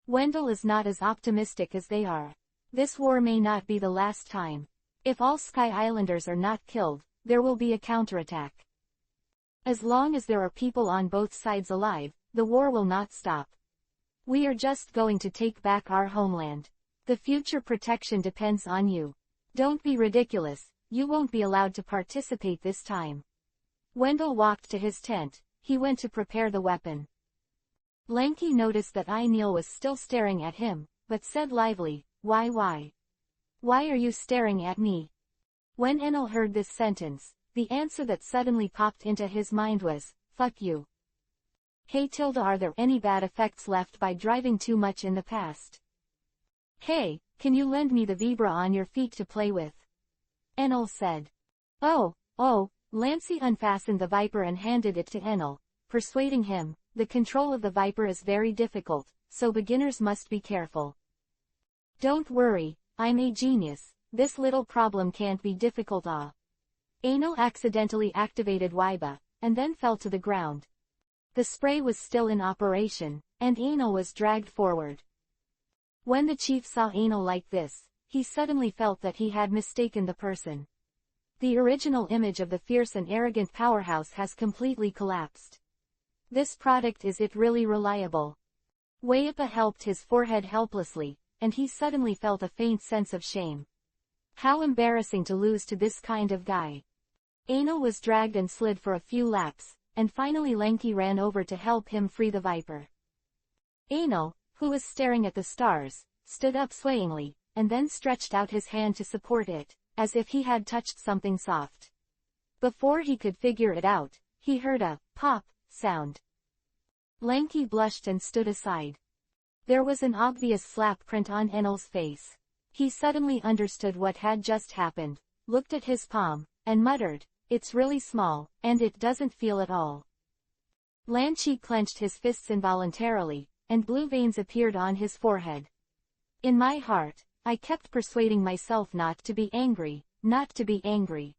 Wendell is not as optimistic as they are. This war may not be the last time. If all Sky Islanders are not killed, there will be a counterattack. As long as there are people on both sides alive, the war will not stop. We are just going to take back our homeland. The future protection depends on you. Don't be ridiculous, you won't be allowed to participate this time. Wendell walked to his tent. He went to prepare the weapon. Lanky noticed that Enil was still staring at him, but said lively, Why? Why are you staring at me? When Enil heard this sentence, the answer that suddenly popped into his mind was, fuck you. Hey Tilda, are there any bad effects left by driving too much in the past? Hey, can you lend me the vibra on your feet to play with? Enil said. Oh, Lancy unfastened the Viper and handed it to Enil, persuading him, the control of the Viper is very difficult, so beginners must be careful. Don't worry, I'm a genius, this little problem can't be difficult. Enil accidentally activated Wiba, and then fell to the ground. The spray was still in operation, and Enil was dragged forward. When the chief saw Enil like this, he suddenly felt that he had mistaken the person. The original image of the fierce and arrogant powerhouse has completely collapsed. This product, is it really reliable? Waipa helped his forehead helplessly, and he suddenly felt a faint sense of shame. How embarrassing to lose to this kind of guy. Enil was dragged and slid for a few laps, and finally Lanky ran over to help him free the Viper. Enil, who was staring at the stars, stood up swayingly, and then stretched out his hand to support it, as if he had touched something soft. Before he could figure it out, he heard a pop sound. Lanky blushed and stood aside. There was an obvious slap print on Enel's face. He suddenly understood what had just happened, looked at his palm, and muttered, It's really small, and it doesn't feel at all. Lanchi clenched his fists involuntarily, and blue veins appeared on his forehead. In my heart, I kept persuading myself not to be angry, not to be angry.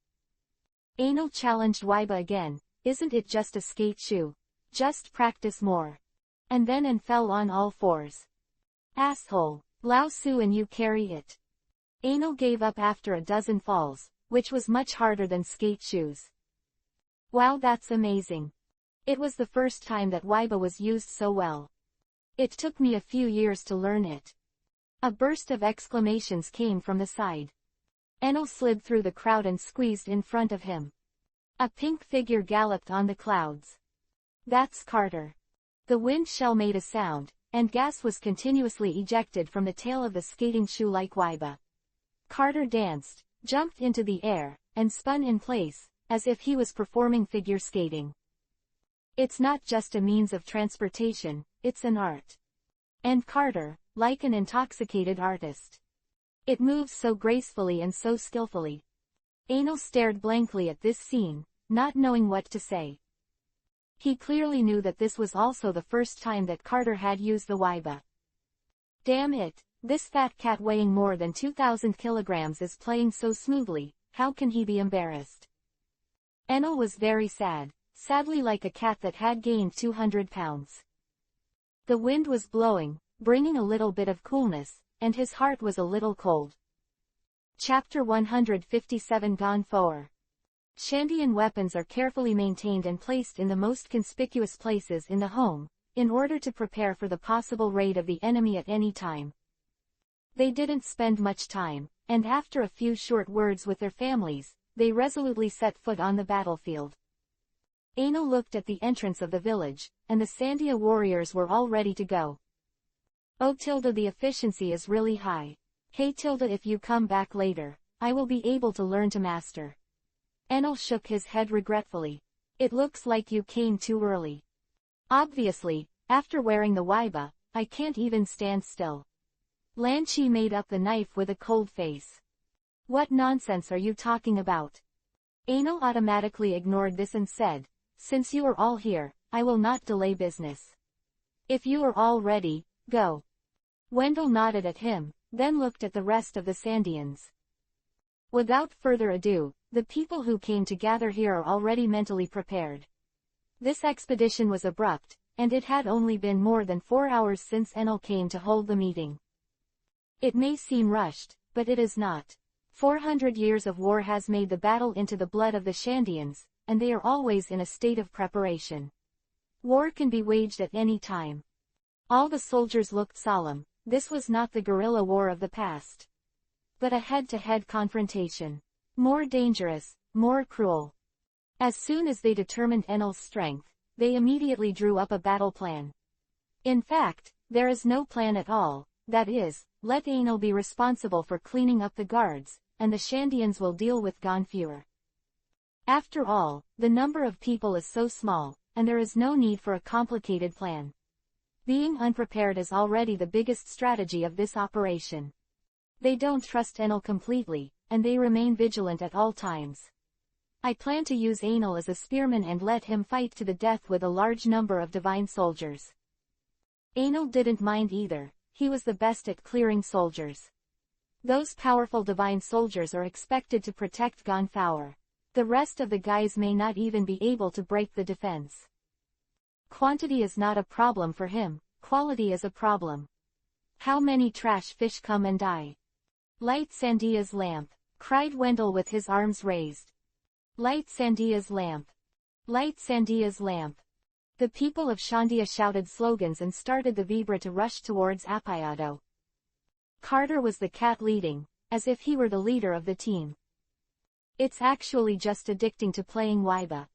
Enil challenged Wiba again, Isn't it just a skate shoe? Just practice more. And then fell on all fours. Asshole, Lao Su, and you carry it. Enil gave up after a dozen falls, which was much harder than skate shoes. Wow, that's amazing. It was the first time that Wiba was used so well. It took me a few years to learn it. A burst of exclamations came from the side. Enil slid through the crowd and squeezed in front of him. A pink figure galloped on the clouds. That's Carter. The wind shell made a sound, and gas was continuously ejected from the tail of the skating shoe like Wiba. Carter danced, jumped into the air, and spun in place, as if he was performing figure skating. It's not just a means of transportation, it's an art. And Carter, like an intoxicated artist. It moves so gracefully and so skillfully. Enil stared blankly at this scene, not knowing what to say. He clearly knew that this was also the first time that Carter had used the Wiba. Damn it, this fat cat weighing more than 2,000 kilograms is playing so smoothly, how can he be embarrassed? Enil was very sad, sadly like a cat that had gained 200 pounds. The wind was blowing, bringing a little bit of coolness, and his heart was a little cold. Chapter 157 Gone Forward. Shandian weapons are carefully maintained and placed in the most conspicuous places in the home, in order to prepare for the possible raid of the enemy at any time. They didn't spend much time, and after a few short words with their families, they resolutely set foot on the battlefield. Anil looked at the entrance of the village, and the Sandia warriors were all ready to go. Oh tilde, the efficiency is really high. Hey tilde, if you come back later, I will be able to learn to master. Enel shook his head regretfully. It looks like you came too early. Obviously, after wearing the waiba, I can't even stand still. Lanchi made up the knife with a cold face. What nonsense are you talking about? Anil automatically ignored this and said, since you are all here, I will not delay business. If you are all ready, go. Wendell nodded at him, then looked at the rest of the Sandians. Without further ado, the people who came to gather here are already mentally prepared. This expedition was abrupt, and it had only been more than 4 hours since Enel came to hold the meeting. It may seem rushed, but it is not. 400 years of war has made the battle into the blood of the Shandians, and they are always in a state of preparation. War can be waged at any time. All the soldiers looked solemn. This was not the guerrilla war of the past, but a head-to-head confrontation. More dangerous, more cruel. As soon as they determined Enel's strength, they immediately drew up a battle plan. In fact, there is no plan at all, that is, let Enel be responsible for cleaning up the guards, and the Shandians will deal with Gonfure. After all, the number of people is so small, and there is no need for a complicated plan. Being unprepared is already the biggest strategy of this operation. They don't trust Enel completely, and they remain vigilant at all times. I plan to use Enel as a spearman and let him fight to the death with a large number of divine soldiers. Enel didn't mind either, he was the best at clearing soldiers. Those powerful divine soldiers are expected to protect Gonfure. The rest of the guys may not even be able to break the defense. Quantity is not a problem for him, quality is a problem. How many trash fish come and die? Light Sandia's lamp, cried Wendell with his arms raised. Light Sandia's lamp. Light Sandia's lamp. The people of Shandia shouted slogans and started the Vibra to rush towards Apayado. Carter was the cat leading, as if he were the leader of the team. It's actually just addicting to playing Waiba.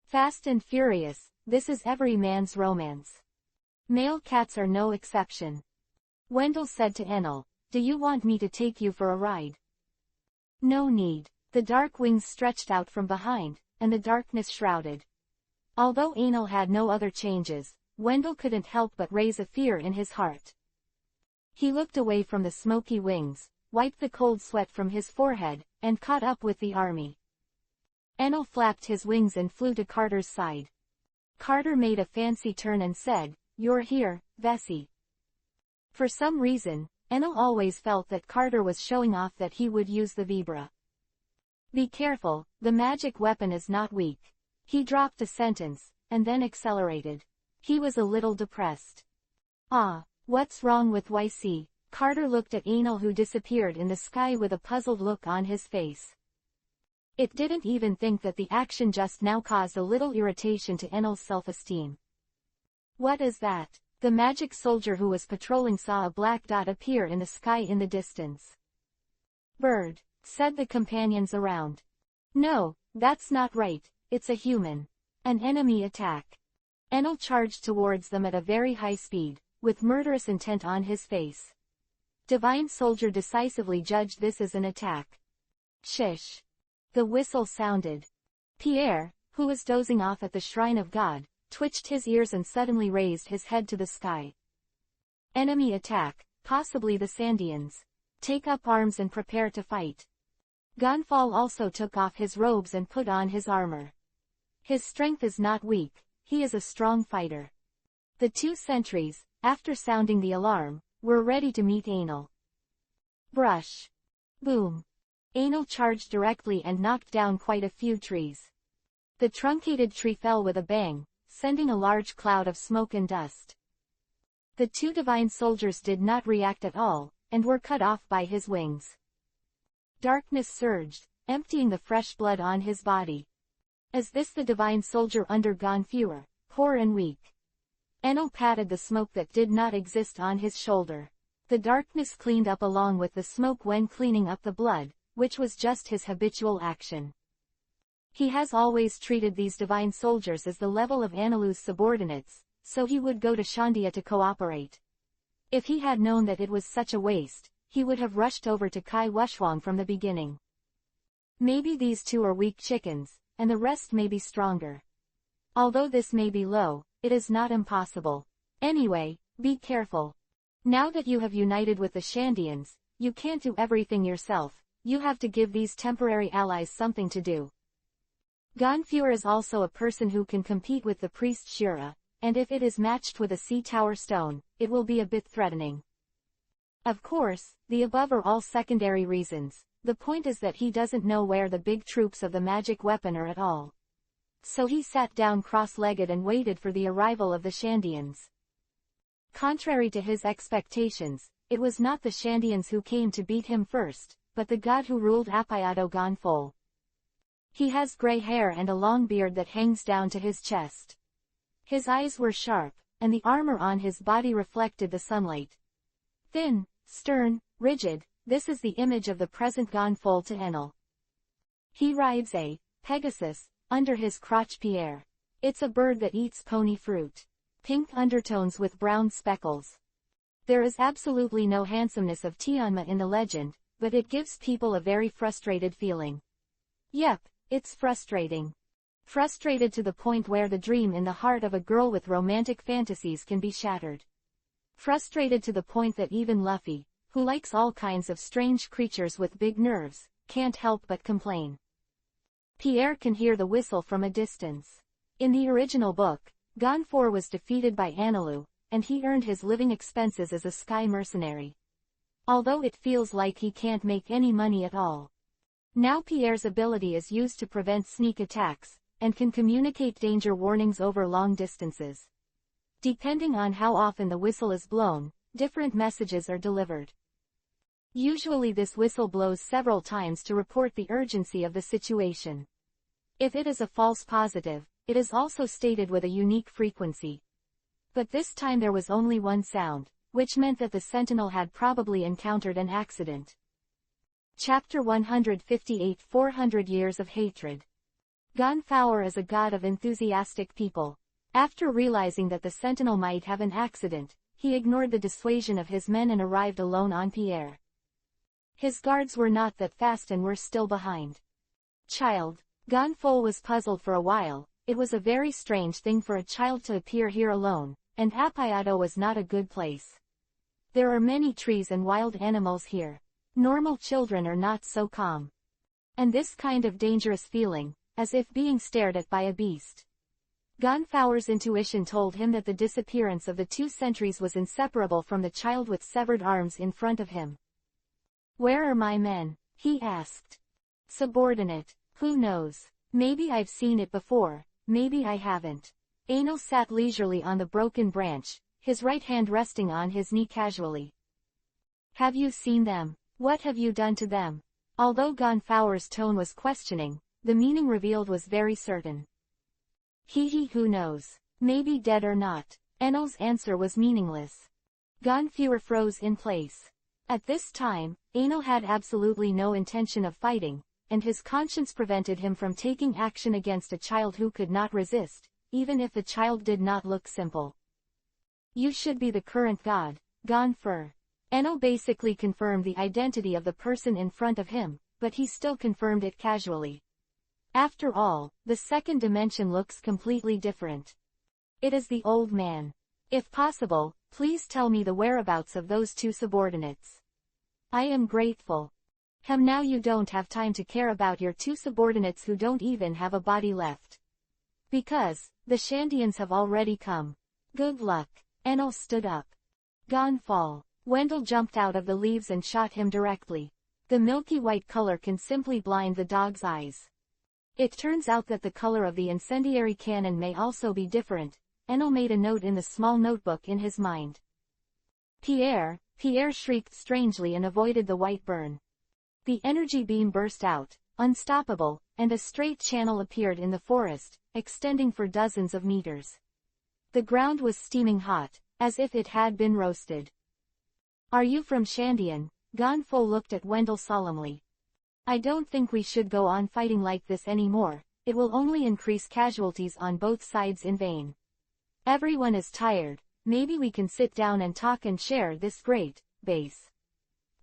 Fast and furious, this is every man's romance. Male cats are no exception. Wendell said to Enel, do you want me to take you for a ride? No need. The dark wings stretched out from behind, and the darkness shrouded. Although Enel had no other changes, Wendell couldn't help but raise a fear in his heart. He looked away from the smoky wings, wiped the cold sweat from his forehead, and caught up with the army. Enel flapped his wings and flew to Carter's side. Carter made a fancy turn and said, you're here, Vesey. For some reason, Enel always felt that Carter was showing off that he would use the Vibra. Be careful, the magic weapon is not weak. He dropped a sentence, and then accelerated. He was a little depressed. Ah, what's wrong with YC? Carter looked at Enel, who disappeared in the sky with a puzzled look on his face. It didn't even think that the action just now caused a little irritation to Enel's self-esteem. What is that? The magic soldier who was patrolling saw a black dot appear in the sky in the distance. Bird, said the companions around. No, that's not right, it's a human. An enemy attack. Enel charged towards them at a very high speed, with murderous intent on his face. Divine soldier decisively judged this as an attack. Shish. The whistle sounded. Pierre, who was dozing off at the shrine of God, twitched his ears and suddenly raised his head to the sky. Enemy attack, possibly the Sandians. Take up arms and prepare to fight. Gonfall also took off his robes and put on his armor. His strength is not weak, he is a strong fighter. The two sentries, after sounding the alarm, were ready to meet Enel. Brush. Boom. Enel charged directly and knocked down quite a few trees. The truncated tree fell with a bang, sending a large cloud of smoke and dust. The two divine soldiers did not react at all, and were cut off by his wings. Darkness surged, emptying the fresh blood on his body. Is this the divine soldier undergone fewer, poor and weak? Enel patted the smoke that did not exist on his shoulder. The darkness cleaned up along with the smoke when cleaning up the blood, which was just his habitual action. He has always treated these divine soldiers as the level of Anelu's subordinates, so he would go to Shandia to cooperate. If he had known that it was such a waste, he would have rushed over to Kai Wushwang from the beginning. Maybe these two are weak chickens, and the rest may be stronger. Although this may be low, it is not impossible. Anyway, be careful. Now that you have united with the Shandians, you can't do everything yourself, you have to give these temporary allies something to do. Ganfur is also a person who can compete with the priest Shura, and if it is matched with a sea tower stone, it will be a bit threatening. Of course, the above are all secondary reasons, the point is that he doesn't know where the big troops of the magic weapon are at all. So he sat down cross-legged and waited for the arrival of the Shandians. Contrary to his expectations, it was not the Shandians who came to beat him first, but the god who ruled Apayado Gonfol. He has grey hair and a long beard that hangs down to his chest. His eyes were sharp, and the armor on his body reflected the sunlight. Thin, stern, rigid, this is the image of the present Gonfol to Enel. He rides a Pegasus under his crotch Pierre. It's a bird that eats pony fruit. Pink undertones with brown speckles. There is absolutely no handsomeness of Tianma in the legend, but it gives people a very frustrated feeling. Yep, it's frustrating. Frustrated to the point where the dream in the heart of a girl with romantic fantasies can be shattered. Frustrated to the point that even Luffy, who likes all kinds of strange creatures with big nerves, can't help but complain. Pierre can hear the whistle from a distance. In the original book, Gonfor was defeated by Anelu, and he earned his living expenses as a sky mercenary. Although it feels like he can't make any money at all. Now Pierre's ability is used to prevent sneak attacks, and can communicate danger warnings over long distances. Depending on how often the whistle is blown, different messages are delivered. Usually this whistle blows several times to report the urgency of the situation. If it is a false positive, it is also stated with a unique frequency. But this time there was only one sound, which meant that the sentinel had probably encountered an accident. Chapter 158 400 Years of Hatred. Gonfowr is a god of enthusiastic people. After realizing that the sentinel might have an accident, he ignored the dissuasion of his men and arrived alone on Pierre. His guards were not that fast and were still behind. Child. Gonfol was puzzled for a while. It was a very strange thing for a child to appear here alone, and Apayado was not a good place. There are many trees and wild animals here. Normal children are not so calm. And this kind of dangerous feeling, as if being stared at by a beast. Gonfowr's intuition told him that the disappearance of the two sentries was inseparable from the child with severed arms in front of him. Where are my men? He asked. Subordinate. Who knows? Maybe I've seen it before, maybe I haven't. Anel sat leisurely on the broken branch, his right hand resting on his knee casually. Have you seen them? What have you done to them? Although Gonfowr's tone was questioning, the meaning revealed was very certain. Who knows? Maybe dead or not. Enel's answer was meaningless. Gonfowr froze in place. At this time, Anel had absolutely no intention of fighting, and his conscience prevented him from taking action against a child who could not resist, even if the child did not look simple. You should be the current god, Gonfowr. Enel basically confirmed the identity of the person in front of him, but he still confirmed it casually. After all, the second dimension looks completely different. It is the old man. If possible, please tell me the whereabouts of those two subordinates. I am grateful. Now you don't have time to care about your two subordinates who don't even have a body left. Because, the Shandians have already come. Good luck. Enel stood up. Gonfol. Wendell jumped out of the leaves and shot him directly. The milky white color can simply blind the dog's eyes. It turns out that the color of the incendiary cannon may also be different. Enel made a note in the small notebook in his mind. Pierre shrieked strangely and avoided the white burn. The energy beam burst out, unstoppable, and a straight channel appeared in the forest, extending for dozens of meters. The ground was steaming hot, as if it had been roasted. "Are you from Shandian?" Gonfo looked at Wendell solemnly. "I don't think we should go on fighting like this anymore, it will only increase casualties on both sides in vain. Everyone is tired, maybe we can sit down and talk and share this great base."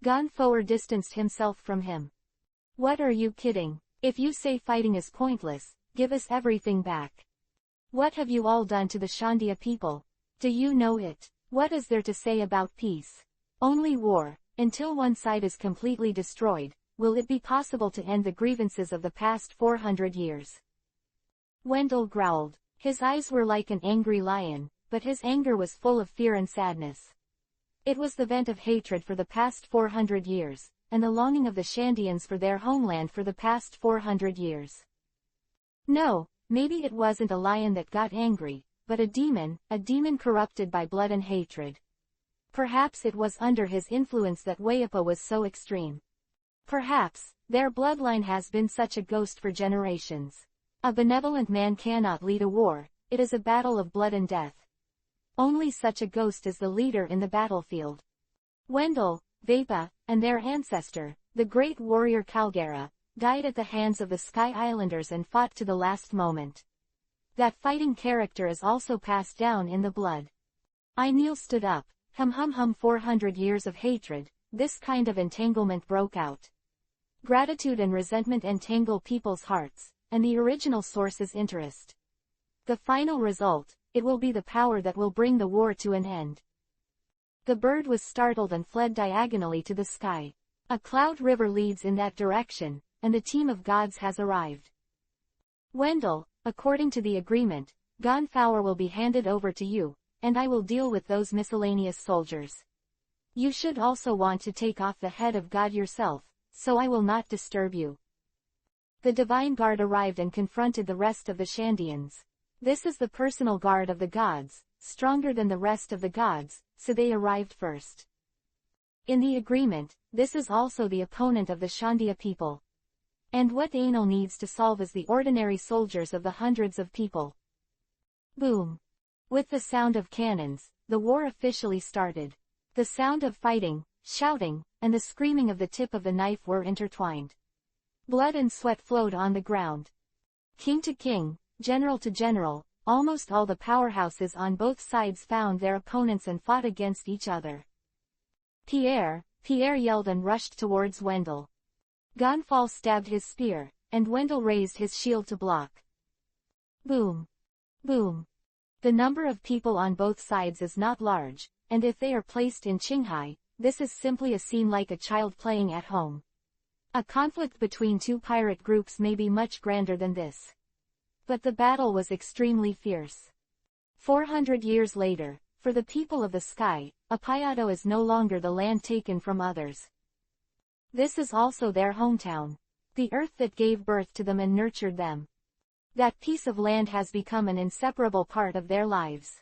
Gonfoer distanced himself from him. "What are you kidding? If you say fighting is pointless, give us everything back. What have you all done to the Shandia people? Do you know it? What is there to say about peace? Only war. Until one side is completely destroyed, will it be possible to end the grievances of the past 400 years? Wendell growled. His eyes were like an angry lion, but his anger was full of fear and sadness. It was the vent of hatred for the past 400 years, and the longing of the Shandians for their homeland for the past 400 years. No, maybe it wasn't a lion that got angry, but a demon corrupted by blood and hatred. Perhaps it was under his influence that Wayapa was so extreme. Perhaps, their bloodline has been such a ghost for generations. A benevolent man cannot lead a war, it is a battle of blood and death. Only such a ghost is the leader in the battlefield. Wendell, Vapa, and their ancestor, the great warrior Calgara, died at the hands of the Sky Islanders and fought to the last moment. That fighting character is also passed down in the blood. Neil stood up. 400 years of hatred, this kind of entanglement broke out. Gratitude and resentment entangle people's hearts, and the original source is interest. The final result, it will be the power that will bring the war to an end. The bird was startled and fled diagonally to the sky. A cloud river leads in that direction, and the team of gods has arrived. Wendell, according to the agreement, Gonfower will be handed over to you, and I will deal with those miscellaneous soldiers. You should also want to take off the head of God yourself, so I will not disturb you. The divine guard arrived and confronted the rest of the Shandians. This is the personal guard of the gods, stronger than the rest of the gods, so they arrived first. In the agreement, this is also the opponent of the Shandia people. And what Anil needs to solve is the ordinary soldiers of the hundreds of people. Boom. With the sound of cannons, the war officially started. The sound of fighting, shouting, and the screaming of the tip of the knife were intertwined. Blood and sweat flowed on the ground. King to king, general to general, almost all the powerhouses on both sides found their opponents and fought against each other. Pierre yelled and rushed towards Wendell. Gonfal stabbed his spear, and Wendell raised his shield to block. Boom. Boom. The number of people on both sides is not large, and if they are placed in Qinghai, this is simply a scene like a child playing at home. A conflict between two pirate groups may be much grander than this. But the battle was extremely fierce. 400 years later, for the people of the sky, Apayado is no longer the land taken from others. This is also their hometown. The earth that gave birth to them and nurtured them. That piece of land has become an inseparable part of their lives.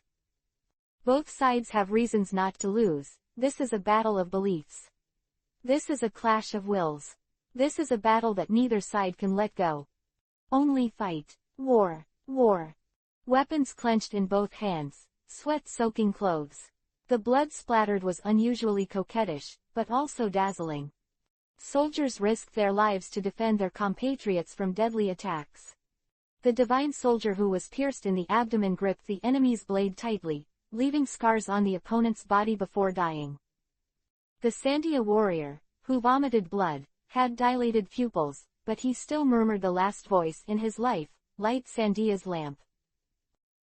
Both sides have reasons not to lose. This is a battle of beliefs. This is a clash of wills. This is a battle that neither side can let go. Only fight. War. War. Weapons clenched in both hands, sweat-soaking clothes. The blood splattered was unusually coquettish, but also dazzling. Soldiers risked their lives to defend their compatriots from deadly attacks. The divine soldier who was pierced in the abdomen gripped the enemy's blade tightly, leaving scars on the opponent's body before dying. The Sandia warrior, who vomited blood, had dilated pupils, but he still murmured the last voice in his life, light Sandia's lamp.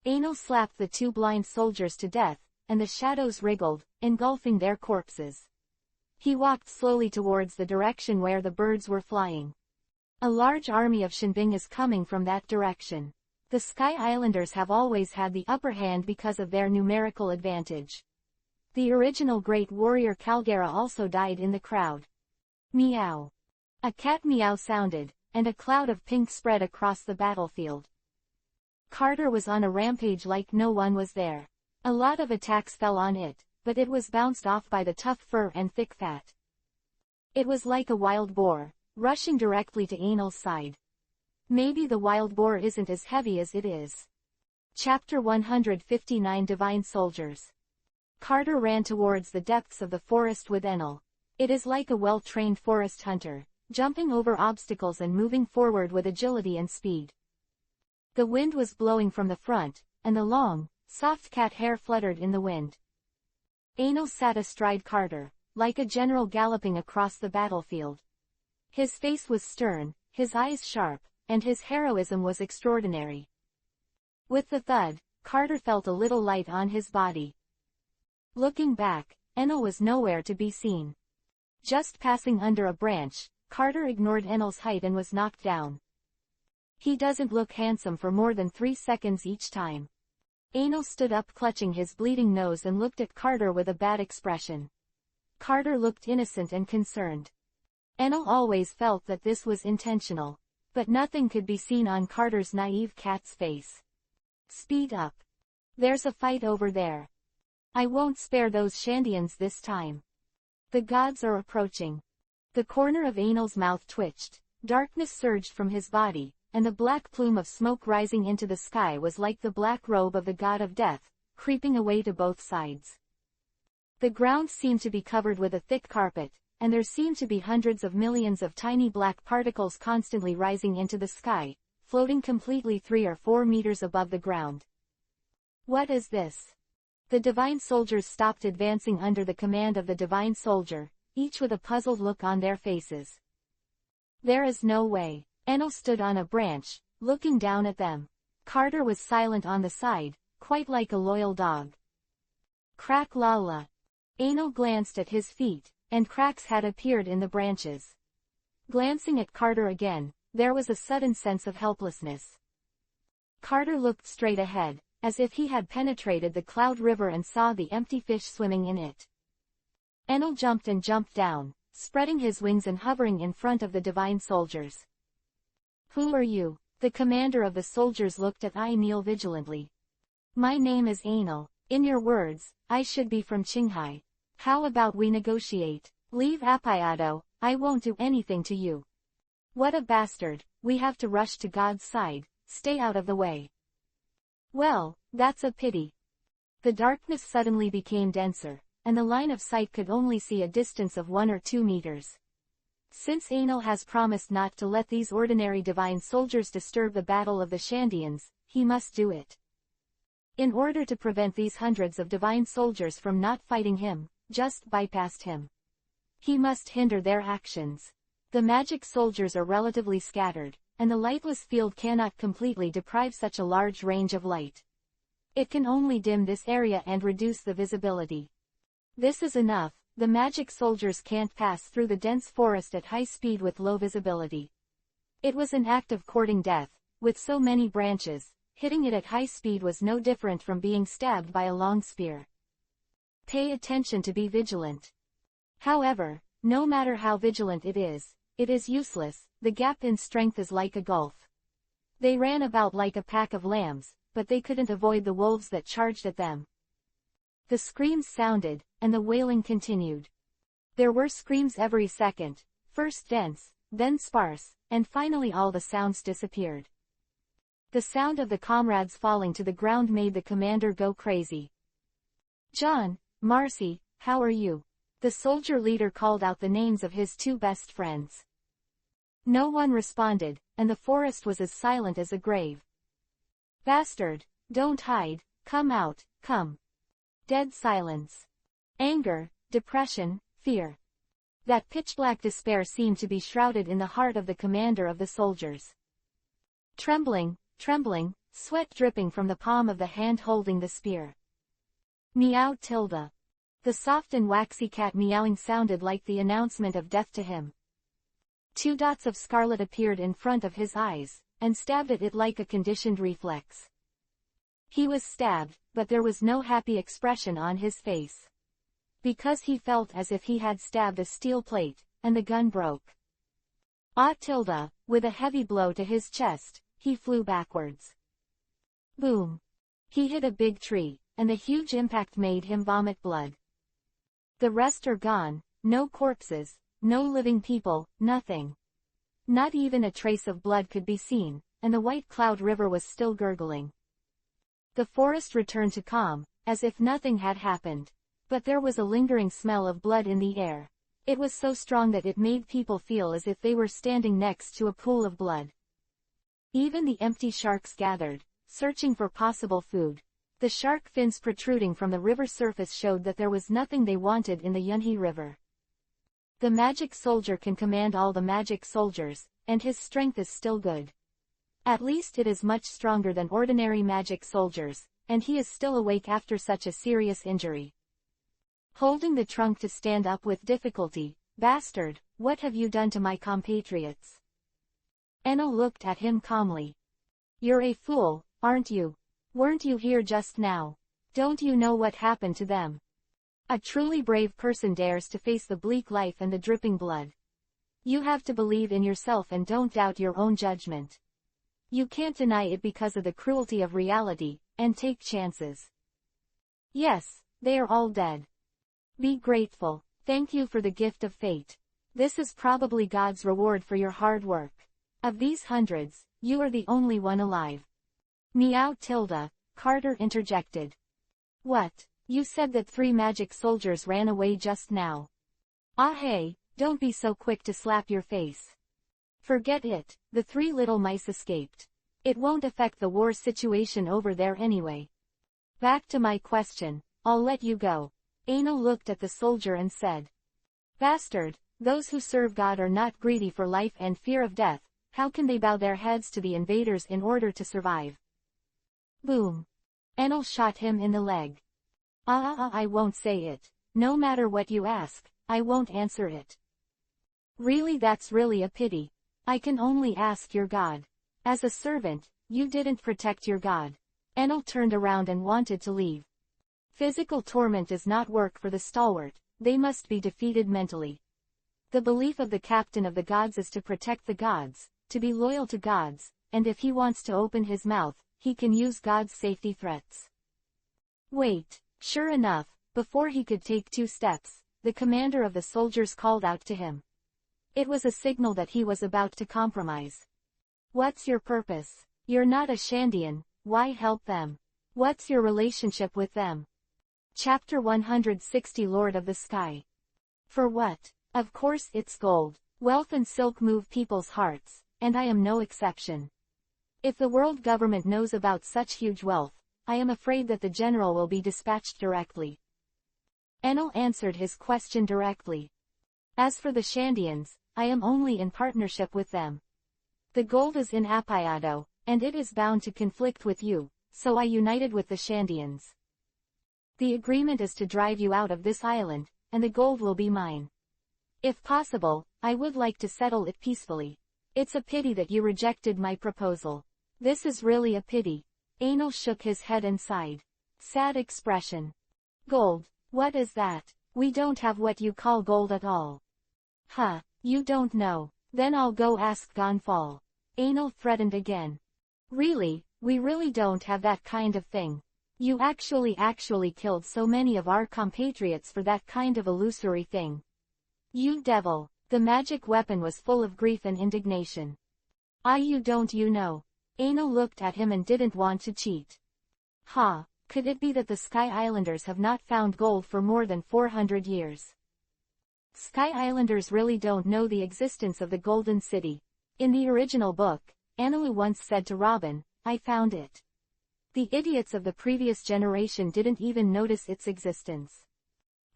Anil slapped the two blind soldiers to death, and the shadows wriggled, engulfing their corpses. He walked slowly towards the direction where the birds were flying. A large army of Shinbing is coming from that direction. The Sky Islanders have always had the upper hand because of their numerical advantage. The original great warrior Calgara also died in the crowd. Meow. A cat meow sounded, and a cloud of pink spread across the battlefield. Carter was on a rampage like no one was there. A lot of attacks fell on it, but it was bounced off by the tough fur and thick fat. It was like a wild boar, rushing directly to Anil's side. Maybe the wild boar isn't as heavy as it is. Chapter 159 Divine Soldiers. Carter ran towards the depths of the forest with Enil. It is like a well-trained forest hunter, jumping over obstacles and moving forward with agility and speed. The wind was blowing from the front, and the long, soft cat hair fluttered in the wind. Anil sat astride Carter, like a general galloping across the battlefield. His face was stern, his eyes sharp, and his heroism was extraordinary. With the thud, Carter felt a little light on his body. Looking back, Enil was nowhere to be seen. Just passing under a branch, Carter ignored Enil's height and was knocked down. He doesn't look handsome for more than 3 seconds each time. Anil stood up clutching his bleeding nose and looked at Carter with a bad expression. Carter looked innocent and concerned. Enil always felt that this was intentional. But nothing could be seen on Carter's naive cat's face. Speed up. There's a fight over there. I won't spare those Shandians this time. The gods are approaching. The corner of Anil's mouth twitched, darkness surged from his body, and the black plume of smoke rising into the sky was like the black robe of the god of death, creeping away to both sides. The ground seemed to be covered with a thick carpet, and there seemed to be hundreds of millions of tiny black particles constantly rising into the sky, floating completely 3 or 4 meters above the ground. What is this? The divine soldiers stopped advancing under the command of the divine soldier, each with a puzzled look on their faces. There is no way. Enil stood on a branch, looking down at them. Carter was silent on the side, quite like a loyal dog. Crack la la. Anil glanced at his feet, and cracks had appeared in the branches. Glancing at Carter again, there was a sudden sense of helplessness. Carter looked straight ahead, as if he had penetrated the cloud river and saw the empty fish swimming in it. Enil jumped and jumped down, spreading his wings and hovering in front of the divine soldiers. Who are you? The commander of the soldiers looked at Enil vigilantly. My name is Anil. In your words, I should be from Qinghai. How about we negotiate? Leave Apayado, I won't do anything to you. What a bastard, we have to rush to God's side, stay out of the way. Well, that's a pity. The darkness suddenly became denser, and the line of sight could only see a distance of 1 or 2 meters. Since Anil has promised not to let these ordinary divine soldiers disturb the battle of the Shandians, he must do it. In order to prevent these hundreds of divine soldiers from not fighting him, just bypassed him. He must hinder their actions. The magic soldiers are relatively scattered, and the lightless field cannot completely deprive such a large range of light. It can only dim this area and reduce the visibility. This is enough, the magic soldiers can't pass through the dense forest at high speed with low visibility. It was an act of courting death, with so many branches, hitting it at high speed was no different from being stabbed by a long spear. Pay attention to be vigilant. However, no matter how vigilant it is useless, the gap in strength is like a gulf. They ran about like a pack of lambs, but they couldn't avoid the wolves that charged at them. The screams sounded, and the wailing continued. There were screams every second, first dense, then sparse, and finally all the sounds disappeared. The sound of the comrades falling to the ground made the commander go crazy. John, Marcy, how are you? The soldier leader called out the names of his 2 best friends. No one responded, and the forest was as silent as a grave. Bastard, don't hide, come out, come. Dead silence. Anger, depression, fear. That pitch-black despair seemed to be shrouded in the heart of the commander of the soldiers. Trembling, sweat dripping from the palm of the hand holding the spear. Meow tilde. The soft and waxy cat meowing sounded like the announcement of death to him. 2 dots of scarlet appeared in front of his eyes, and stabbed at it like a conditioned reflex. He was stabbed, but there was no happy expression on his face. Because he felt as if he had stabbed a steel plate, and the gun broke. Tilde, with a heavy blow to his chest, he flew backwards. Boom. He hit a big tree, and the huge impact made him vomit blood. The rest are gone, no corpses, no living people, nothing. Not even a trace of blood could be seen, and the White Cloud River was still gurgling. The forest returned to calm, as if nothing had happened. But there was a lingering smell of blood in the air. It was so strong that it made people feel as if they were standing next to a pool of blood. Even the empty sharks gathered, searching for possible food. The shark fins protruding from the river surface showed that there was nothing they wanted in the Yunhe River. The magic soldier can command all the magic soldiers, and his strength is still good. At least it is much stronger than ordinary magic soldiers, and he is still awake after such a serious injury. Holding the trunk to stand up with difficulty, "Bastard, what have you done to my compatriots?" Enel looked at him calmly. "You're a fool, aren't you? Weren't you here just now? Don't you know what happened to them? A truly brave person dares to face the bleak life and the dripping blood. You have to believe in yourself and don't doubt your own judgment. You can't deny it because of the cruelty of reality, and take chances. Yes, they are all dead. Be grateful. Thank you for the gift of fate. This is probably God's reward for your hard work. Of these hundreds, you are the only one alive." "Meow Tilda," Carter interjected. "What? You said that 3 magic soldiers ran away just now." "Ah hey, don't be so quick to slap your face. Forget it, the 3 little mice escaped. It won't affect the war situation over there anyway. Back to my question, I'll let you go." Enel looked at the soldier and said, "Bastard, those who serve God are not greedy for life and fear of death. How can they bow their heads to the invaders in order to survive?" Boom. Enel shot him in the leg. I won't say it. No matter what you ask, I won't answer it." "Really, that's really a pity. I can only ask your God. As a servant, you didn't protect your God." Enel turned around and wanted to leave. Physical torment does not work for the stalwart, they must be defeated mentally. The belief of the captain of the gods is to protect the gods, to be loyal to gods, and if he wants to open his mouth, he can use God's safety threats. Wait, sure enough, before he could take 2 steps, the commander of the soldiers called out to him. It was a signal that he was about to compromise. "What's your purpose? You're not a Shandian, why help them? What's your relationship with them?" Chapter 160 Lord of the Sky. "For what? Of course it's gold. Wealth and silk move people's hearts, and I am no exception. If the world government knows about such huge wealth, I am afraid that the general will be dispatched directly." Enel answered his question directly. "As for the Shandians, I am only in partnership with them. The gold is in Apayado, and it is bound to conflict with you, so I united with the Shandians. The agreement is to drive you out of this island, and the gold will be mine. If possible, I would like to settle it peacefully. It's a pity that you rejected my proposal. This is really a pity." Enel shook his head and sighed. Sad expression. "Gold, what is that? We don't have what you call gold at all." "Huh, you don't know. Then I'll go ask Gonfall." Enel threatened again. "Really, we really don't have that kind of thing. You actually killed so many of our compatriots for that kind of illusory thing. You devil." The magic weapon was full of grief and indignation. You don't you know." Enel looked at him and didn't want to cheat. Could it be that the Sky Islanders have not found gold for more than 400 years? Sky Islanders really don't know the existence of the Golden City. In the original book, Anilu once said to Robin, "I found it." The idiots of the previous generation didn't even notice its existence.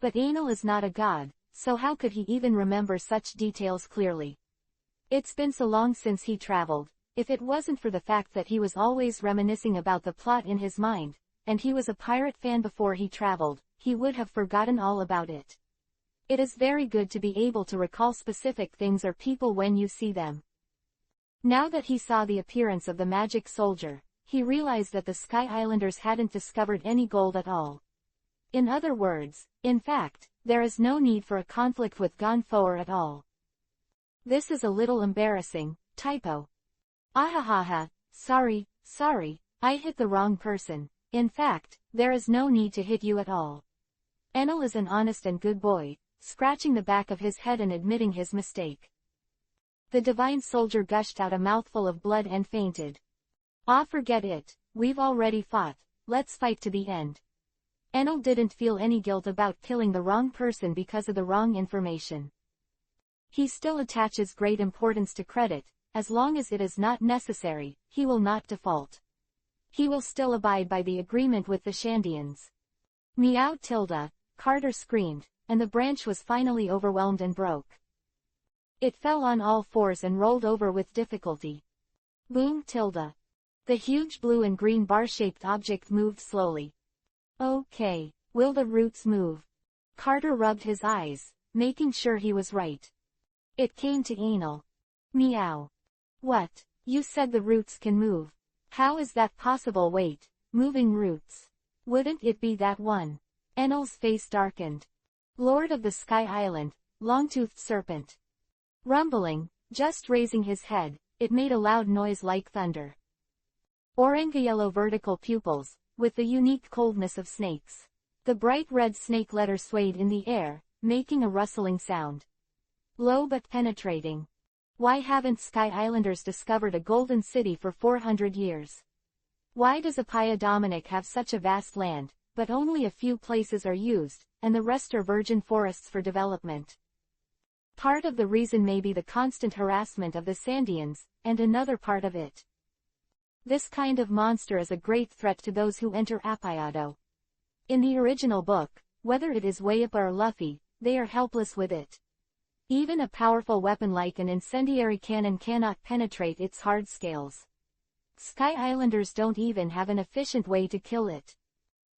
But Enel is not a god, so how could he even remember such details clearly? It's been so long since he traveled. If it wasn't for the fact that he was always reminiscing about the plot in his mind, and he was a pirate fan before he traveled, he would have forgotten all about it. It is very good to be able to recall specific things or people when you see them. Now that he saw the appearance of the magic soldier, he realized that the Sky Islanders hadn't discovered any gold at all. In other words, in fact, there is no need for a conflict with Gonfoer at all. This is a little embarrassing. Typo. Ahahaha, sorry, I hit the wrong person. In fact, there is no need to hit you at all. Enel is an honest and good boy, scratching the back of his head and admitting his mistake. The divine soldier gushed out a mouthful of blood and fainted. "Ah, forget it, we've already fought, let's fight to the end." Enel didn't feel any guilt about killing the wrong person because of the wrong information. He still attaches great importance to credit. As long as it is not necessary, he will not default. He will still abide by the agreement with the Shandians. "Meow tilde," Carter screamed, and the branch was finally overwhelmed and broke. It fell on all fours and rolled over with difficulty. "Boom tilde." The huge blue and green bar-shaped object moved slowly. "Okay, will the roots move?" Carter rubbed his eyes, making sure he was right. It came to Enel. "Meow. What? You said the roots can move. How is that possible? Wait, moving roots. Wouldn't it be that one?" Enel's face darkened. "Lord of the Sky Island, long-toothed serpent." Rumbling, just raising his head, it made a loud noise like thunder. Orange-yellow vertical pupils, with the unique coldness of snakes. The bright red snake letter swayed in the air, making a rustling sound. Low but penetrating. Why haven't Sky Islanders discovered a golden city for 400 years? Why does Apaya Dominic have such a vast land, but only a few places are used, and the rest are virgin forests for development? Part of the reason may be the constant harassment of the Sandians, and another part of it. This kind of monster is a great threat to those who enter Apayado. In the original book, whether it is Wayapa or Luffy, they are helpless with it. Even a powerful weapon like an incendiary cannon cannot penetrate its hard scales. Sky Islanders don't even have an efficient way to kill it.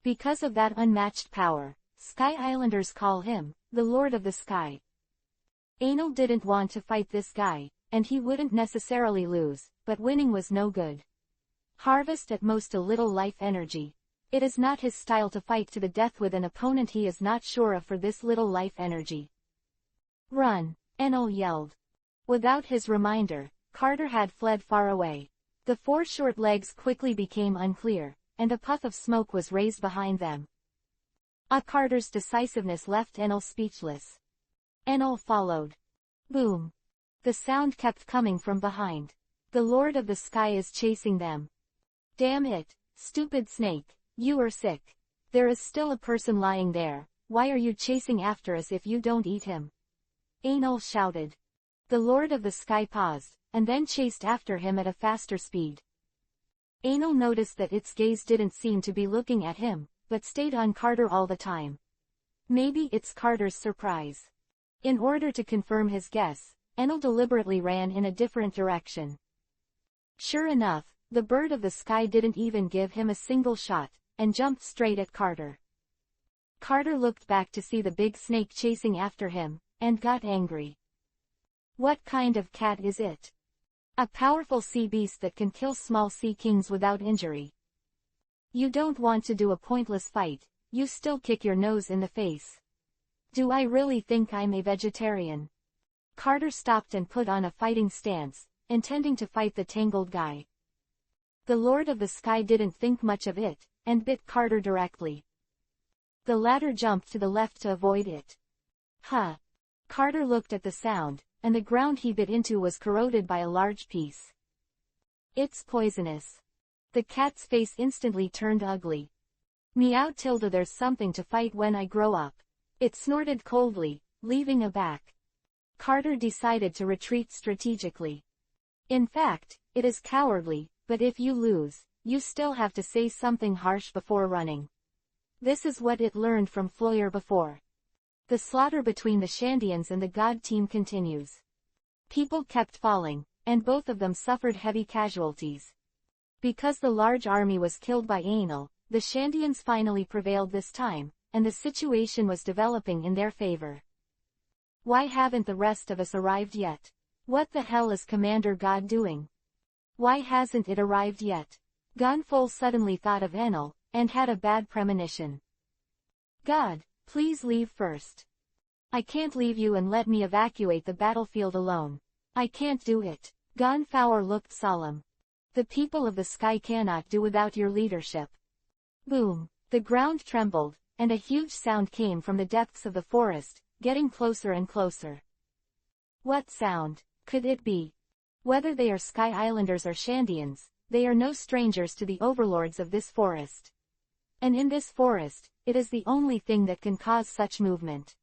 Because of that unmatched power, Sky Islanders call him the Lord of the Sky. Enel didn't want to fight this guy, and he wouldn't necessarily lose, but winning was no good. Harvest at most a little life energy. It is not his style to fight to the death with an opponent he is not sure of for this little life energy. "Run!" Enel yelled. Without his reminder, Carter had fled far away. The four short legs quickly became unclear, and a puff of smoke was raised behind them. Carter's decisiveness left Enel speechless. Enel followed. Boom! The sound kept coming from behind. The Lord of the Sky is chasing them. "Damn it, stupid snake, you are sick. There is still a person lying there, why are you chasing after us if you don't eat him?" Enel shouted. The Lord of the Sky paused, and then chased after him at a faster speed. Enel noticed that its gaze didn't seem to be looking at him, but stayed on Carter all the time. Maybe it's Carter's surprise. In order to confirm his guess, Enel deliberately ran in a different direction. Sure enough, the bird of the sky didn't even give him a single shot, and jumped straight at Carter. Carter looked back to see the big snake chasing after him, and got angry. What kind of cat is it? A powerful sea beast that can kill small sea kings without injury. You don't want to do a pointless fight, you still kick your nose in the face. Do I really think I'm a vegetarian? Carter stopped and put on a fighting stance, intending to fight the tangled guy. The Lord of the Sky didn't think much of it, and bit Carter directly. The latter jumped to the left to avoid it. Huh! Carter looked at the sound, and the ground he bit into was corroded by a large piece. It's poisonous. The cat's face instantly turned ugly. Meow tilde, there's something to fight when I grow up. It snorted coldly, leaving a back. Carter decided to retreat strategically. In fact, it is cowardly, but if you lose, you still have to say something harsh before running. This is what it learned from Floyer before. The slaughter between the Shandians and the God team continues. People kept falling, and both of them suffered heavy casualties. Because the large army was killed by Enel, the Shandians finally prevailed this time, and the situation was developing in their favor. Why haven't the rest of us arrived yet? What the hell is Commander God doing? Why hasn't it arrived yet? Gunful suddenly thought of Enel, and had a bad premonition. God, please leave first. I can't leave you and let me evacuate the battlefield alone. I can't do it. Gunflower looked solemn. The people of the sky cannot do without your leadership. Boom! The ground trembled, and a huge sound came from the depths of the forest, getting closer and closer. What sound could it be? Whether they are Sky Islanders or Shandians, they are no strangers to the overlords of this forest. And in this forest, it is the only thing that can cause such movement.